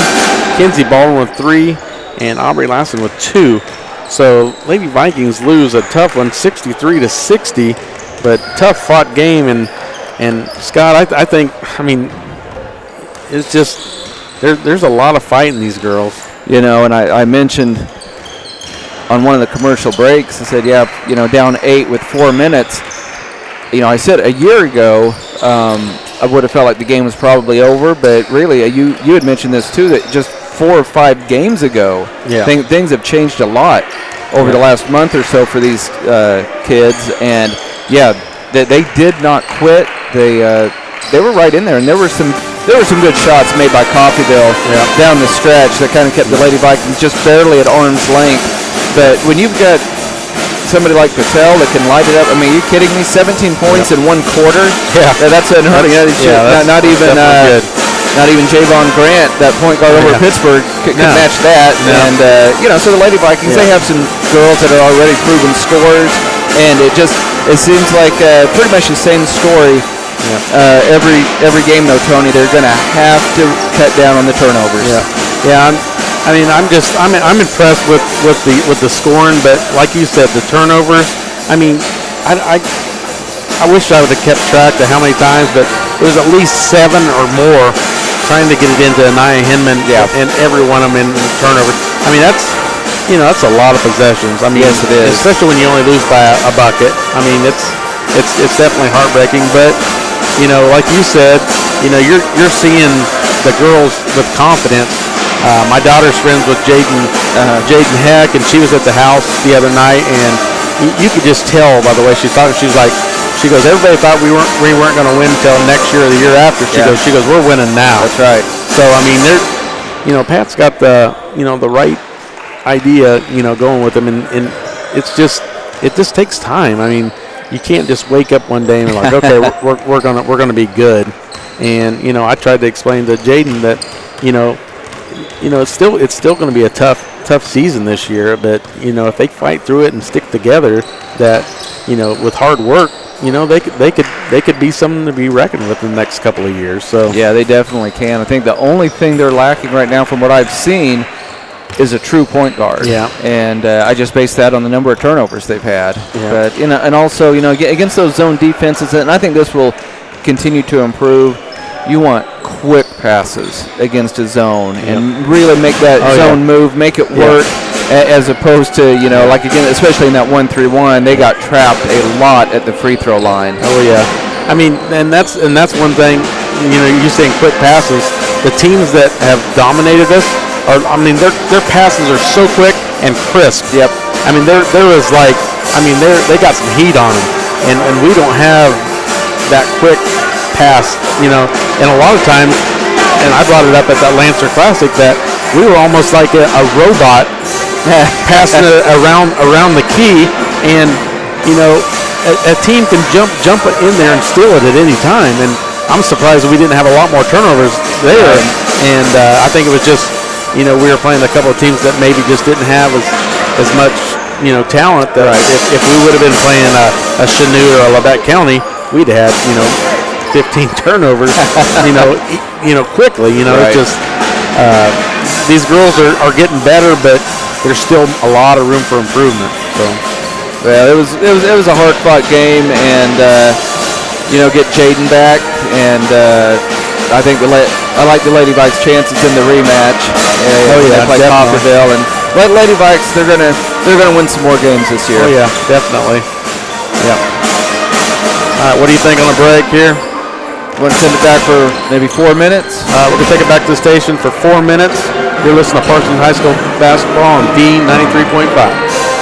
Kinsey Baldwin with 3. And Aubrey Lassen with 2. So Lady Vikings lose a tough one, 63-60, but tough fought game. And Scott, I think it's just there's a lot of fight in these girls. You know, and I mentioned on one of the commercial breaks, I said, down 8 with 4 minutes. You know, I said a year ago I would have felt like the game was probably over, but really you had mentioned this too, that just 4 or 5 games ago, things have changed a lot over the last month or so for these kids, and they did not quit. They were right in there, and there were some good shots made by Coffeyville down the stretch that kind of kept the Lady Vikings just barely at arm's length. But when you've got somebody like Patel that can light it up. I mean, are you kidding me? 17 points in 1 quarter. Yeah, that's unheard of. Not even Javon Grant, that point guard over Pittsburgh, could match that. And so the Lady Vikings, they have some girls that are already proven scorers, and it seems like pretty much the same story. Every game though, Tony, they're going to have to cut down on the turnovers. I'm impressed with the scoring, but like you said, the turnovers. I mean, I wish I would have kept track of how many times, but it was at least 7 or more trying to get it into Anaya Hinman, and every one of them in turnovers. I mean, that's a lot of possessions. I mean, yes, it is, especially when you only lose by a bucket. I mean, it's definitely heartbreaking, but. Like you said, you're seeing the girls with confidence. My daughter's friends with Jaden Heck, and she was at the house the other night, and you could just tell by the way she talked. She goes, everybody thought we weren't going to win until next year or the year after. She goes, we're winning now. That's right. So I mean, Pat's got the right idea, going with them, and it just takes time. I mean. You can't just wake up one day and be like, okay, we're gonna be good. And I tried to explain to Jaden that it's still going to be a tough season this year. But if they fight through it and stick together, that with hard work, they could be something to be reckoned with in the next couple of years. So yeah, they definitely can. I think the only thing they're lacking right now, from what I've seen, is a true point guard. Yeah. And I just base that on the number of turnovers they've had. Yeah. But and also against those zone defenses, and I think this will continue to improve. You want quick passes against a zone and really make that zone move, make it work, as opposed to like again, especially in that 1-3-1, they got trapped a lot at the free throw line. Oh yeah. I mean, and that's one thing. You're saying quick passes. The teams that have dominated us. Their passes are so quick and crisp. Yep. I mean, there is they got some heat on them, and we don't have that quick pass, And a lot of times, and I brought it up at that Lancer Classic, that we were almost like a robot passing it around the key, and a team can jump it in there and steal it at any time. And I'm surprised that we didn't have a lot more turnovers there. And I think it was just. We were playing a couple of teams that maybe just didn't have as much, talent. That if we would have been playing a Chanute or a Labette County, we'd have had, 15 turnovers, quickly. It's just these girls are getting better, but there's still a lot of room for improvement. So, yeah, it was a hard-fought game, and get Jaden back, and I think I like the Lady Vikes' chances in the rematch. They play Coffeyville, and Lady Vikes, they're gonna win some more games this year. Oh yeah, definitely. Yeah. All right, what do you think on the break here? Want to send it back for maybe 4 minutes? We're gonna take it back to the station for 4 minutes. You're listening to Parsons High School basketball on D93.5.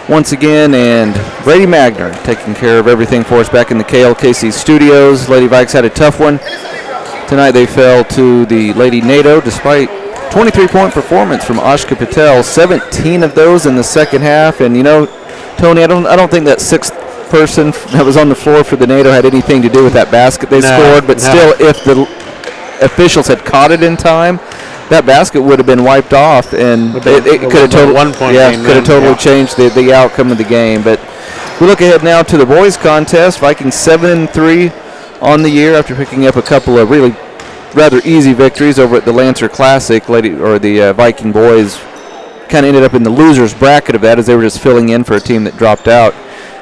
once again, and Brady Magner taking care of everything for us back in the KLKC studios. Lady Vikes had a tough one. Tonight they fell to the Lady NATO despite 23-point performance from Ashka Patel, 17 of those in the second half. And, you know, Tony, I don't think that sixth person that was on the floor for the NATO had anything to do with that basket they scored. But still, if the officials had caught it in time, that basket would have been wiped off, and it could have totally changed the outcome of the game. But we look ahead now to the boys' contest. Vikings 7-3 on the year after picking up a couple of really rather easy victories over at the Lancer Classic. The Viking boys kind of ended up in the losers bracket of that, as they were just filling in for a team that dropped out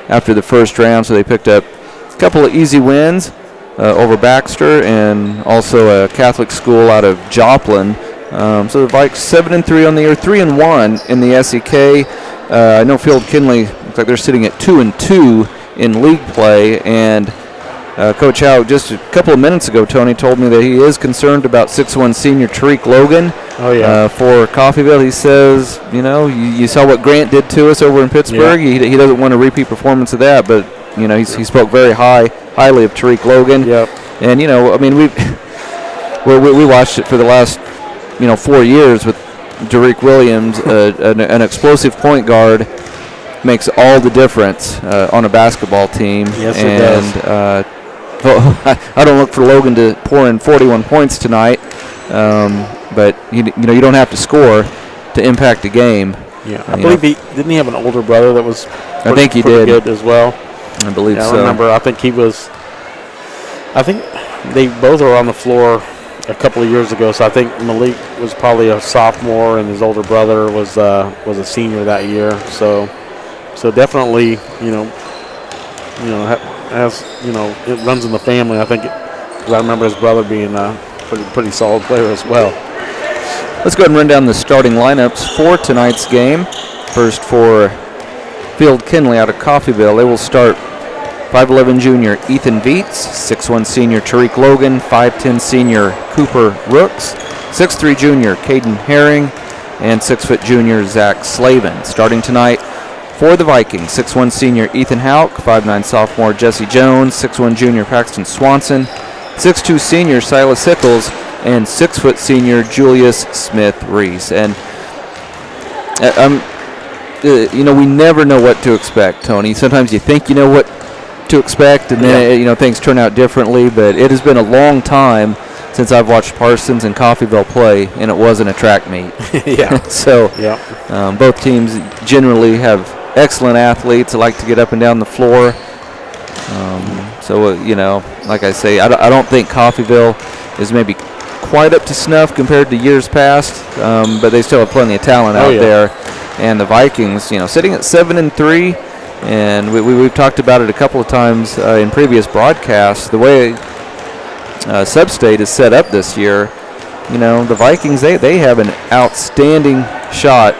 after the first round. So they picked up a couple of easy wins over Baxter and also a Catholic school out of Joplin. So the Vikes 7-3 on the year, 3-1 in the SEK. I know Field Kinley looks like they're sitting at 2-2 in league play, and Coach Howe just a couple of minutes ago, Tony, told me that he is concerned about 6'1" senior Tariq Logan for Coffeyville. He says, you know, you saw what Grant did to us over in Pittsburgh. Yeah. He doesn't want a repeat performance of that, but you know he spoke very highly of Tariq Logan. Yep. And you know, I mean, we watched it for the last 4 years with Tariq Williams, an explosive point guard. Makes all the difference on a basketball team. Yes, it does. I don't look for Logan to pour in 41 points tonight, but you don't have to score to impact a game. Yeah, I believe didn't he have an older brother that was I think he did good as well. I believe so. I remember. I think they both were on the floor a couple of years ago. So I think Malik was probably a sophomore, and his older brother was a senior that year. So definitely, it runs in the family. I think, because I remember his brother being a pretty solid player as well. Let's go ahead and run down the starting lineups for tonight's game. First for Field Kinley out of Coffeyville. They will start 5'11" junior Ethan Viets, 6'1" senior Tariq Logan, 5'10" senior Cooper Rooks, 6'3" junior Caden Herring, and 6' junior Zach Slavin. Starting tonight for the Vikings, 6'1" senior Ethan Hauk, 5'9" sophomore Jesse Jones, 6'1" junior Paxton Swanson, 6'2" senior Silas Sickles, and 6' senior Julius Smith-Reese. And we never know what to expect, Tony. Sometimes you think you know what to expect, and then things turn out differently. But it has been a long time since I've watched Parsons and Coffeyville play, and it wasn't a track meet. So both teams generally have excellent athletes that like to get up and down the floor. Like I say, I don't think Coffeyville is maybe quite up to snuff compared to years past, but they still have plenty of talent out there. And the Vikings, sitting at 7-3, and we've talked about it a couple of times in previous broadcasts. The way Substate is set up this year, the Vikings they have an outstanding shot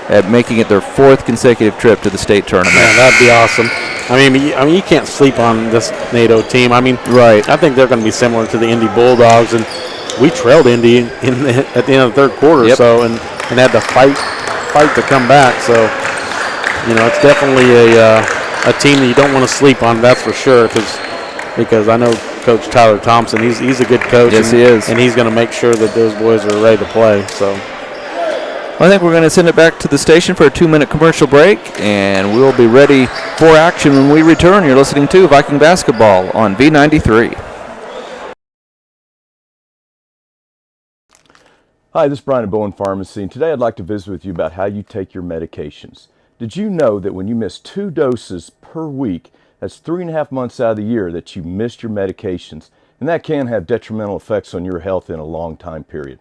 at making it their 4th consecutive trip to the state tournament. Yeah, that'd be awesome. I mean, you can't sleep on this NATO team. I mean, right? I think they're going to be similar to the Indy Bulldogs, and we trailed Indy at the end of the third quarter, and had to fight to come back. So, it's definitely a team that you don't want to sleep on. That's for sure, because I know Coach Tyler Thompson. He's a good coach. Yes, he is, and he's going to make sure that those boys are ready to play. So. I think we're going to send it back to the station for a 2-minute commercial break, and we'll be ready for action when we return. You're listening to Viking Basketball on V93. Hi, this is Brian at Bowen Pharmacy, and today I'd like to visit with you about how you take your medications. Did you know that when you miss 2 doses per week, that's 3.5 months out of the year that you missed your medications, and that can have detrimental effects on your health in a long time period.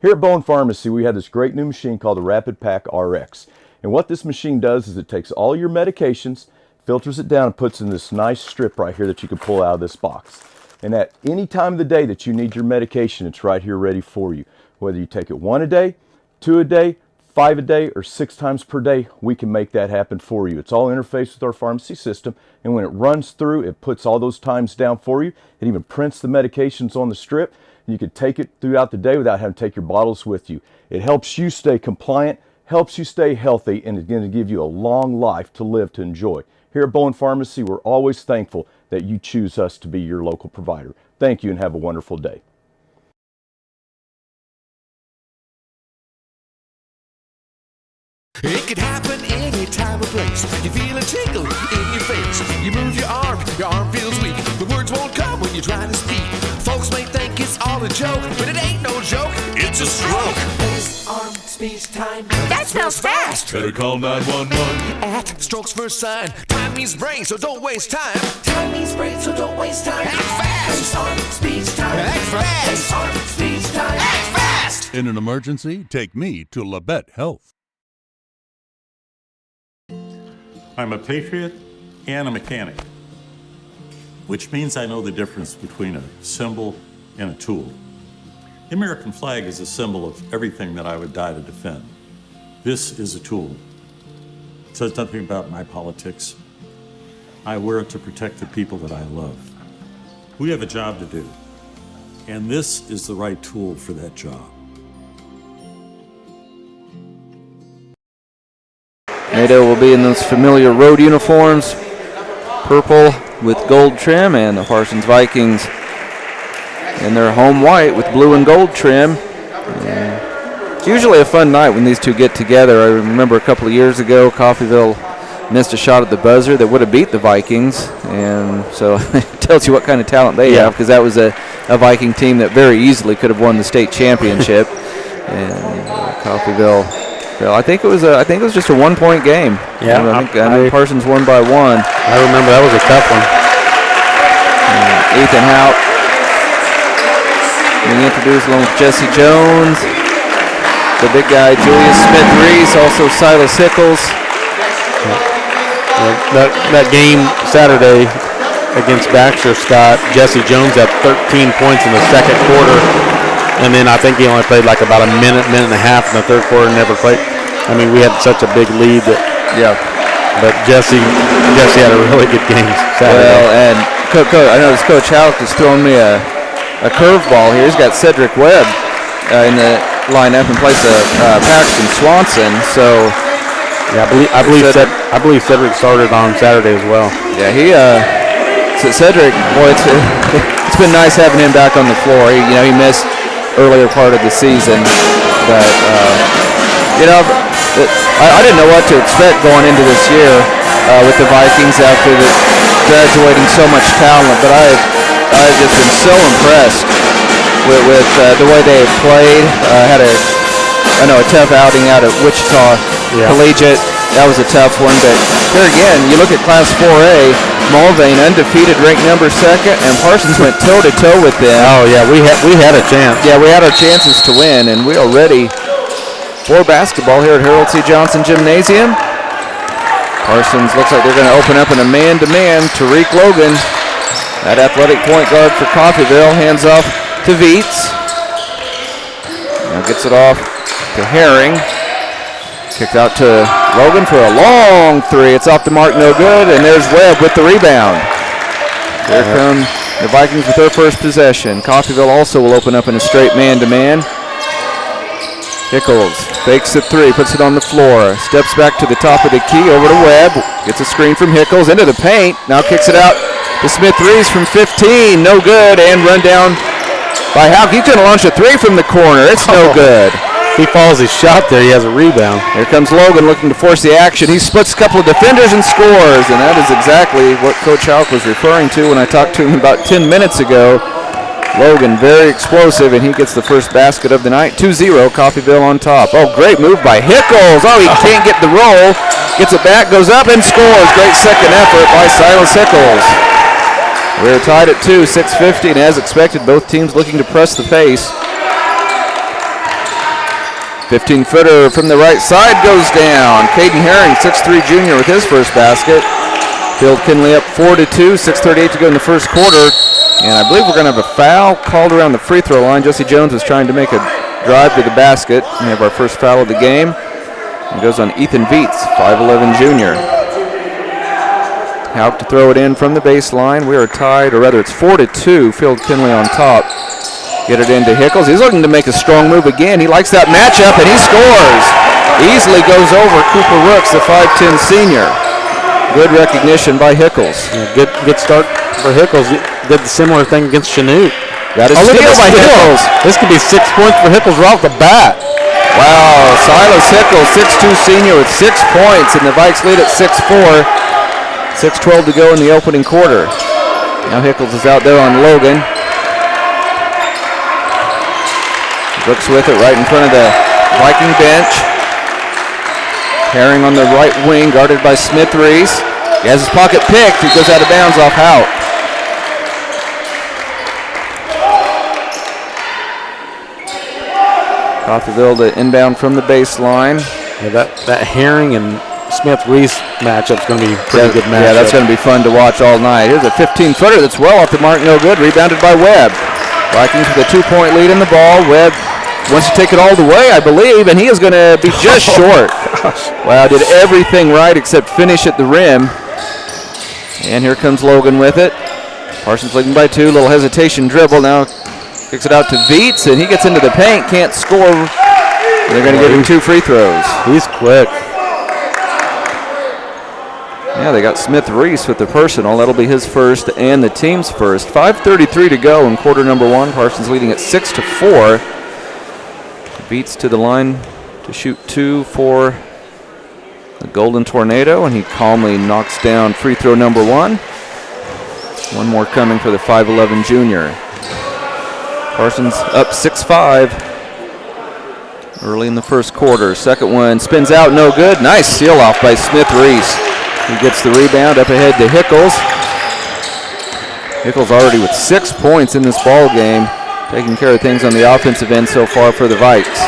Here at Bowen Pharmacy, we have this great new machine called the Rapid Pack RX. And what this machine does is it takes all your medications, filters it down, and puts in this nice strip right here that you can pull out of this box. And at any time of the day that you need your medication, it's right here ready for you. Whether you take it 1 a day, 2 a day, 5 a day, or 6 times per day, we can make that happen for you. It's all interfaced with our pharmacy system, and when it runs through, it puts all those times down for you. It even prints the medications on the strip. You can take it throughout the day without having to take your bottles with you. It helps you stay compliant, helps you stay healthy, and is going to give you a long life to live to enjoy. Here at Bowen Pharmacy, we're always thankful that you choose us to be your local provider. Thank you and have a wonderful day. It could happen any time or place. You feel a tickle in your face. You move your arm feels weak. The words won't come when you try to speak. Folks may think it's all a joke, but it ain't no joke. It's a stroke. Face, arm, speech, time. That smells fast. Better call 911. At Stroke's first sign. Time means brain, so don't waste time. Time means brain, so don't waste time. Act fast. Face, arm, speech, time. Act fast. Face, arm, speech, time. Act fast. In an emergency, take me to Labette Health. I'm a patriot and a mechanic, which means I know the difference between a symbol and a tool. The American flag is a symbol of everything that I would die to defend. This is a tool. It says nothing about my politics. I wear it to protect the people that I love. We have a job to do, and this is the right tool for that job. NATO will be in those familiar road uniforms, purple with gold trim, and the Parsons Vikings in their home white with blue and gold trim. And it's usually a fun night when these two get together. I remember a couple of years ago, Coffeyville missed a shot at the buzzer that would have beat the Vikings, and so it tells you what kind of talent they have, because that was a Viking team that very easily could have won the state championship. And Coffeyville. Well, I think it was just a 1-point game. Yeah, I think Parsons won by 1. I remember that was a tough one. Ethan Houtt being introduced along with Jesse Jones, the big guy Julius Smith-Reese, also Silas Hickles. That game Saturday against Baxter, Scott, Jesse Jones had 13 points in the second quarter. And then I think he only played like about a minute and a half in the third quarter, never played. I mean, we had such a big lead that, but Jesse had a really good game Saturday. Well, and I noticed Coach Halleck is throwing me a curveball here. He's got Cedric Webb in the lineup in place of Paxton Swanson. So, yeah, I believe Cedric started on Saturday as well. Yeah, so Cedric, boy, it's been nice having him back on the floor. He missed earlier part of the season, but I didn't know what to expect going into this year with the Vikings after graduating so much talent, but I've just been so impressed with the way they had played. Had a tough outing out at Wichita Collegiate. That was a tough one, but here again, you look at Class 4A, Mulvane undefeated, ranked number 2nd, and Parsons went toe-to-toe with them. Oh, yeah, we had a chance. Yeah, we had our chances to win, and we are ready for basketball here at Harold C. Johnson Gymnasium. Parsons looks like they're going to open up in a man-to-man. Tariq Logan, that athletic point guard for Coffeyville, hands off to Viets. Now gets it off to Herring. Kicked out to Logan for a long 3. It's off the mark, no good, and there's Webb with the rebound. Here come the Vikings with their first possession. Coffeyville also will open up in a straight man-to-man. Hickles fakes the 3, puts it on the floor, steps back to the top of the key, over to Webb, gets a screen from Hickles, into the paint, now kicks it out to Smith-Reese from 15, no good, and run down by Houck. He's going to launch a 3 from the corner, it's no good. He follows his shot there, he has a rebound. Here comes Logan looking to force the action. He splits a couple of defenders and scores, and that is exactly what Coach Houck was referring to when I talked to him about 10 minutes ago. Logan very explosive, and he gets the first basket of the night. 2-0, Coffeyville on top. Oh, great move by Hickles. Oh, he can't get the roll. Gets it back, goes up, and scores. Great second effort by Silas Hickles. We're tied at 2, 6:50, and as expected, both teams looking to press the pace. 15-footer from the right side goes down. Caden Herring, 6'3" junior, with his first basket. Field Kinley up 4-2, 6:38 to go in the first quarter. And I believe we're going to have a foul called around the free throw line. Jesse Jones was trying to make a drive to the basket. We have our first foul of the game. It goes on Ethan Viets, 5'11" junior. Houck to throw it in from the baseline. We are tied, or rather it's 4-2. Field Kinley on top. Get it into Hickles. He's looking to make a strong move again. He likes that matchup, and he scores. Easily goes over Cooper Rooks, the 5'10 senior. Good recognition by Hickles. Yeah, good start for Hickles. Did the similar thing against Chanute. Got a steal by Hickles. This could be 6 points for Hickles right off the bat. Wow, Silas Hickles, 6'2 senior with 6 points, and the Vikes lead at 6-4. 6:12 to go in the opening quarter. Now Hickles is out there on Logan. Brooks with it right in front of the Viking bench. Herring on the right wing, guarded by Smith-Reese. He has his pocket picked. He goes out of bounds off Hout. Coffeyville to inbound from the baseline. Yeah, that Herring and Smith-Reese matchup's going to be a pretty good matchup. Yeah, that's going to be fun to watch all night. Here's a 15-footer that's well off the mark, no good. Rebounded by Webb. Vikings with a 2-point lead in the ball. Webb wants to take it all the way, I believe, and he is going to be just short. Wow, did everything right except finish at the rim. And here comes Logan with it. Parsons leading by 2. Little hesitation dribble. Now kicks it out to Viets, and he gets into the paint. Can't score. They're going to give him 2 free throws. He's quick. Yeah, they got Smith-Reese with the personal. That'll be his first and the team's first. 5:33 to go in quarter number 1. Parsons leading at 6-4. Beats to the line to shoot 2 for the Golden Tornado, and he calmly knocks down free throw number 1. One more coming for the 5'11 junior. Parsons up 6-5 early in the first quarter. Second one spins out, no good. Nice seal off by Smith-Reese. He gets the rebound up ahead to Hickles. Hickles already with 6 points in this ball game, taking care of things on the offensive end so far for the Vikes.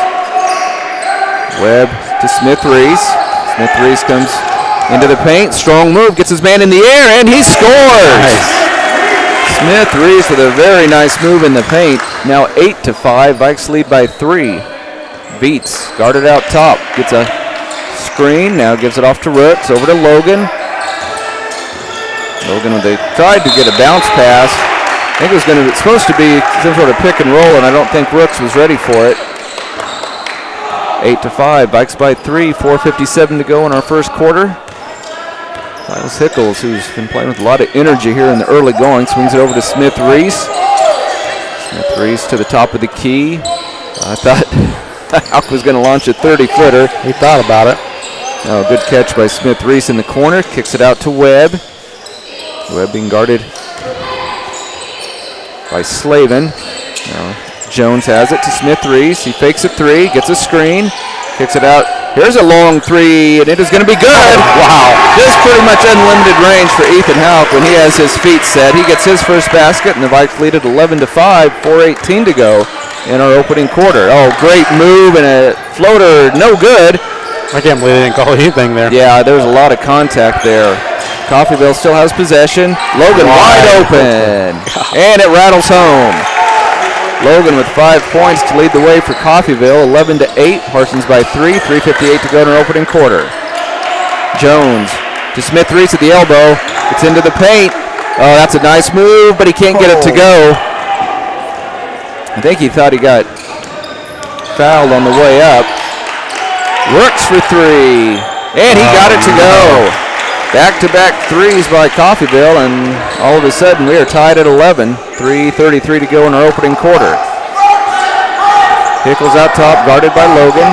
Webb to Smith-Reese. Smith-Reese comes into the paint. Strong move, gets his man in the air, and he scores! Nice. Smith-Reese with a very nice move in the paint. Now 8-5. Vikes lead by 3. Beats, guarded out top. Gets a screen, now gives it off to Rooks. Over to Logan. Logan, they tried to get a bounce pass. I think it was supposed to be some sort of pick and roll, and I don't think Rooks was ready for it. 8-5, Vikes by 3, 4:57 to go in our first quarter. Silas Hickles, who's been playing with a lot of energy here in the early going, swings it over to Smith-Reese. Smith-Reese to the top of the key. I thought Houck was going to launch a 30-footer. He thought about it. Oh, good catch by Smith-Reese in the corner. Kicks it out to Webb. Webb being guarded by Slavin. Now Jones has it to Smith-Reese. He fakes a 3, gets a screen, kicks it out. Here's a long 3, and it is going to be good. Wow. Just pretty much unlimited range for Ethan Houck when he has his feet set. He gets his first basket, and the Vikes lead at 11-5, 4:18 to go in our opening quarter. Oh, great move and a floater, no good. I can't believe they didn't call anything there. Yeah, there was a lot of contact there. Coffeyville still has possession. Logan wide open, and it rattles home. Logan with 5 points to lead the way for Coffeyville, 11-8. Parsons by 3, 3:58 to go in our opening quarter. Jones to Smith-Reese at the elbow. It's into the paint. Oh, that's a nice move, but he can't get it to go. I think he thought he got fouled on the way up. Works for 3, and he got it to go. Back-to-back threes by Coffeyville, and all of a sudden we are tied at 11. 3:33 to go in our opening quarter. Hickles out top, guarded by Logan.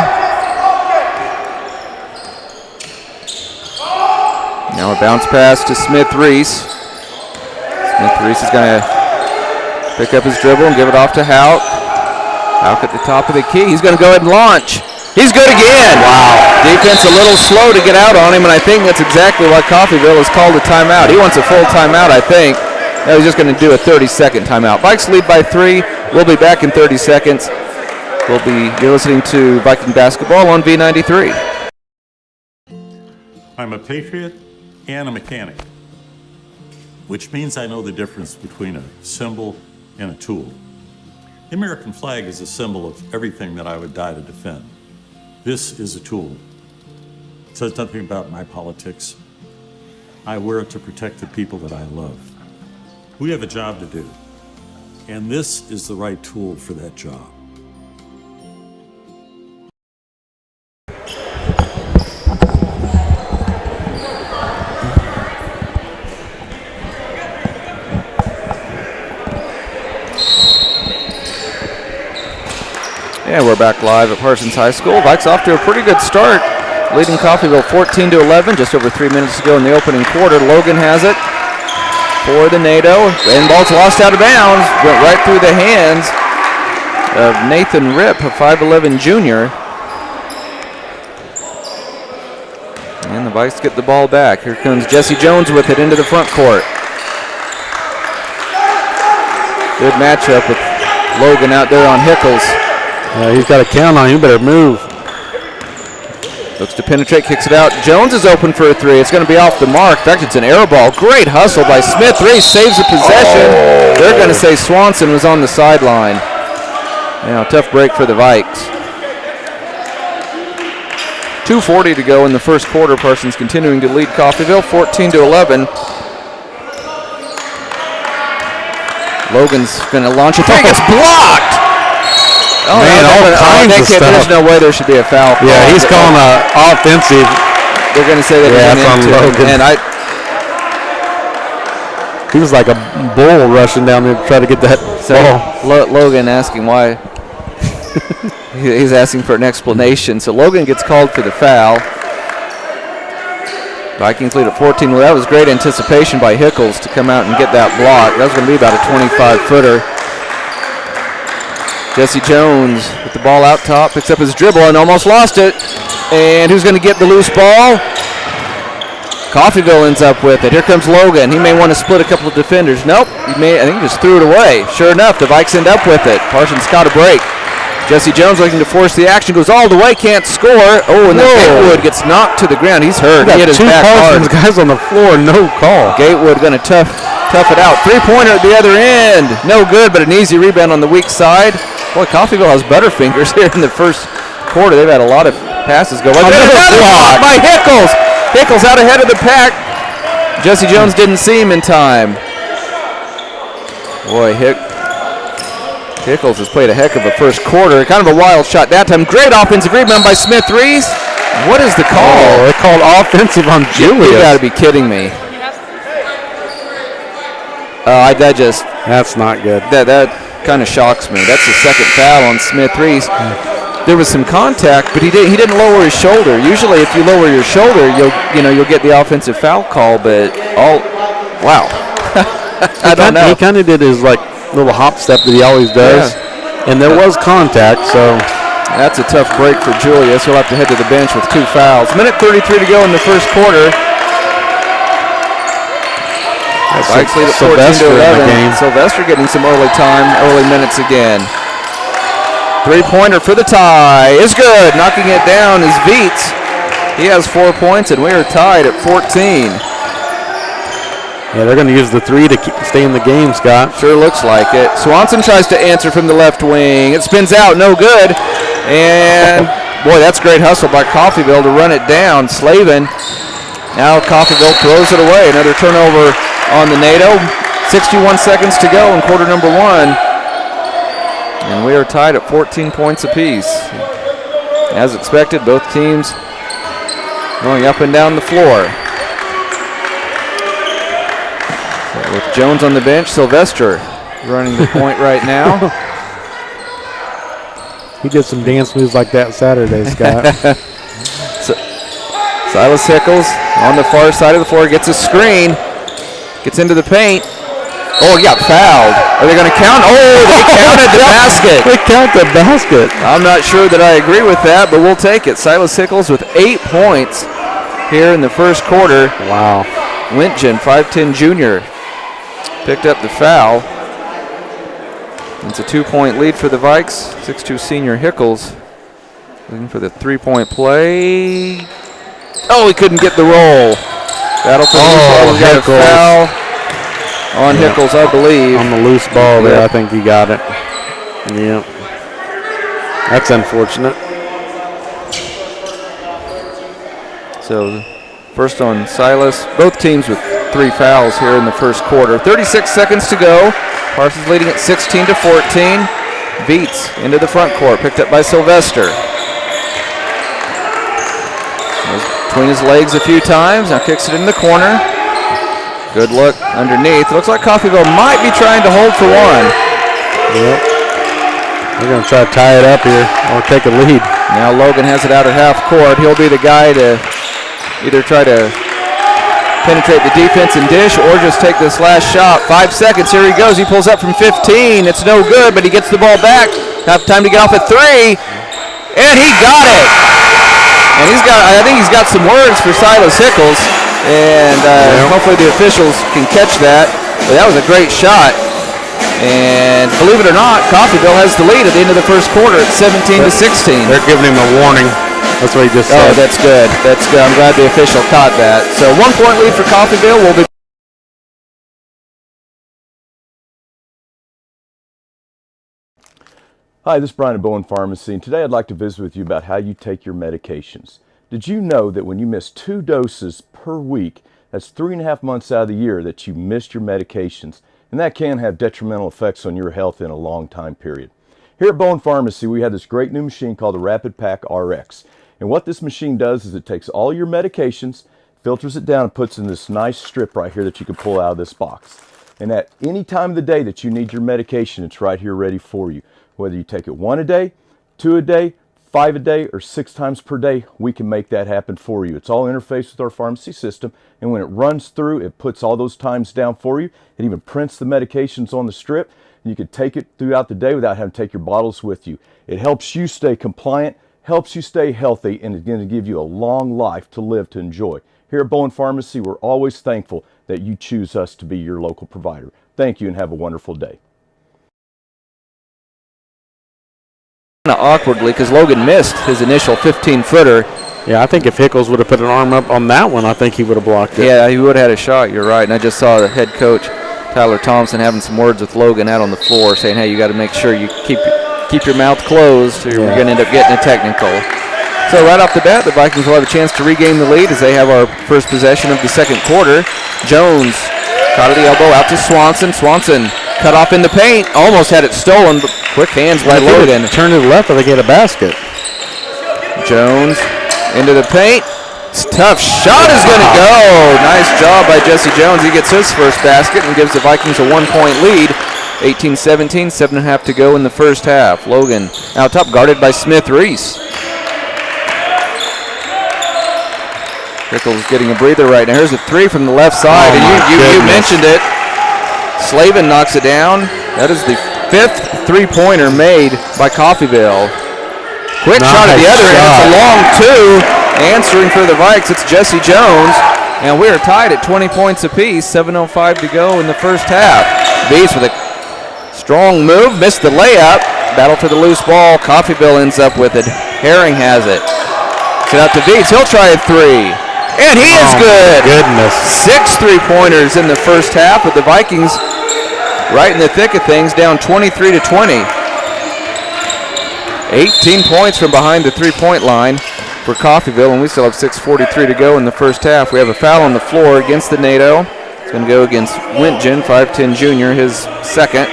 Now a bounce pass to Smith-Reese. Smith-Reese is going to pick up his dribble and give it off to Houck. Houck at the top of the key. He's going to go ahead and launch. He's good again. Wow. Defense a little slow to get out on him, and I think that's exactly why Coffeyville has called a timeout. He wants a full timeout, I think. No, he's just going to do a 30-second timeout. Vikes lead by 3. We'll be back in 30 seconds. You're listening to Viking basketball on V93. I'm a patriot and a mechanic, which means I know the difference between a symbol and a tool. The American flag is a symbol of everything that I would die to defend. This is a tool. It says nothing about my politics. I wear it to protect the people that I love. We have a job to do, and this is the right tool for that job. Yeah, we're back live at Parsons High School. Vikes off to a pretty good start, leading Coffeyville 14-11, just over 3 minutes to go in the opening quarter. Logan has it for the NATO, and ball's lost out of bounds, went right through the hands of Nathan Ripp, a 5'11 junior. And the Vikes get the ball back. Here comes Jesse Jones with it into the front court. Good matchup with Logan out there on Hickles. He's got a count on you. Better move. Looks to penetrate, kicks it out. Jones is open for a three. It's going to be off the mark. In fact, it's an air ball. Great hustle by Smith. Reese saves the possession. They're going to say Swanson was on the sideline. Now, tough break for the Vikes. 2:40 to go in the first quarter. Parsons continuing to lead Coffeyville 14-11. Logan's going to launch a three. It's blocked. Oh, man, all kinds of stuff. There's no way there should be a foul. Yeah, he's calling an offensive. They're going to say that. Yeah, that's on Logan. And he was like a bull rushing down there to try to get that ball. Logan asking why. He's asking for an explanation. So Logan gets called for the foul. Vikings lead at 14. Well, that was great anticipation by Hickles to come out and get that block. That was going to be about a 25-footer. Jesse Jones with the ball out top, picks up his dribble and almost lost it. And who's going to get the loose ball? Coffeyville ends up with it. Here comes Logan. He may want to split a couple of defenders. Nope, I think he just threw it away. Sure enough, the Vikes end up with it. Parsons got a break. Jesse Jones looking to force the action, goes all the way, can't score. Oh, and then Gatewood gets knocked to the ground. He's hurt. He hit his back hard. Guys on the floor, no call. Gatewood going to tough it out. Three-pointer at the other end. No good, but an easy rebound on the weak side. Boy, Coffeyville has butterfingers here in the first quarter. They've had a lot of passes go. Another block by Hickles. Hickles out ahead of the pack. Jesse Jones didn't see him in time. Boy, Hickles has played a heck of a first quarter. Kind of a wild shot that time. Great offensive rebound by Smith Reese. What is the call? Oh, they called offensive on Julius. You got to be kidding me. That's not good. That kind of shocks me. That's the second foul on Smith Reese. There was some contact, but he didn't lower his shoulder. Usually, if you lower your shoulder, you'll get the offensive foul call. But wow, I don't know. He kind of did his little hop step that he always does, and there was contact. So that's a tough break for Julius. He'll have to head to the bench with 2 fouls. Minute 33 to go in the first quarter. Vikes lead at 14-11. Sylvester getting some early minutes again. Three-pointer for the tie is good. Knocking it down is Viets. He has 4 points, and we are tied at 14. Yeah, they're going to use the three to stay in the game, Scott. Sure looks like it. Swanson tries to answer from the left wing. It spins out, no good. And, boy, that's great hustle by Coffeyville to run it down. Slavin. Now Coffeyville throws it away. Another turnover on the NATO. 61 seconds to go in quarter number 1. And we are tied at 14 points apiece. As expected, both teams going up and down the floor. So with Jones on the bench, Sylvester running the point right now. He did some dance moves like that Saturday, Scott. Silas Hickles on the far side of the floor gets a screen, gets into the paint. Oh, he got fouled. Are they going to count? Oh, they counted the basket. They count the basket. I'm not sure that I agree with that, but we'll take it. Silas Hickles with 8 points here in the first quarter. Wow. Wintgen, 5'10 junior, picked up the foul. It's a 2-point lead for the Vikes. 6'2 senior Hickles looking for the 3-point play. Oh, he couldn't get the roll. Battle for the ball. Got a foul on Hickles, I believe. On the loose ball there, I think he got it. Yeah. That's unfortunate. So first on Silas. Both teams with 3 fouls here in the first quarter. 36 seconds to go. Parsons leading at 16-14. Viets into the front court, picked up by Sylvester. Between his legs a few times, now kicks it in the corner. Good look underneath. Looks like Coffeyville might be trying to hold for one. Yep. They're going to try to tie it up here or take a lead. Now Logan has it out at half court. He'll be the guy to either try to penetrate the defense and dish or just take this last shot. 5 seconds. Here he goes. He pulls up from 15. It's no good, but he gets the ball back. Have time to get off at 3. And he got it. And I think he's got some words for Silas Hickles. And hopefully the officials can catch that. But that was a great shot. And believe it or not, Coffeyville has the lead at the end of the first quarter at 17-16. They're giving him a warning. That's what he just said. Oh, that's good. That's good. I'm glad the official caught that. So 1 point lead for Coffeyville. We'll be Hi, this is Brian at Bowen Pharmacy, and today I'd like to visit with you about how you take your medications. Did you know that when you miss 2 doses per week, that's 3.5 months out of the year that you missed your medications, and that can have detrimental effects on your health in a long time period. Here at Bowen Pharmacy, we have this great new machine called the Rapid Pack RX, and what this machine does is it takes all your medications, filters it down, and puts in this nice strip right here that you can pull out of this box. And at any time of the day that you need your medication, it's right here ready for you. Whether you take it 1 a day, 2 a day, 5 a day, or 6 times per day, we can make that happen for you. It's all interfaced with our pharmacy system, and when it runs through, it puts all those times down for you. It even prints the medications on the strip, and you can take it throughout the day without having to take your bottles with you. It helps you stay compliant, helps you stay healthy, and it's going to give you a long life to live to enjoy. Here at Bowen Pharmacy, we're always thankful that you choose us to be your local provider. Thank you, and have a wonderful day. Awkwardly because Logan missed his initial 15-footer. Yeah, I think if Hickles would have put an arm up on that one, I think he would have blocked it. Yeah, he would have had a shot. You're right. And I just saw the head coach, Tyler Thompson, having some words with Logan out on the floor, saying, hey, you got to make sure you keep your mouth closed or you're going to end up getting a technical. So right off the bat, the Vikings will have a chance to regain the lead as they have our first possession of the second quarter. Jones caught at the elbow out to Swanson. Swanson cut off in the paint, almost had it stolen, but quick hands by Logan. Turn to the left, or they get a basket. Jones into the paint. It's tough. Shot is going to go. Nice job by Jesse Jones. He gets his first basket and gives the Vikings a 1-point lead. 18-17, 7.5 to go in the first half. Logan out top, guarded by Smith-Reese. Pickles getting a breather right now. Here's a 3 from the left side, and you mentioned it. Slavin knocks it down. That is the 5th three-pointer made by Coffeyville. Quick shot at the other end. It's a long 2. Answering for the Vikes, it's Jesse Jones. And we are tied at 20 points apiece. 7:05 to go in the first half. Beats with a strong move. Missed the layup. Battle for the loose ball. Coffeyville ends up with it. Herring has it. Set out to Beats. He'll try a 3. And he is good. Goodness. 6 3-pointers in the first half, but the Vikings right in the thick of things, down 23-20. 18 points from behind the 3-point line for Coffeyville, and we still have 6:43 to go in the first half. We have a foul on the floor against the NATO. It's going to go against Wintgen, 5'10 junior, his second.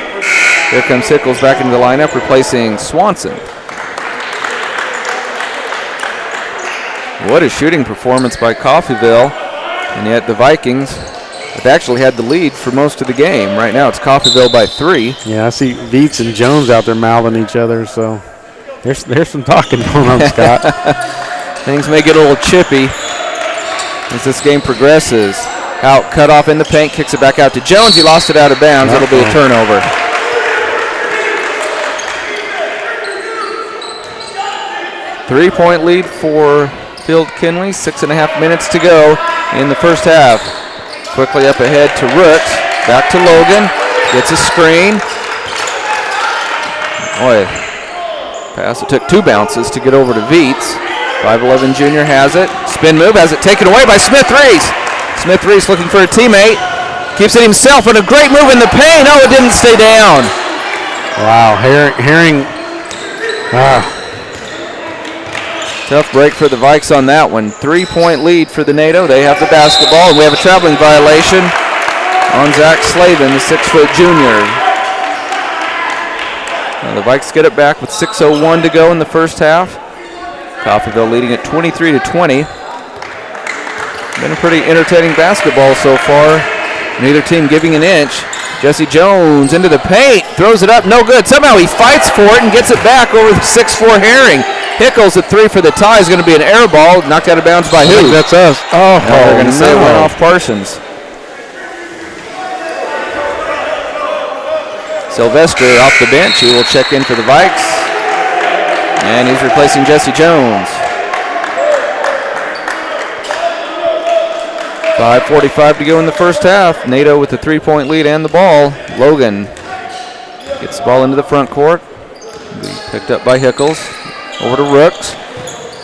Here comes Hickles back into the lineup, replacing Swanson. What a shooting performance by Coffeyville, and yet the Vikings have actually had the lead for most of the game. Right now it's Coffeyville by 3. Yeah, I see Veets and Jones out there mouthing each other, so there's some talking going on, Scott. Things may get a little chippy as this game progresses. Out, cut off in the paint, kicks it back out to Jones. He lost it out of bounds. It'll be a turnover. Three-point lead for Field Kinley. 6.5 minutes to go in the first half. Quickly up ahead to Rooks. Back to Logan. Gets a screen. Boy, pass. It took 2 bounces to get over to Veets. 5'11 junior has it. Spin move, has it taken away by Smith-Reese. Smith-Reese looking for a teammate. Keeps it himself, and a great move in the paint. Oh, it didn't stay down. Wow, Herring. Tough break for the Vikes on that one. 3-point lead for the NATO. They have the basketball, and we have a traveling violation on Zach Slavin, the 6-foot junior. Now the Vikes get it back with 6:01 to go in the first half. Coffeyville leading at 23-20. Been a pretty entertaining basketball so far. Neither team giving an inch. Jesse Jones into the paint, throws it up, no good. Somehow he fights for it and gets it back over the 6'4" Herring. Hickles at 3 for the tie is going to be an air ball, knocked out of bounds by who? That's us. Oh, they're going to say it went off Parsons. Sylvester off the bench. He will check in for the Vikes. And he's replacing Jesse Jones. 5:45 to go in the first half. NATO with the 3-point lead and the ball. Logan gets the ball into the front court. Picked up by Hickles. Over to Rooks.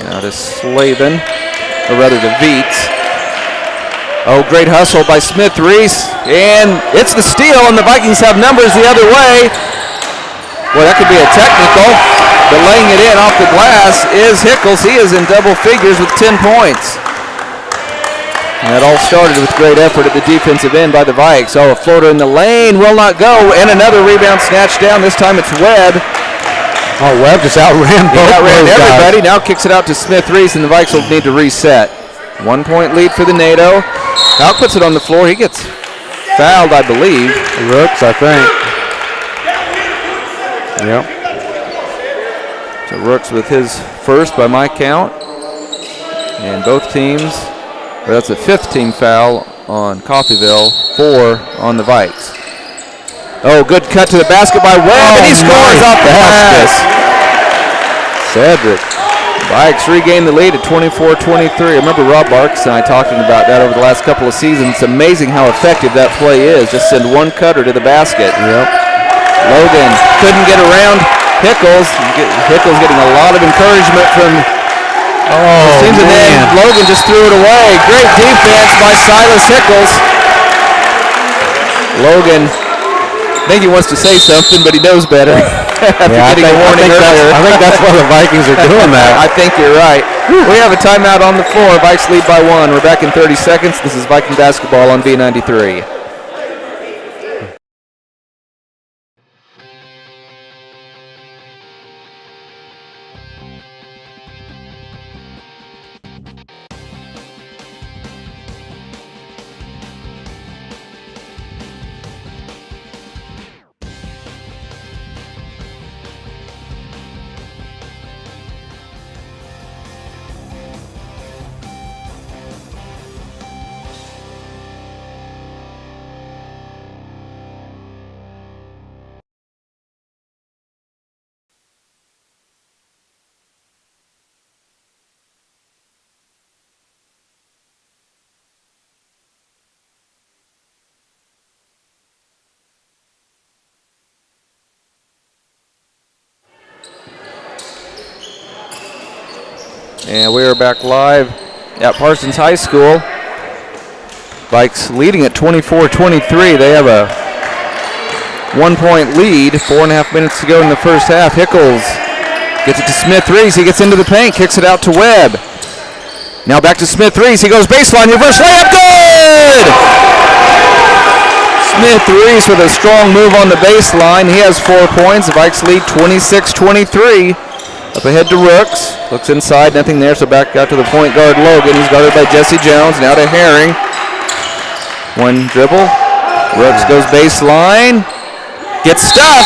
Now to Slavin, or rather to Viets. Oh, great hustle by Smith-Reese. And it's the steal, and the Vikings have numbers the other way. Well, that could be a technical. But laying it in off the glass is Hickles. He is in double figures with 10 points. And that all started with great effort at the defensive end by the Vikes. Oh, a floater in the lane will not go. And another rebound snatched down. This time it's Webb. Oh, Webb just outran both. Outran everybody. Now kicks it out to Smith-Reese, and the Vikes will need to reset. 1 point lead for the NATO. Now puts it on the floor. He gets fouled, I believe. Rooks, I think. Yep. So Rooks with his first by my count. And both teams, well, that's a 5th team foul on Coffeyville, 4 on the Vikes. Oh, good cut to the basket by Webb, and he scores off the pass. Cedric. Vikes regain the lead at 24-23. I remember Rob Barks and I talking about that over the last couple of seasons. It's amazing how effective that play is. Just send one cutter to the basket. Yep. Logan couldn't get around Hickles. Hickles getting a lot of encouragement from the teams, and then Logan just threw it away. Great defense by Silas Hickles. Logan, I think he wants to say something, but he knows better. I think that's why the Vikings are doing that. I think you're right. We have a timeout on the floor. Vikes lead by 1. We're back in 30 seconds. This is Viking basketball on B93. And we are back live at Parsons High School. Vikes leading at 24-23. They have a 1-point lead. 4.5 minutes to go in the first half. Hickles gets it to Smith-Reese. He gets into the paint, kicks it out to Webb. Now back to Smith-Reese. He goes baseline, reverse layup, good! Smith-Reese with a strong move on the baseline. He has 4 points. The Vikes lead 26-23. Up ahead to Rooks. Looks inside, nothing there, so back out to the point guard, Logan. He's guarded by Jesse Jones. Now to Herring. One dribble. Rooks goes baseline. Gets stuffed.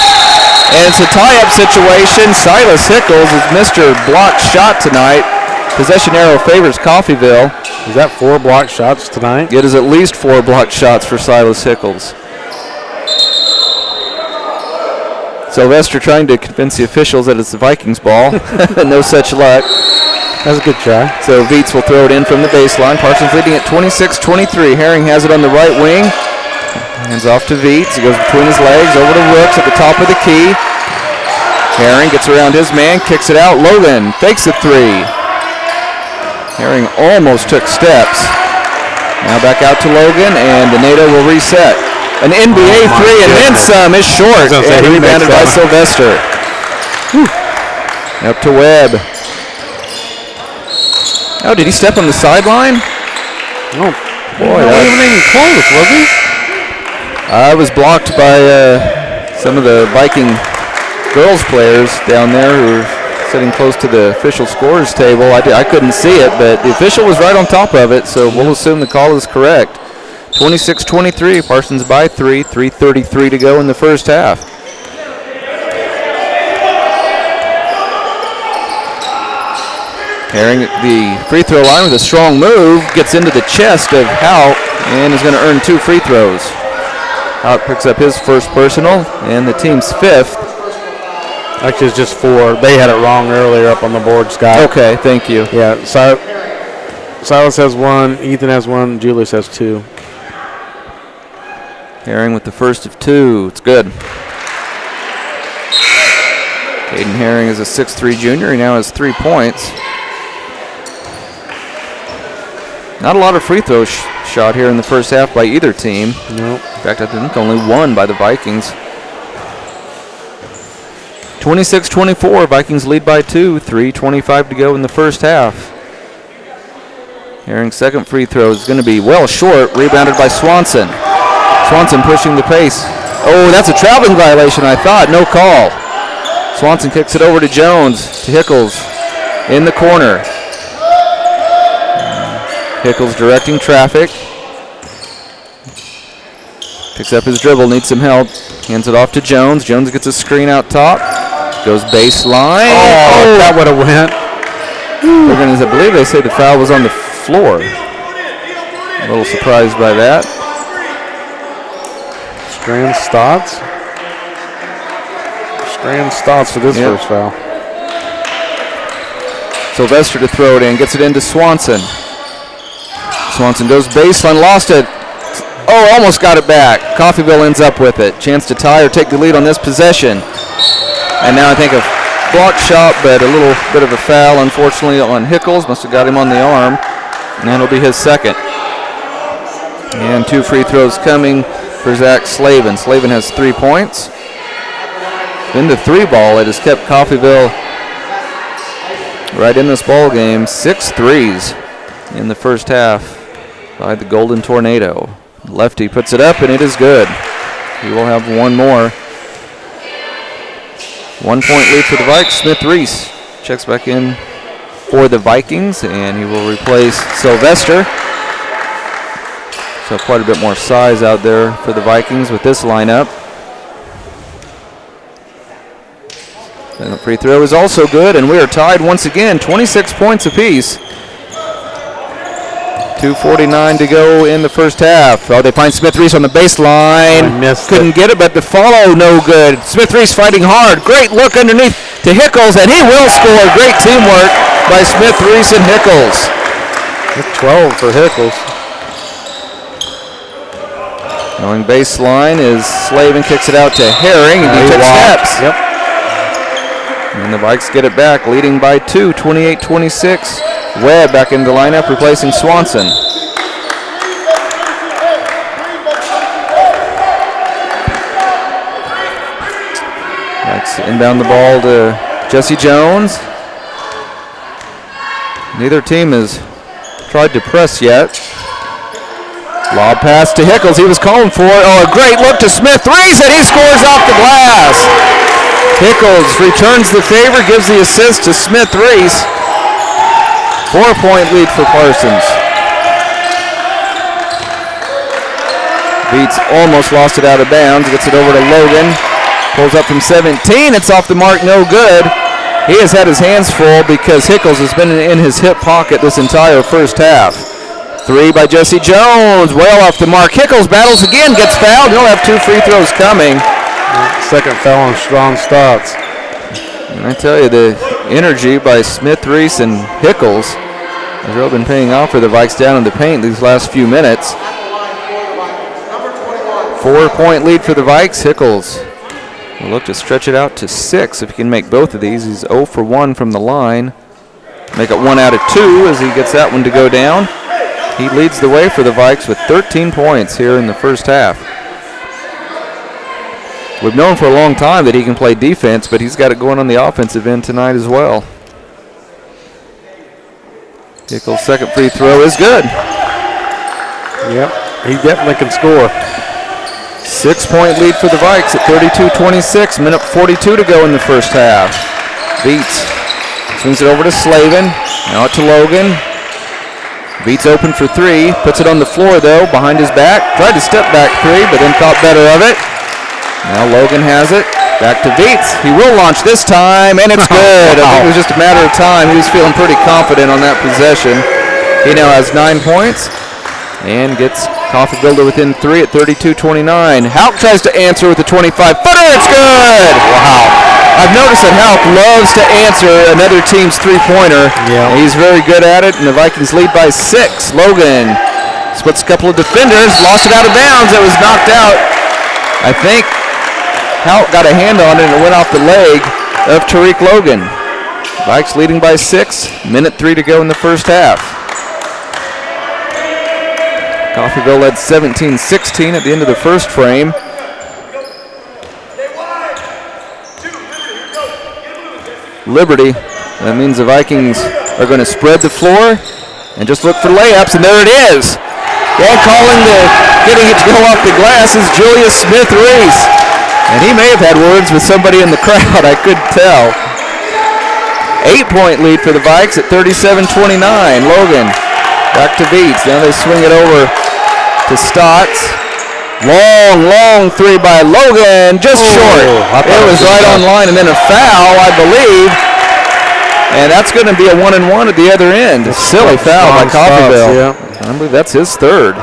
And it's a tie-up situation. Silas Hickles has missed her blocked shot tonight. Possession arrow favors Coffeyville. Is that 4 blocked shots tonight? It is at least 4 blocked shots for Silas Hickles. Sylvester trying to convince the officials that it's the Vikings ball. No such luck. That's a good try. So Viets will throw it in from the baseline. Parsons leading at 26-23. Herring has it on the right wing. Hands off to Viets. He goes between his legs over to Rooks at the top of the key. Herring gets around his man, kicks it out. Logan fakes the 3. Herring almost took steps. Now back out to Logan, and the NATO will reset. An NBA 3 and then some is short, and rebounded by Sylvester. Up to Webb. Oh, did he step on the sideline? Oh, boy, that wasn't even close, was he? I was blocked by some of the Viking girls players down there who were sitting close to the official scorers table. I couldn't see it, but the official was right on top of it, so we'll assume the call is correct. 26-23, Parsons by 3, 3:33 to go in the first half. Herring at the free throw line with a strong move, gets into the chest of Hout and is going to earn 2 free throws. Hout picks up his first personal and the team's 5th. Actually, it's just 4. They had it wrong earlier up on the board, Scott. Okay, thank you. Yeah, Silas has 1, Ethan has 1, Julius has 2. Herring with the first of 2. It's good. Caden Herring is a 6'3 junior. He now has 3 points. Not a lot of free throws shot here in the first half by either team. No. In fact, I think only 1 by the Vikings. 26-24, Vikings lead by 2, 3:25 to go in the first half. Herring's second free throw is going to be well short, rebounded by Swanson. Swanson pushing the pace. Oh, that's a traveling violation, I thought. No call. Swanson kicks it over to Jones, to Hickles in the corner. Hickles directing traffic. Picks up his dribble, needs some help. Hands it off to Jones. Jones gets a screen out top. Goes baseline. Oh, that would have went. I believe they say the foul was on the floor. A little surprised by that. Strand Stotts for this first foul. Sylvester to throw it in, gets it into Swanson. Swanson goes baseline, lost it. Oh, almost got it back. Coffeyville ends up with it. Chance to tie or take the lead on this possession. And now I think a block shot, but a little bit of a foul, unfortunately, on Hickles. Must have got him on the arm. And that'll be his second. And 2 free throws coming for Zach Slavin. Slavin has 3 points. Been the 3 ball. It has kept Coffeyville right in this ball game. 6 threes in the first half by the Golden Tornado. Lefty puts it up, and it is good. He will have 1 more. 1 point lead for the Vikes. Smith Reese checks back in for the Vikings, and he will replace Sylvester. So quite a bit more size out there for the Vikings with this lineup. And the free throw is also good, and we are tied once again, 26 points apiece. 2:49 to go in the first half. Oh, they find Smith Reese on the baseline. Couldn't get it, but the follow no good. Smith Reese fighting hard. Great look underneath to Hickles, and he will score. Great teamwork by Smith Reese and Hickles. 12 for Hickles. Going baseline is Slavin, kicks it out to Herring, and he took steps. Yep. And the Vikes get it back, leading by 2, 28-26. Webb back in the lineup, replacing Swanson. Vikes inbound the ball to Jesse Jones. Neither team has tried to press yet. Lob pass to Hickles, he was calling for it. Oh, a great look to Smith Reese, and he scores off the glass. Hickles returns the favor, gives the assist to Smith Reese. 4-point lead for Parsons. Beats almost lost it out of bounds, gets it over to Logan. Pulls up from 17, it's off the mark, no good. He has had his hands full because Hickles has been in his hip pocket this entire first half. 3 by Jesse Jones, well off the mark. Hickles battles again, gets fouled. He'll have 2 free throws coming. Second foul on Strong Stotts. And I tell you, the energy by Smith Reese and Hickles has really been paying off for the Vikes down in the paint these last few minutes. 4-point lead for the Vikes. Hickles will look to stretch it out to 6 if he can make both of these. He's 0 for 1 from the line. Make it 1 out of 2 as he gets that one to go down. He leads the way for the Vikes with 13 points here in the first half. We've known for a long time that he can play defense, but he's got it going on the offensive end tonight as well. Hickles' second free throw is good. Yep, he definitely can score. 6-point lead for the Vikes at 32-26. Minute 42 to go in the first half. Beats. Swings it over to Slavin. Now to Logan. Beats open for three, puts it on the floor though, behind his back. Tried to step back three, but then thought better of it. Now Logan has it. Back to Beats. He will launch this time, and it's good. I think it was just a matter of time. He was feeling pretty confident on that possession. He now has 9 points and gets Coffee Builder within 3 at 32-29. Houck tries to answer with a 25-footer. It's good! Wow. I've noticed that Houck loves to answer another team's three-pointer. Yeah. He's very good at it, and the Vikings lead by 6. Logan splits a couple of defenders, lost it out of bounds. It was knocked out. I think Houck got a hand on it and it went off the leg of Tariq Logan. Vikes leading by 6, minute 3 to go in the first half. Coffeyville led 17-16 at the end of the first frame. Liberty, that means the Vikings are going to spread the floor and just look for layups, and there it is. And calling getting it to go off the glass is Julius Smith-Reese. And he may have had words with somebody in the crowd, I couldn't tell. 8-point lead for the Vikes at 37-29. Logan back to Beats. Now they swing it over to Stotts. Long three by Logan, just short. It was right on line, and then a foul, I believe. And that's going to be a 1-and-1 at the other end. Silly foul by Coffeyville. Yeah. I believe that's his third.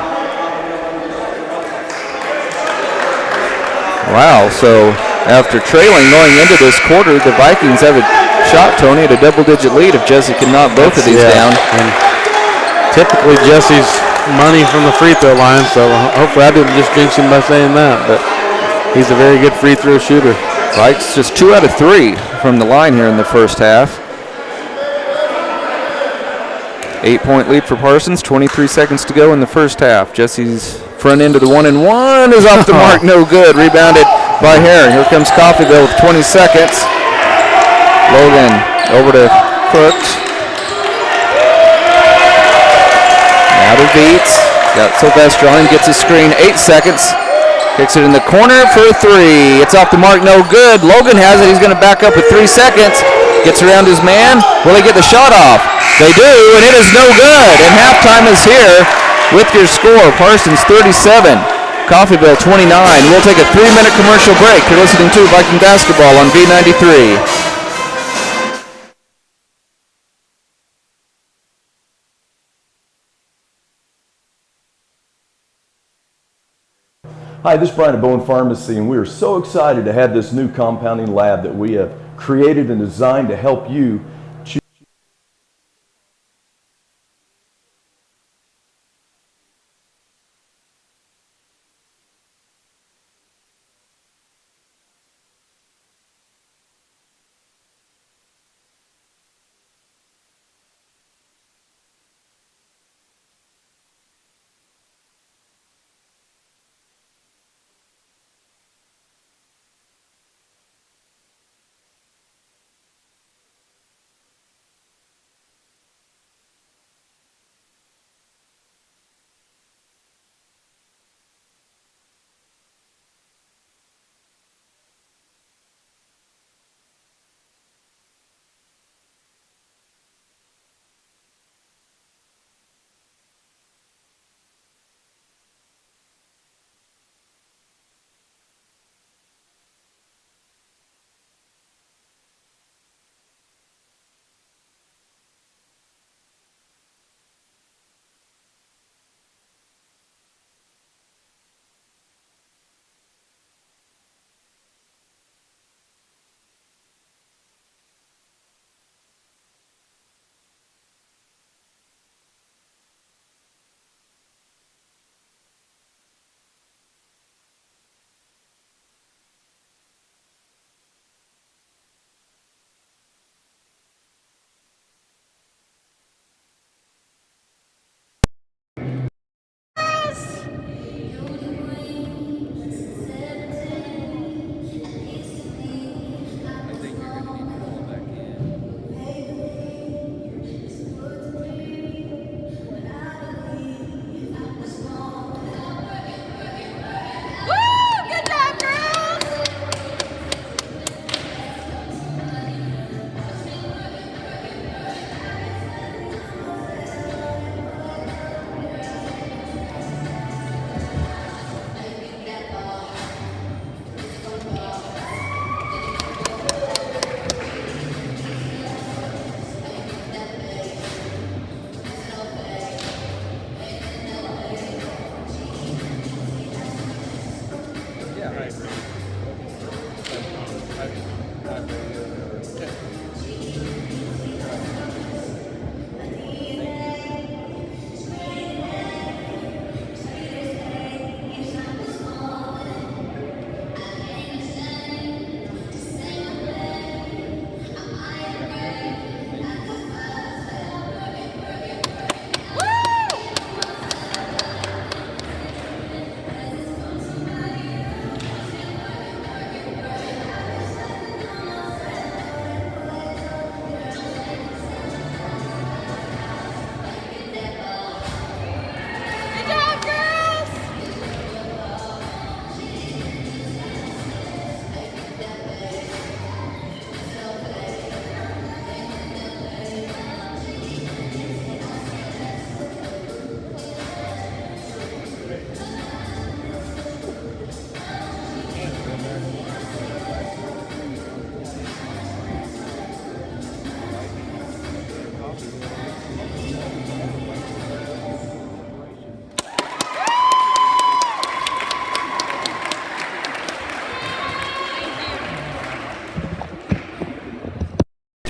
Wow, so after trailing going into this quarter, the Vikings have a shot, Tony, at a double-digit lead if Jesse can knock both of these down. And typically Jesse's money from the free throw line, so hopefully I didn't just jinx him by saying that, but he's a very good free throw shooter. Vikes just 2 out of 3 from the line here in the first half. 8-point lead for Parsons, 23 seconds to go in the first half. Jesse's front end of the 1-and-1 is off the mark, no good. Rebounded by Herring. Here comes Coffeyville with 20 seconds. Logan over to Crooks. Now to Beats. Got Sylvester on him, gets a screen, 8 seconds. Kicks it in the corner for a 3. It's off the mark, no good. Logan has it, he's going to back up with 3 seconds. Gets around his man. Will he get the shot off? They do, and it is no good. And halftime is here with your score. Parsons 37, Coffeyville 29. We'll take a 3-minute commercial break. You're listening to Viking Basketball on V93. Hi, this is Brian at Bowen Pharmacy, and we are so excited to have this new compounding lab that we have created and designed to help you choose.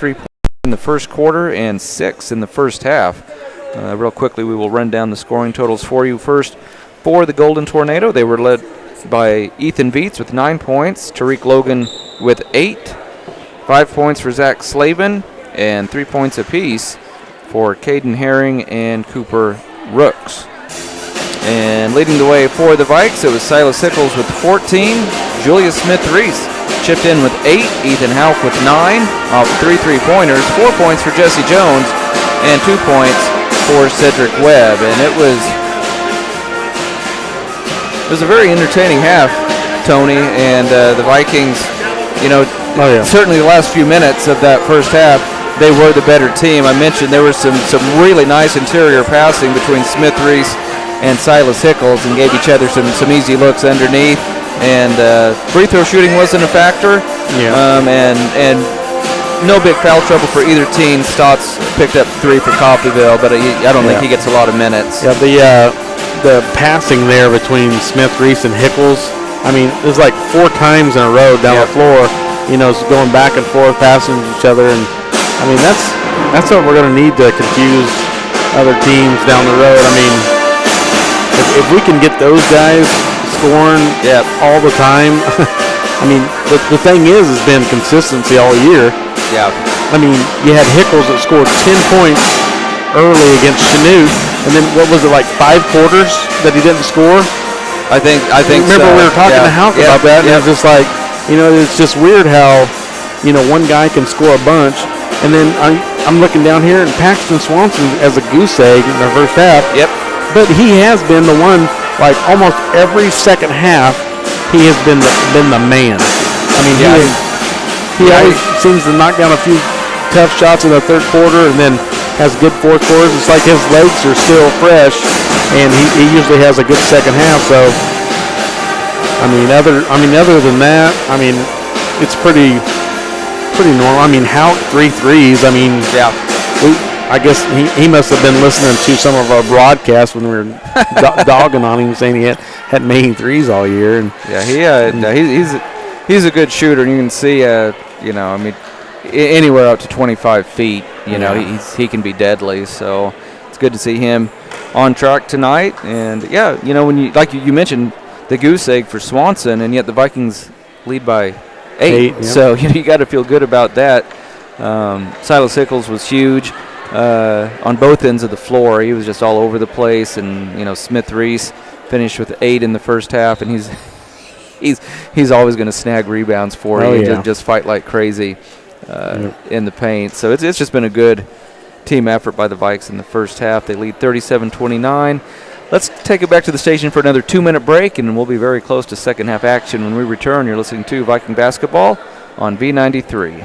23 points in the first quarter and 6 in the first half. Real quickly, we will run down the scoring totals for you. First, for the Golden Tornado, they were led by Ethan Viets with 9 points, Tariq Logan with 8, 5 points for Zach Slavin, and 3 points apiece for Caden Herring and Cooper Rooks. And leading the way for the Vikes, it was Silas Sickles with 14, Julius Smith-Reese chipped in with 8, Ethan Houck with 9 off 3 3-pointers, 4 points for Jesse Jones, and 2 points for Cedric Webb. And it was a very entertaining half, Tony, and the Vikings, certainly the last few minutes of that first half, they were the better team. I mentioned there was some really nice interior passing between Smith-Reese and Silas Hickles, and gave each other some easy looks underneath. And free throw shooting wasn't a factor. And no big foul trouble for either team. Stotts picked up 3 for Coffeyville, but I don't think he gets a lot of minutes. Yeah, the passing there between Smith-Reese and Hickles, I mean, it was like 4 times in a row down the floor, going back and forth, passing each other. And I mean, that's what we're going to need to confuse other teams down the road. I mean, if we can get those guys scoring all the time, I mean, the thing has been consistency all year. Yeah. I mean, you had Hickles that scored 10 points early against Chanute, and then what was it, like 5 quarters that he didn't score? I think. Remember so. We were talking to Houck about that, and it was just like, it's just weird how, one guy can score a bunch, and then I'm looking down here, and Paxton Swanson as a goose egg in the first half. Yep. But he has been the one, like almost every second half, he has been the man. I mean, he always seems to knock down a few tough shots in the third quarter, and then has good fourth quarters. It's like his legs are still fresh, and he usually has a good second half. So, other than that, it's pretty normal. Houck 3 threes. I guess he must have been listening to some of our broadcasts when we were dogging on him, saying he had made threes all year. And he's a good shooter, and you can see, anywhere up to 25 feet, he can be deadly. So it's good to see him on track tonight. And when you mentioned the goose egg for Swanson, and yet the Vikings lead by 8. So you got to feel good about that. Silas Hickles was huge. On both ends of the floor, he was just all over the place, and Smith-Reese finished with 8 in the first half, and he's always going to snag rebounds for you. Just fight like crazy in the paint. So it's just been a good team effort by the Vikes in the first half. They lead 37-29. Let's take it back to the station for another 2-minute break, and we'll be very close to second half action when we return. You're listening to Viking Basketball on V93.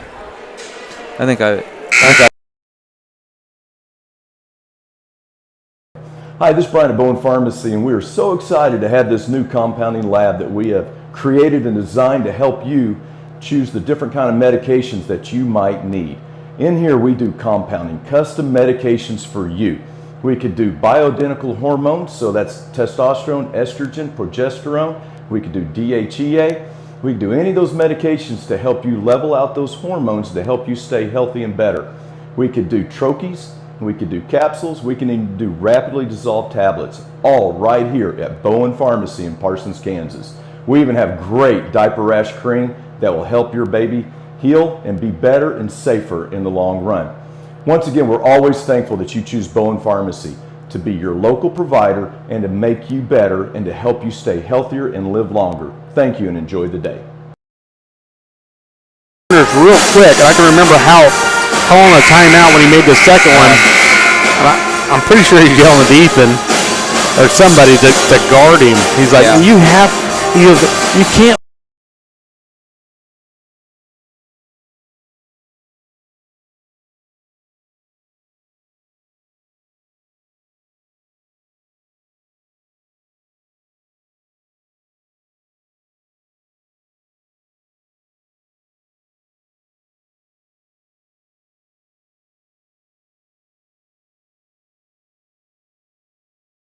Hi, this is Brian at Bowen Pharmacy, and we are so excited to have this new compounding lab that we have created and designed to help you choose the different kind of medications that you might need. In here, we do compounding, custom medications for you. We could do bioidentical hormones, so that's testosterone, estrogen, progesterone. We could do DHEA. We could do any of those medications to help you level out those hormones to help you stay healthy and better. We could do troches. We could do capsules. We can even do rapidly dissolved tablets, all right here at Bowen Pharmacy in Parsons, Kansas. We even have great diaper rash cream that will help your baby heal and be better and safer in the long run. Once again, we're always thankful that you choose Bowen Pharmacy to be your local provider and to make you better and to help you stay healthier and live longer. Thank you and enjoy the day. Real quick, I can remember how calling a timeout when he made the second one. I'm pretty sure he's yelling at Ethan or somebody to guard him. He's like, he goes, you can't.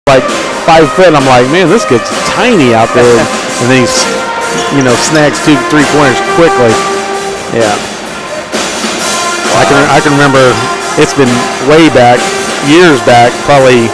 Like 5 foot, I'm like, man, this kid's tiny out there, and then he, snags 2 3-pointers quickly. Yeah. I can remember it's been way back, years back, probably.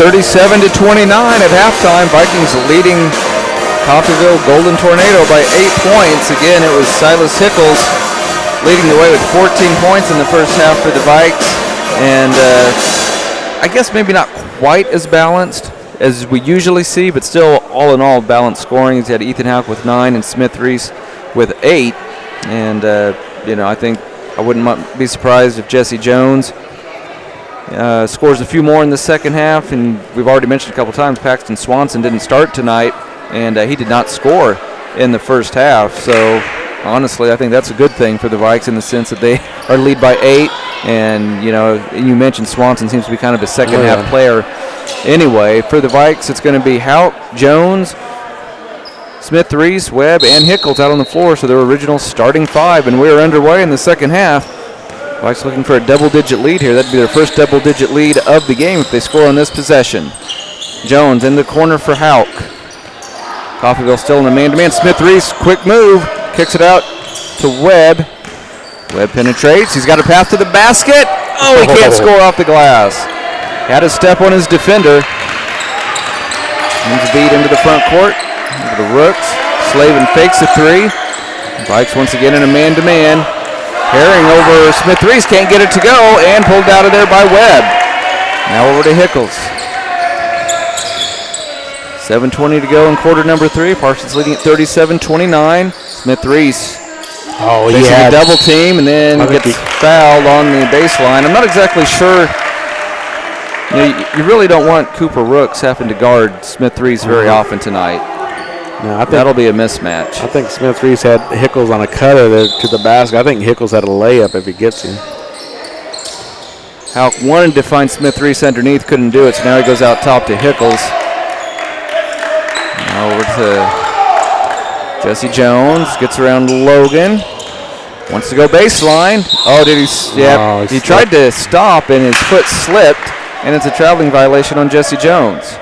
(37-29) at halftime. Vikings leading Coffeyville Golden Tornado by 8 points. Again, it was Silas Hickles leading the way with 14 points in the first half for the Vikes. And I guess maybe not quite as balanced as we usually see, but still all in all balanced scoring. He's had Ethan Houck with 9 and Smith Reese with 8. And, I think I wouldn't be surprised if Jesse Jones scores a few more in the second half. And we've already mentioned a couple times Paxton Swanson didn't start tonight, and he did not score in the first half. So honestly, I think that's a good thing for the Vikes in the sense that they are lead by 8. And, you mentioned Swanson seems to be kind of a second half player anyway. For the Vikes, it's going to be Houck, Jones, Smith, Reese, Webb, and Hickles out on the floor, so their original starting 5. And we are underway in the second half. Vikes looking for a double-digit lead here. That'd be their first double-digit lead of the game if they score on this possession. Jones in the corner for Houck. Coffeyville still in a man-to-man. Smith Reese, quick move, kicks it out to Webb. Webb penetrates. He's got a path to the basket. Oh, he can't score off the glass. Had a step on his defender. Moves the beat into the front court. Into the Rooks. Slavin fakes a 3. Vikes once again in a man-to-man. Herring over Smith Reese, can't get it to go, and pulled out of there by Webb. Now over to Hickles. 7:20 to go in quarter number 3. Parsons leading at 37-29. Smith Reese. He had a double team and then gets fouled on the baseline. I'm not exactly sure. You really don't want Cooper Rooks having to guard Smith Reese very often tonight. No, I think that'll be a mismatch. I think Smith Reese had Hickles on a cutter there to the basket. I think Hickles had a layup if he gets him. Houck wanted to find Smith Reese underneath, couldn't do it, so now he goes out top to Hickles. Now over to Jesse Jones, gets around Logan. Wants to go baseline. Oh, did he? Yeah, he tried to stop and his foot slipped, and it's a traveling violation on Jesse Jones.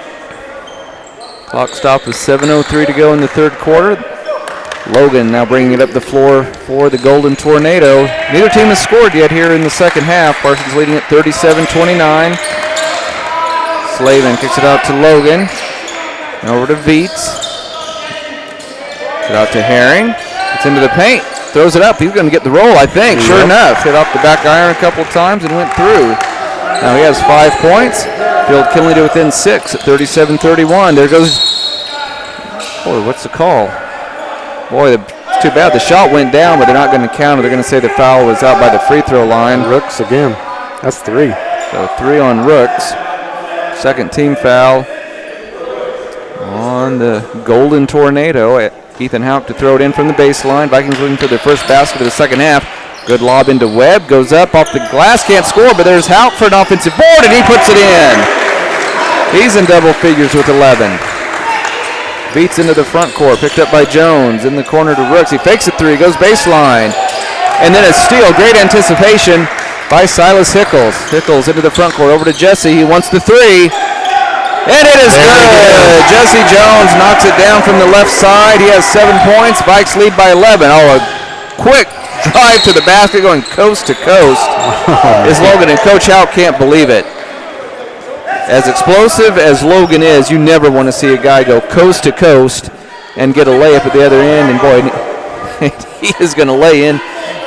Clock stopped with 7:03 to go in the third quarter. Logan now bringing it up the floor for the Golden Tornado. Neither team has scored yet here in the second half. Parsons leading at 37-29. Slavin kicks it out to Logan. Over to Viets. Kicks it out to Herring. It's into the paint. Throws it up. He's going to get the roll, I think. Sure enough. Hit off the back iron a couple of times and went through. Now he has 5 points. Field Kinley to within 6 at 37-31. There goes. Boy, what's the call? Boy, it's too bad. The shot went down, but they're not going to count it. They're going to say the foul was out by the free throw line. Rooks again. That's 3. So 3 on Rooks. Second team foul on the Golden Tornado. Ethan Houck to throw it in from the baseline. Vikings looking for their first basket of the second half. Good lob into Webb. Goes up off the glass. Can't score, but there's Houck for an offensive board, and he puts it in. He's in double figures with 11. Beats into the front court. Picked up by Jones. In the corner to Rooks. He fakes a 3. Goes baseline. And then a steal. Great anticipation by Silas Hickles. Hickles into the front court. Over to Jesse. He wants the 3. And it is good. Jesse Jones knocks it down from the left side. He has 7 points. Vikes lead by 11. Oh, a quick drive to the basket going coast to coast is Logan, and Coach Houck can't believe it. As explosive as Logan is, you never want to see a guy go coast to coast and get a layup at the other end, and boy, he is going to lay in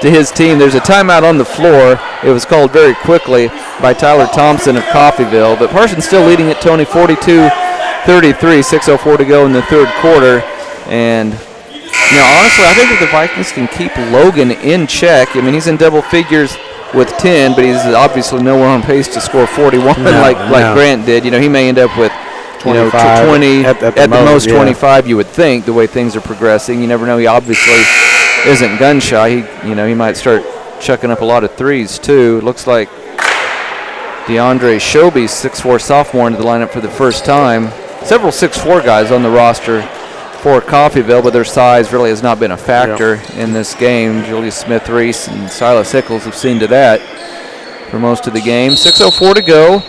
to his team. There's a timeout on the floor. It was called very quickly by Tyler Thompson of Coffeyville, but Parsons still leading at Tony 42-33, 6:04 to go in the third quarter. And honestly, I think if the Vikings can keep Logan in check, I mean, he's in double figures with 10, but he's obviously nowhere on pace to score 41 like Grant did. He may end up with 25, 20 at the most 25, you would think, the way things are progressing. You never know. He obviously isn't gun shy. He might start chucking up a lot of threes too. It looks like DeAndre Shoby, 6'4" sophomore, into the lineup for the first time. Several 6'4" guys on the roster for Coffeyville, but their size really has not been a factor in this game. Julius Smith-Reese and Silas Hickles have seen to that for most of the game. 6:04 to go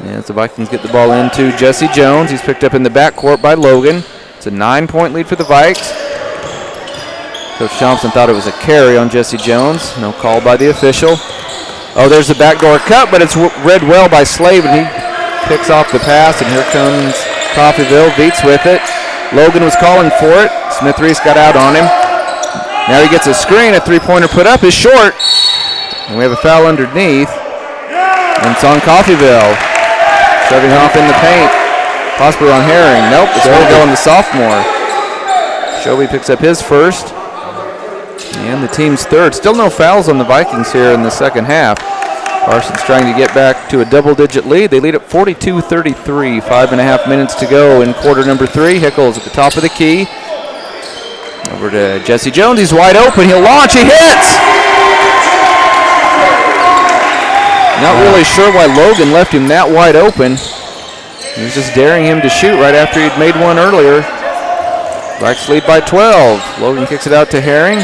as the Vikings get the ball into Jesse Jones. He's picked up in the backcourt by Logan. It's a 9-point lead for the Vikes. Coach Thompson thought it was a carry on Jesse Jones. No call by the official. Oh, there's the backdoor cut, but it's read well by Slave, and he picks off the pass, and here comes Coffeyville. Beats with it. Logan was calling for it. Smith-Reese got out on him. Now he gets a screen. A three-pointer put up is short. And we have a foul underneath. And it's on Coffeyville. Shoving off in the paint. Possibly on Herring. Nope, it's going to go on the sophomore. Shoby picks up his first. And the team's third. Still no fouls on the Vikings here in the second half. Parsons trying to get back to a double-digit lead. They lead at 42-33. 5.5 minutes to go in quarter number 3. Hickles at the top of the key. Over to Jesse Jones. He's wide open. He'll launch. He hits! Not really sure why Logan left him that wide open. He was just daring him to shoot right after he'd made one earlier. Vikes lead by 12. Logan kicks it out to Herring.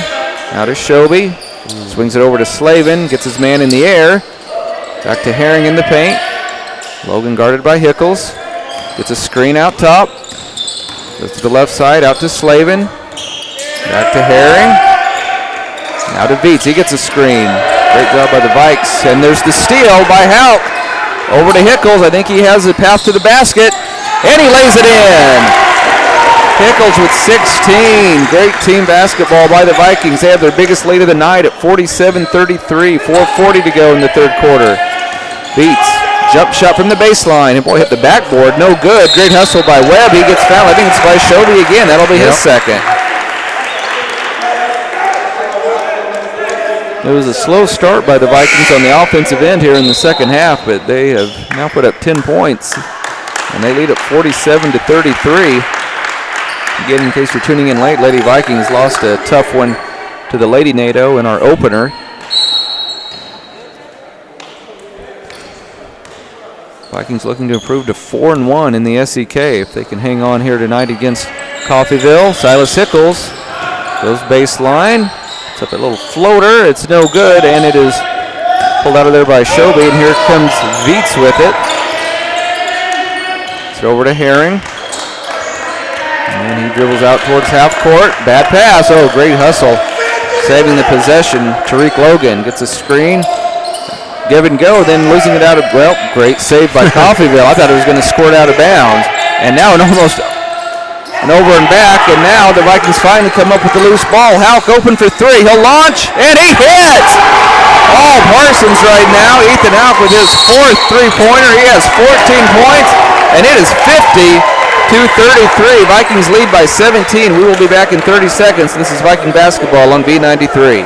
Now to Shoby. Swings it over to Slavin. Gets his man in the air. Back to Herring in the paint. Logan guarded by Hickles. Gets a screen out top. Goes to the left side. Out to Slavin. Back to Herring. Now to Beats. He gets a screen. Great job by the Vikes. And there's the steal by Houck. Over to Hickles. I think he has a path to the basket. And he lays it in. Hickles with 16. Great team basketball by the Vikings. They have their biggest lead of the night at 47-33. 4:40 to go in the third quarter. Beats. Jump shot from the baseline. And boy, hit the backboard. No good. Great hustle by Webb. He gets fouled. I think it's by Shoby again. That'll be his second. It was a slow start by the Vikings on the offensive end here in the second half, but they have now put up 10 points. And they lead at 47-33. Again, in case you're tuning in late, Lady Vikings lost a tough one to the Lady NATO in our opener. Vikings looking to improve to 4-1 in the SEK if they can hang on here tonight against Coffeyville. Silas Hickles goes baseline. It's up a little floater. It's no good, and it is pulled out of there by Shoby, and here comes Viets with it. It's over to Herring. And he dribbles out towards half court. Bad pass. Oh, great hustle. Saving the possession. Tariq Logan gets a screen. Give and go, then losing it out of, well, great save by Coffeyville. I thought it was going to squirt out of bounds. And now an over and back, and now the Vikings finally come up with the loose ball. Houck open for three. He'll launch, and he hits! All Parsons right now. Ethan Houck with his fourth three-pointer. He has 14 points, and it is 50-33. Vikings lead by 17. We will be back in 30 seconds. This is Viking basketball on V93.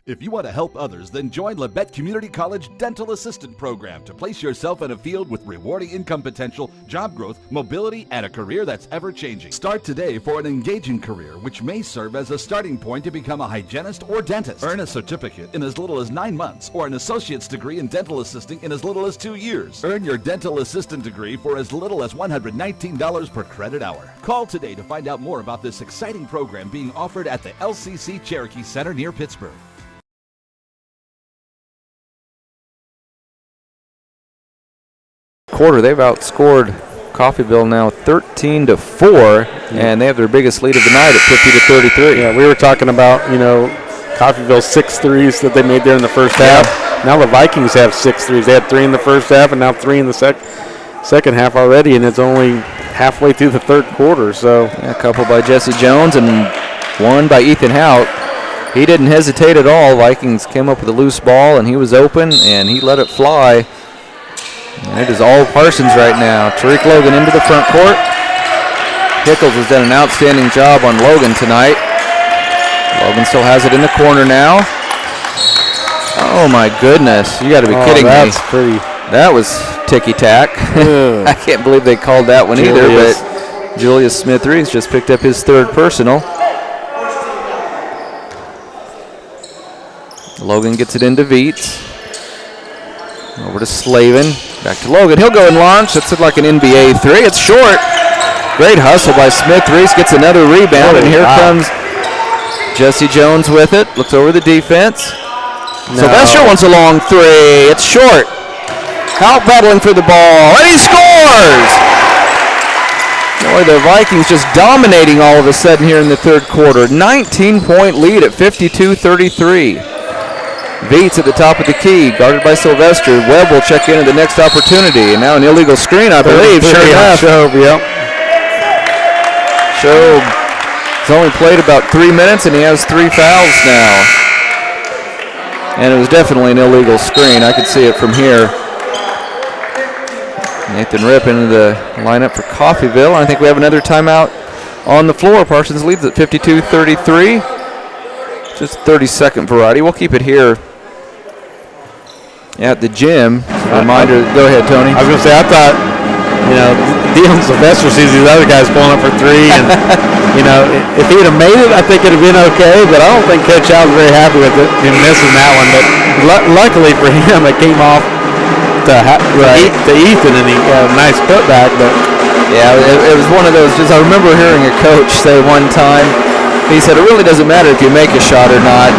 If you want to help others, then join Labette Community College Dental Assistant Program to place yourself in a field with rewarding income potential, job growth, mobility, and a career that's ever-changing. Start today for an engaging career, which may serve as a starting point to become a hygienist or dentist. Earn a certificate in as little as 9 months or an associate's degree in dental assisting in as little as 2 years. Earn your dental assistant degree for as little as $119 per credit hour. Call today to find out more about this exciting program being offered at the LCC Cherokee Center near Pittsburgh. Quarter, they've outscored Coffeyville now 13-4, and they have their biggest lead of the night at 50-33. Yeah, we were talking about, Coffeyville's 6 threes that they made there in the first half. Now the Vikings have 6 threes. They had 3 in the first half and now 3 in the second half already, and it's only halfway through the third quarter. So a couple by Jesse Jones and one by Ethan Houck. He didn't hesitate at all. Vikings came up with a loose ball, and he was open, and he let it fly. And it is all Parsons right now. Tariq Logan into the front court. Hickles has done an outstanding job on Logan tonight. Logan still has it in the corner now. Oh my goodness. You got to be kidding me. That was ticky-tack. I can't believe they called that one either, but Julius Smith-Reese just picked up his third personal. Logan gets it into Viets. Over to Slavin. Back to Logan. He'll go and launch. That's like an NBA three. It's short. Great hustle by Smith. Reese gets another rebound, and here comes Jesse Jones with it. Looks over the defense. No. Sylvester wants a long three. It's short. Out battling for the ball, and he scores! Boy, the Vikings just dominating all of a sudden here in the third quarter. 19-point lead at 52-33. Viets at the top of the key, guarded by Sylvester. Webb will check in at the next opportunity, and now an illegal screen, I believe. Sure enough. Shobe, yep. Shobe has only played about 3 minutes, and he has 3 fouls now. And it was definitely an illegal screen. I could see it from here. Nathan Ripp into the lineup for Coffeyville. I think we have another timeout on the floor. Parsons leads at 52-33. Just 30-second variety. We'll keep it here at the gym. Reminder, go ahead, Tony. I was going to say, I thought, Dion Sylvester sees these other guys pulling up for three, and, if he'd have made it, I think it would have been okay, but I don't think Coach Al was very happy with it, missing that one. But luckily for him, it came off to Ethan, and he got a nice putback. But yeah, it was one of those. Just I remember hearing a coach say one time, he said, it really doesn't matter if you make a shot or not.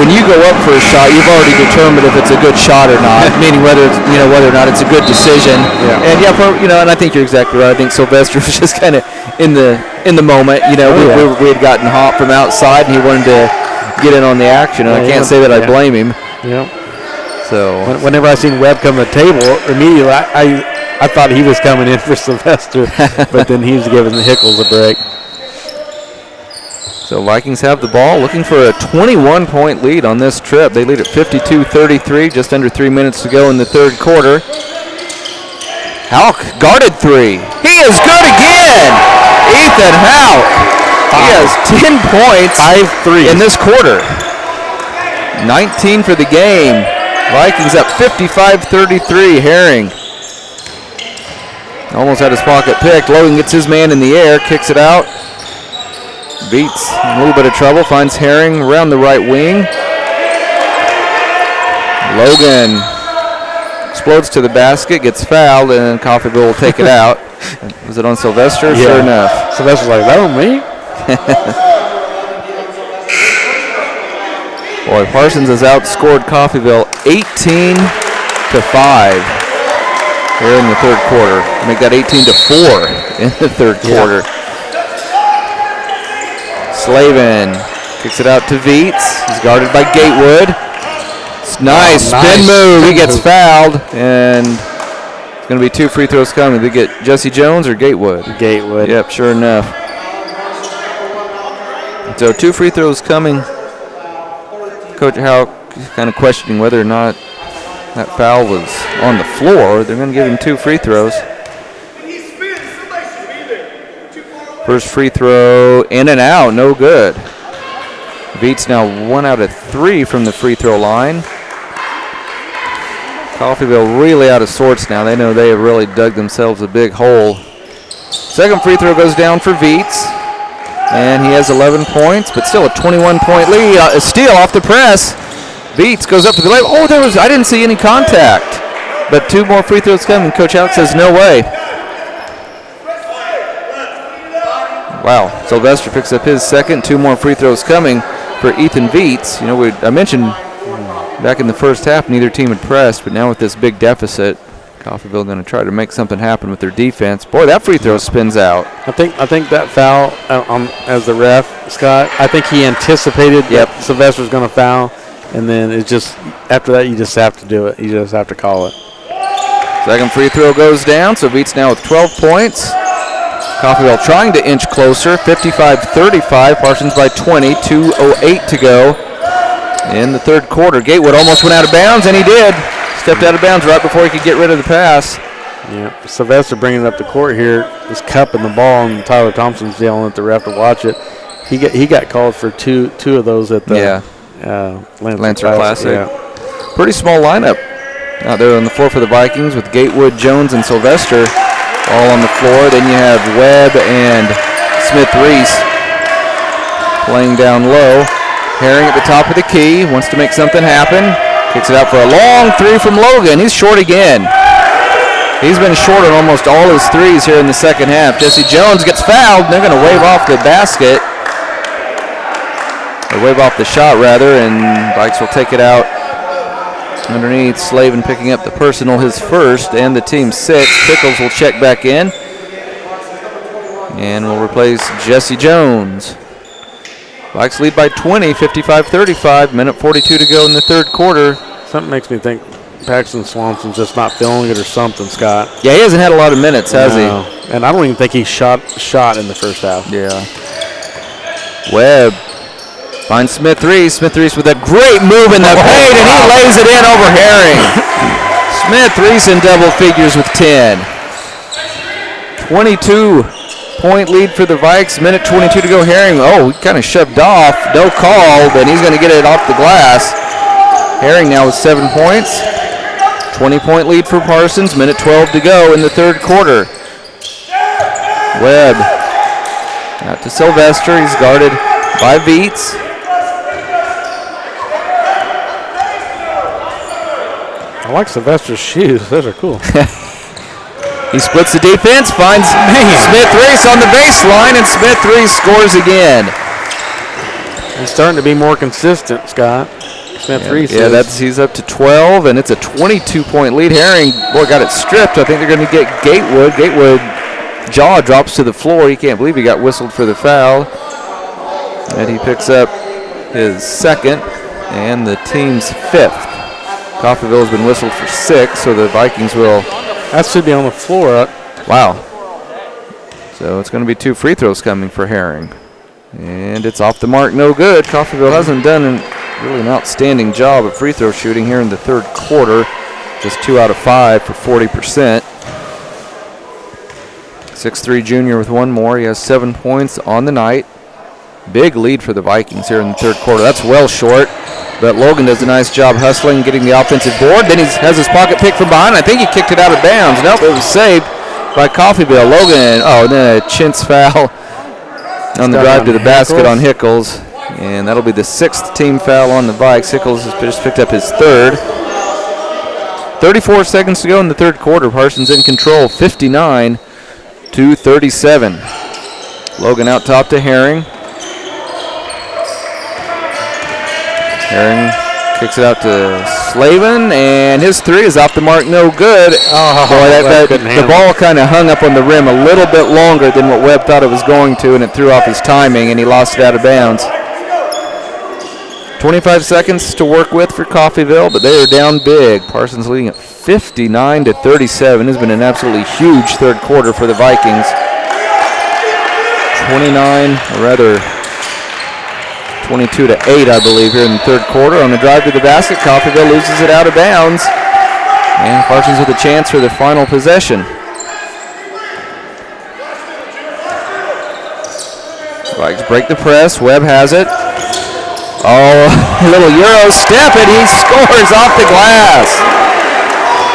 When you go up for a shot, you've already determined if it's a good shot or not, meaning whether it's, whether or not it's a good decision. Yeah. And and I think you're exactly right. I think Sylvester was just kind of in the moment. We had gotten hot from outside, and he wanted to get in on the action. And I can't say that I blame him. Yeah. So whenever I seen Webb come to the table, immediately I thought he was coming in for Sylvester, but then he was giving the Hickles a break. So Vikings have the ball, looking for a 21-point lead on this trip. They lead at 52-33, just under 3 minutes to go in the third quarter. Houck guarded three. He is good again. Ethan Houck. He has 10 points 5-3 in this quarter. 19 for the game. Vikings up 55-33. Herring almost had his pocket picked. Logan gets his man in the air, kicks it out. Beats a little bit of trouble, finds Herring around the right wing. Logan explodes to the basket, gets fouled, and then Coffeyville will take it out. Was it on Sylvester? Yeah. Sure enough. Sylvester's like, that on me? Boy, Parsons has outscored Coffeyville 18-5 here in the third quarter. Make that 18-4 in the third quarter. Slavin kicks it out to Viets. He's guarded by Gatewood. It's nice spin move. He gets fouled, and it's going to be 2 free throws coming. They get Jesse Jones or Gatewood? Gatewood. Yep, sure enough. So 2 free throws coming. Coach Howe kind of questioning whether or not that foul was on the floor. They're going to give him 2 free throws. First free throw in and out, no good. Viets now 1 out of 3 from the free throw line. Coffeyville really out of sorts now. They know they have really dug themselves a big hole. Second free throw goes down for Viets. And he has 11 points, but still a 21-point lead. A steal off the press. Viets goes up to the layup. Oh, I didn't see any contact. But 2 more free throws coming. Coach Alex says no way. Wow, Sylvester picks up his second. 2 more free throws coming for Ethan Viets. I mentioned back in the first half neither team had pressed, but now with this big deficit, Coffeyville going to try to make something happen with their defense. Boy, that free throw spins out. I think that foul as the ref, Scott, I think he anticipated that Sylvester was going to foul, and then it's just after that you just have to do it. You just have to call it. Second free throw goes down, so Viets now with 12 points. Coffeyville trying to inch closer, 55-35, Parsons by 20, 2:08 to go in the third quarter. Gatewood almost went out of bounds, and he did. Stepped out of bounds right before he could get rid of the pass. Yeah, Sylvester bringing it up the court here, is cupping the ball, and Tyler Thompson's yelling at the ref to watch it. He got called for two of those at the Lancer Classic. Yeah. Pretty small lineup out there on the floor for the Vikings with Gatewood, Jones, and Sylvester all on the floor. Then you have Webb and Smith Reese playing down low. Herring at the top of the key, wants to make something happen. Kicks it out for a long three from Logan. He's short again. He's been short on almost all his threes here in the second half. Jesse Jones gets fouled, and they're going to wave off the basket. Or wave off the shot, rather, and Vikes will take it out underneath. Slavin picking up the personal, his first, and the team's sixth. Pickles will check back in. And will replace Jesse Jones. Vikes lead by 20, 55-35. Minute 42 to go in the third quarter. Something makes me think Paxton Swanson's just not feeling it or something, Scott. Yeah, he hasn't had a lot of minutes, has he? And I don't even think he shot in the first half. Yeah. Webb finds Smith Reese. Smith Reese with a great move in the paint, and he lays it in over Herring. Smith Reese in double figures with 10. 22-point lead for the Vikes. Minute 22 to go. Herring, he kind of shoved off. No call, but he's going to get it off the glass. Herring now with 7 points. 20-point lead for Parsons. Minute 12 to go in the third quarter. Webb out to Sylvester. He's guarded by Viets. I like Sylvester's shoes. Those are cool. He splits the defense, finds Smith Reese on the baseline, and Smith Reese scores again. He's starting to be more consistent, Scott. Smith Reese. Yeah, he's up to 12, and it's a 22-point lead. Herring, got it stripped. I think they're going to get Gatewood. Gatewood jaw drops to the floor. He can't believe he got whistled for the foul. And he picks up his second and the team's fifth. Coffeyville has been whistled for 6, so the Vikings will. That should be on the floor. Wow. So it's going to be 2 free throws coming for Herring. And it's off the mark, no good. Coffeyville hasn't done really an outstanding job of free throw shooting here in the third quarter. Just 2 out of 5 for 40%. 6'3" junior with 1 more. He has 7 points on the night. Big lead for the Vikings here in the third quarter. That's well short, but Logan does a nice job hustling, getting the offensive board. Then he has his pocket pick from behind. I think he kicked it out of bounds. Nope, it was saved by Coffeyville. Logan, and then a chintz foul on the drive to the basket on Hickles. And that'll be the 6th team foul on the Vikes. Hickles has just picked up his 3rd. 34 seconds to go in the third quarter. Parsons in control, 59-37. Logan out top to Herring. Herring kicks it out to Slavin, and his 3 is off the mark, no good. The ball kind of hung up on the rim a little bit longer than what Webb thought it was going to, and it threw off his timing, and he lost it out of bounds. 25 seconds to work with for Coffeyville, but they are down big. Parsons leading at 59-37. Has been an absolutely huge third quarter for the Vikings. 22-8, I believe, here in the third quarter. On the drive to the basket, Coffeyville loses it out of bounds. And Parsons with a chance for the final possession. Vikes break the press. Webb has it. A little Euro step, and he scores off the glass.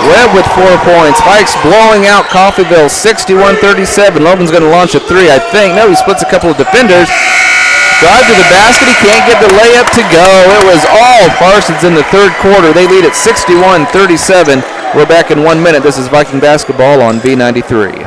Webb with 4 points. Vikes blowing out Coffeyville 61-37. Logan's going to launch a 3, I think. No, he splits a couple of defenders. Drive to the basket. He can't get the layup to go. It was all Parsons in the third quarter. They lead at 61-37. We're back in 1 minute. This is Viking basketball on B93.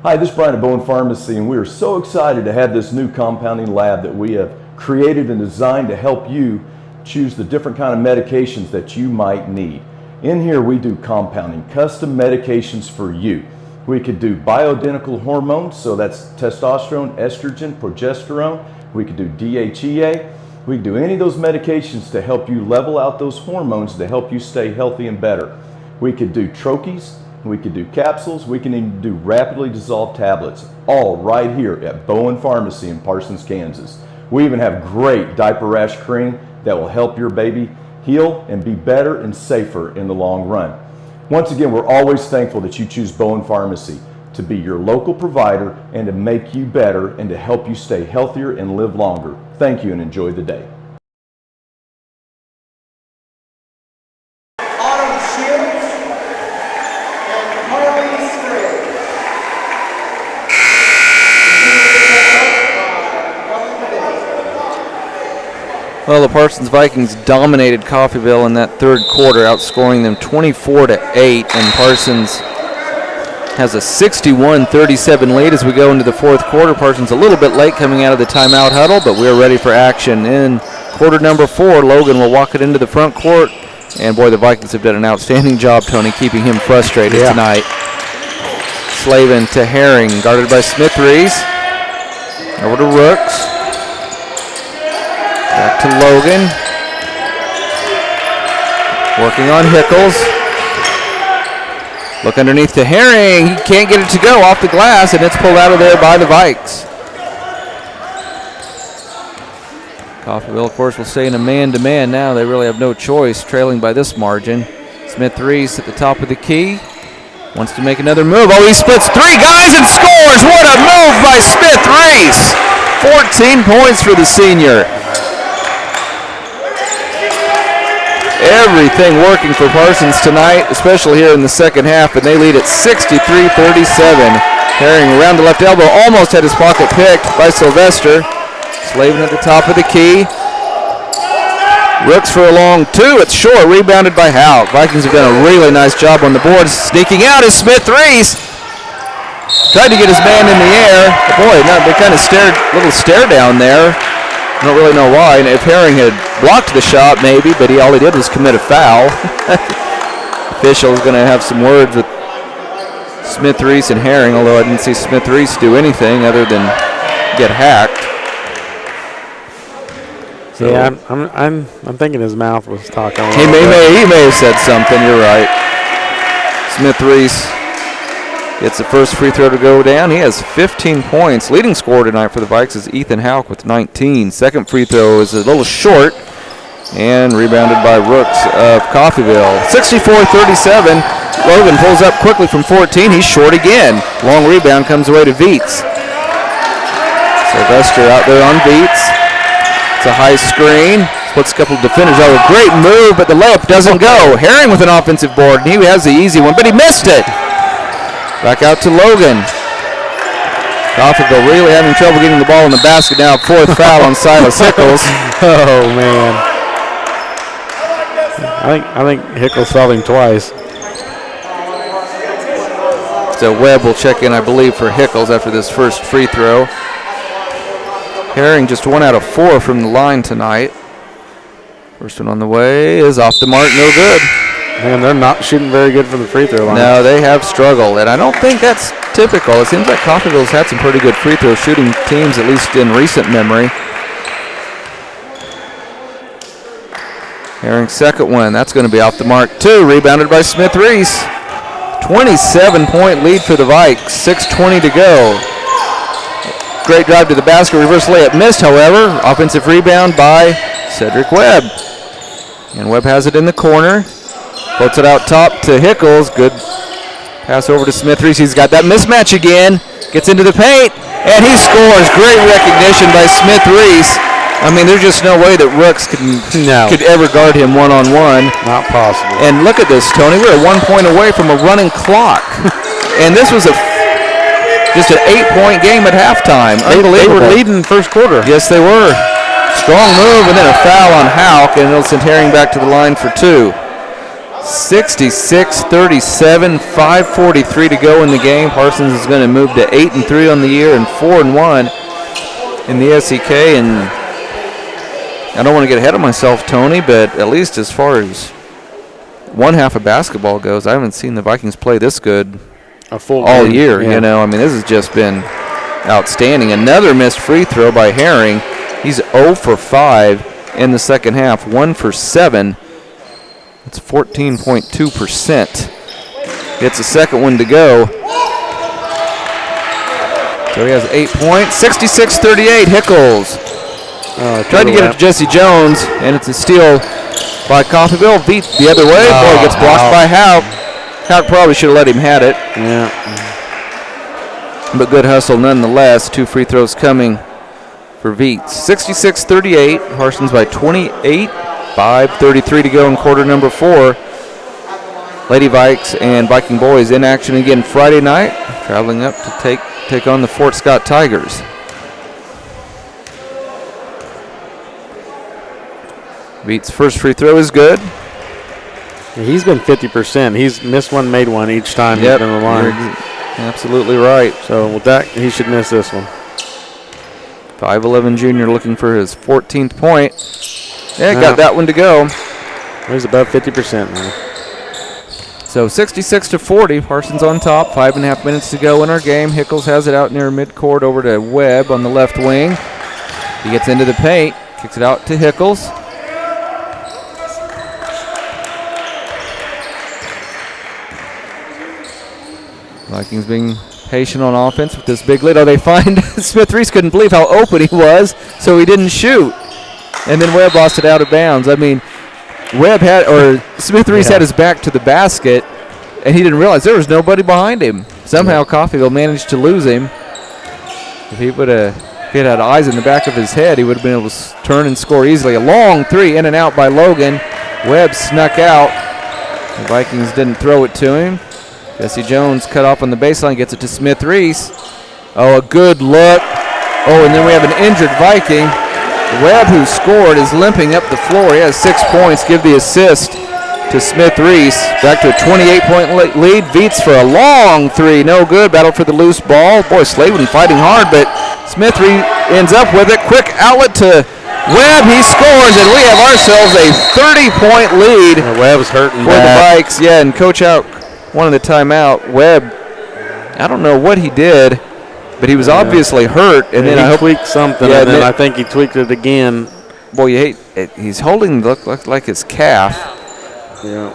Hi, this is Brian at Bowen Pharmacy, and we are so excited to have this new compounding lab that we have created and designed to help you choose the different kind of medications that you might need. In here we do compounding, custom medications for you. We could do bioidentical hormones, so that's testosterone, estrogen, progesterone. We could do DHEA. We could do any of those medications to help you level out those hormones to help you stay healthy and better. We could do troches, we could do capsules, we can even do rapidly dissolved tablets, all right here at Bowen Pharmacy in Parsons, Kansas. We even have great diaper rash cream that will help your baby heal and be better and safer in the long run. Once again, we're always thankful that you choose Bowen Pharmacy to be your local provider and to make you better and to help you stay healthier and live longer. Thank you and enjoy the day. Well, the Parsons Vikings dominated Coffeyville in that third quarter, outscoring them 24-8, and Parsons has a 61-37 lead as we go into the fourth quarter. Parsons a little bit late coming out of the timeout huddle, but we're ready for action. In quarter number 4, Logan will walk it into the front court, and boy, the Vikings have done an outstanding job, Tony, keeping him frustrated tonight. Slavin to Herring, guarded by Smith-Reese. Over to Rooks. Back to Logan. Working on Hickles. Look underneath to Herring. He can't get it to go off the glass, and it's pulled out of there by the Vikes. Coffeyville, of course, will stay in a man-to-man now. They really have no choice, trailing by this margin. Smith-Reese at the top of the key. Wants to make another move. Oh, he splits 3 guys and scores! What a move by Smith-Reese! 14 points for the senior. Everything working for Parsons tonight, especially here in the second half, and they lead at 63-37. Herring around the left elbow, almost had his pocket picked by Sylvester. Slavin at the top of the key. Rooks for a long 2. It's short, rebounded by Howe. Vikings have done a really nice job on the board. Sneaking out is Smith-Reese. Tried to get his man in the air. Boy, no, they kind of little stare down there. I don't really know why. And if Herring had blocked the shot, maybe, but all he did was commit a foul. Official is going to have some words with Smith-Reese and Herring, although I didn't see Smith-Reese do anything other than get hacked. So yeah, I'm thinking his mouth was talking. He may have said something. You're right. Smith-Reese gets the first free throw to go down. He has 15 points. Leading scorer tonight for the Vikes is Ethan Houck with 19. Second free throw is a little short and rebounded by Rooks of Coffeyville. 64-37. Logan pulls up quickly from 14. He's short again. Long rebound comes away to Viets. Sylvester out there on Viets. It's a high screen. Splits a couple of defenders. Oh, a great move, but the layup doesn't go. Herring with an offensive board, and he has the easy one, but he missed it. Back out to Logan. Coffeyville really having trouble getting the ball in the basket now. Fourth foul on Silas Hickles. Oh, man. I think Hickles fouled him twice. So Webb will check in, I believe, for Hickles after this first free throw. Herring just 1 out of 4 from the line tonight. First one on the way is off the mark, no good. Man, they're not shooting very good from the free throw line. No, they have struggled, and I don't think that's typical. It seems like Coffeyville's had some pretty good free throw shooting teams, at least in recent memory. Herring's second one, that's going to be off the mark too. Rebounded by Smith-Reese. 27-point lead for the Vikes, 6:20 to go. Great drive to the basket, reverse layup missed, however. Offensive rebound by Cedric Webb. And Webb has it in the corner. Floats it out top to Hickles. Good pass over to Smith-Reese. He's got that mismatch again. Gets into the paint, and he scores. Great recognition by Smith-Reese. I mean, there's just no way that Rooks could ever guard him one-on-one. Not possible. And look at this, Tony. We're 1 point away from a running clock. And this was just an 8-point game at halftime. Unbelievable. They were leading first quarter. Yes, they were. Strong move, and then a foul on Houck, and it'll send Herring back to the line for 2. 66-37, 5:43 to go in the game. Parsons is going to move to 8-3 on the year and 4-1 in the SEK. And I don't want to get ahead of myself, Tony, but at least as far as one half of basketball goes, I haven't seen the Vikings play this good all year. Yeah. You know, I mean, this has just been outstanding. Another missed free throw by Herring. He's 0 for 5 in the second half, 1 for 7. It's 14.2%. Gets a second one to go. So he has 8 points. 66-38, Hickles. Tried to get it to Jesse Jones, and it's a steal by Coffeyville. Beat the other way. Boy, gets blocked by Houck. Houck probably should have let him had it. Yeah. But good hustle nonetheless. 2 free throws coming for Viets. 66-38, Parsons by 28. 5:33 to go in quarter number 4. Lady Vikes and Viking boys in action again Friday night, traveling up to take on the Fort Scott Tigers. Beats first free throw is good. Yeah, he's been 50%. He's missed one, made one each time he's been on the line. You're absolutely right. So with that, he should miss this one. 5'11" junior looking for his 14th point. Yeah, got that one to go. He's above 50% now. So 66-40, Parsons on top. 5.5 minutes to go in our game. Hickles has it out near midcourt over to Webb on the left wing. He gets into the paint, kicks it out to Hickles. Vikings being patient on offense with this big lead. Oh, they find Smith-Reese couldn't believe how open he was, so he didn't shoot. And then Webb lost it out of bounds. I mean, Smith-Reese had his back to the basket, and he didn't realize there was nobody behind him. Somehow Coffeyville managed to lose him. If he had eyes in the back of his head, he would have been able to turn and score easily. A long three in and out by Logan. Webb snuck out. The Vikings didn't throw it to him. Jesse Jones cut off on the baseline, gets it to Smith-Reese. Oh, a good look. Oh, and then we have an injured Viking. Webb, who scored, is limping up the floor. He has 6 points. Give the assist to Smith-Reese. Back to a 28-point lead. Veets for a long three. No good. Battle for the loose ball. Boy, Slavin fighting hard, but Smith-Reese ends up with it. Quick outlet to Webb. He scores, and we have ourselves a 30-point lead. Webb's hurting for the Vikes. Yeah, and Coach out wanted the timeout. Webb, I don't know what he did, but he was obviously hurt. And then he tweaked something, and then I think he tweaked it again. Boy, you hate it. He's holding look like his calf. Yeah.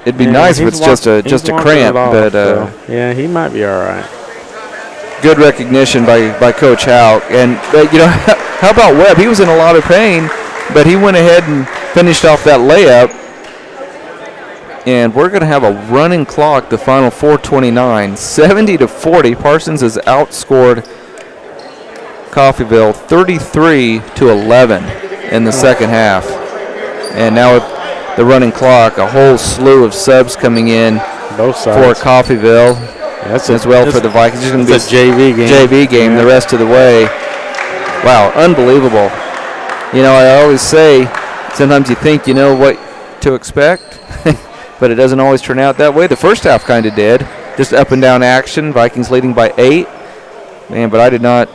It'd be nice if it's just a cramp, but yeah, he might be all right. Good recognition by Coach Howe. And how about Webb? He was in a lot of pain, but he went ahead and finished off that layup. And we're going to have a running clock, the final 4:29. 70-40. Parsons has outscored Coffeyville 33-11 in the second half. And now with the running clock, a whole slew of subs coming in both sides for Coffeyville as well for the Vikings. It's going to be a JV game the rest of the way. Wow, unbelievable. I always say sometimes you think you know what to expect. But it doesn't always turn out that way. The first half kind of did. Just up and down action. Vikings leading by 8. Man, but I did not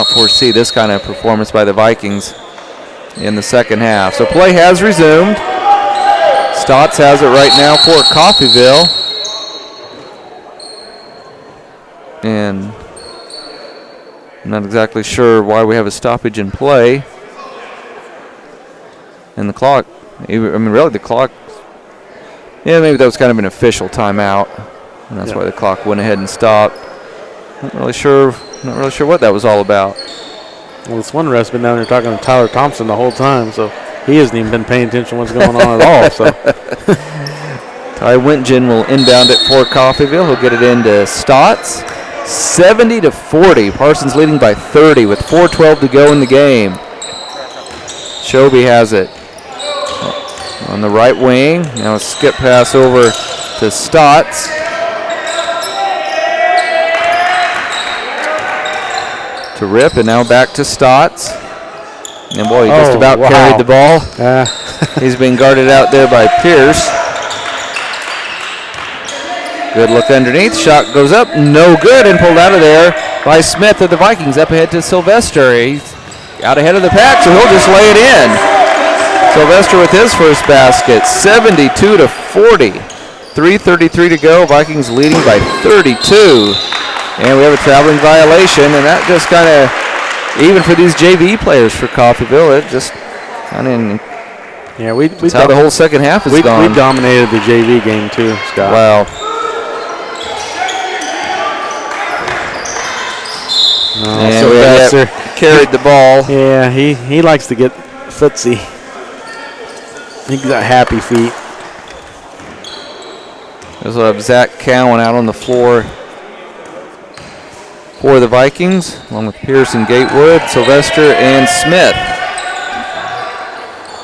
foresee this kind of performance by the Vikings in the second half. So play has resumed. Stotts has it right now for Coffeyville. And I'm not exactly sure why we have a stoppage in play. And the clock, really the clock, maybe that was kind of an official timeout, and that's why the clock went ahead and stopped. Not really sure what that was all about. Well, this one ref's been down there talking to Tyler Thompson the whole time, so he hasn't even been paying attention to what's going on at all. So Ty Wintgen will inbound it for Coffeyville. He'll get it into Stotts. 70-40. Parsons leading by 30 with 4:12 to go in the game. Shobi has it on the right wing. Now a skip pass over to Stotts. To Rip, and now back to Stotts. And boy, he just about carried the ball. He's being guarded out there by Pierce. Good look underneath. Shot goes up. No good, and pulled out of there by Smith of the Vikings. Up ahead to Sylvester. He's out ahead of the pack, so he'll just lay it in. Sylvester with his first basket. 72-40. 3:33 to go. Vikings leading by 32. And we have a traveling violation, and that just kind of, even for these JV players for Coffeyville, it just kind of, that's how the whole second half is gone. We dominated the JV game too, Scott. Wow. And Sylvester carried the ball. Yeah, he likes to get footsie. He's got happy feet. There's Zach Cowan out on the floor for the Vikings, along with Pearson, Gatewood, Sylvester, and Smith.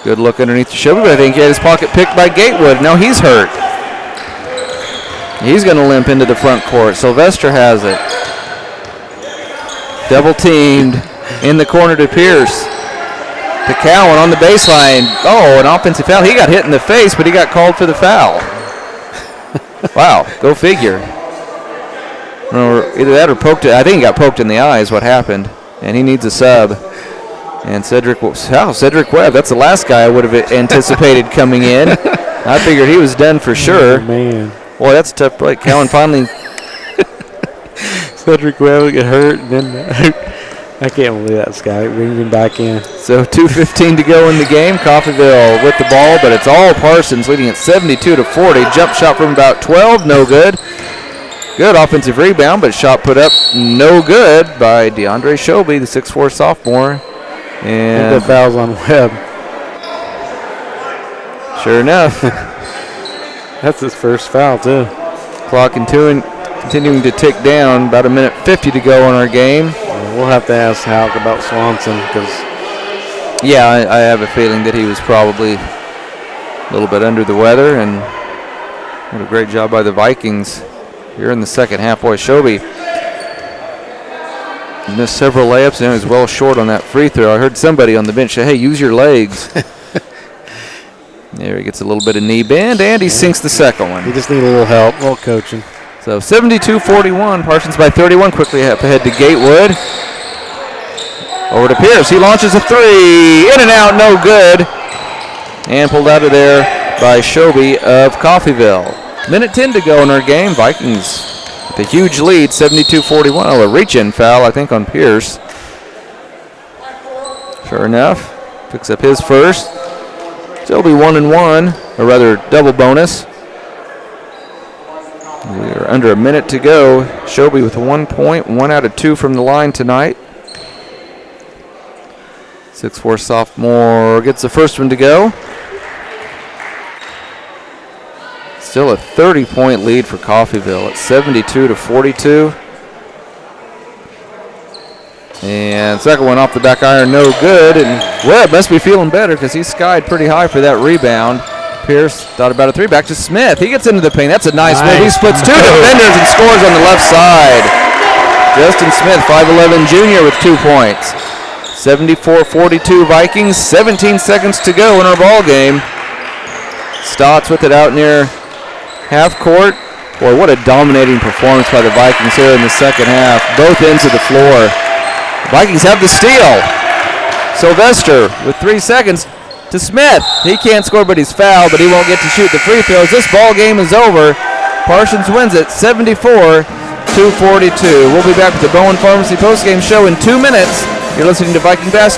Good look underneath the shoulder, but I think he had his pocket picked by Gatewood. Now he's hurt. He's going to limp into the front court. Sylvester has it. Double teamed in the corner to Pierce. to Cowan on the baseline. Oh, an offensive foul. He got hit in the face, but he got called for the foul. Wow, go figure. Or either that or poked it. I think he got poked in the eye is what happened, and he needs a sub. And Cedric Webb, that's the last guy I would have anticipated coming in. I figured he was done for sure. Oh, man. Boy, that's a tough break. Cowan finally. Cedric Webb get hurt, and then I can't believe that, Scott. Bring him back in. So 2:15 to go in the game. Coffeyville with the ball, but it's all Parsons leading at 72-40. Jump shot from about 12, no good. Good offensive rebound, but shot put up no good by DeAndre Shoby, the 6'4 sophomore. And the fouls on Webb. Sure enough. That's his first foul, too. Clock continuing to tick down. About 1:50 to go in our game. We'll have to ask Halk about Swanson because. Yeah, I have a feeling that he was probably a little bit under the weather, and what a great job by the Vikings here in the second half. Boy, Shoby missed several layups and he was well short on that free throw. I heard somebody on the bench say, hey, use your legs. There he gets a little bit of knee bend, and he sinks the second one. He just need a little help, a little coaching. So 72-41, Parsons by 31, quickly up ahead to Gatewood. Over to Pierce, he launches a three, in and out, no good. And pulled out of there by Shoby of Coffeyville. 1:10 to go in our game. Vikings with a huge lead, 72-41. Oh, a reach-in foul, I think, on Pierce. Sure enough, picks up his first. Still be 1-1, or rather double bonus. We are under a minute to go. Shoby with 1 point, 1 out of 2 from the line tonight. 6'4 sophomore gets the first one to go. Still a 30-point lead for Coffeyville at 72-42. And second one off the back iron, no good. And Webb must be feeling better because he skied pretty high for that rebound. Pierce thought about a three. Back to Smith. He gets into the paint. That's a nice move. He splits two defenders and scores on the left side. Justin Smith, 5'11 junior with 2 points. 74-42 Vikings. 17 seconds to go in our ball game. Stotts with it out near half court. Boy, what a dominating performance by the Vikings here in the second half. Both ends of the floor. The Vikings have the steal. Sylvester with 3 seconds to Smith. He can't score, but he's fouled, but he won't get to shoot the free throws. This ball game is over. Parsons wins it 74-42. We'll be back with the Bowen Pharmacy postgame show in 2 minutes. You're listening to Viking Basketball.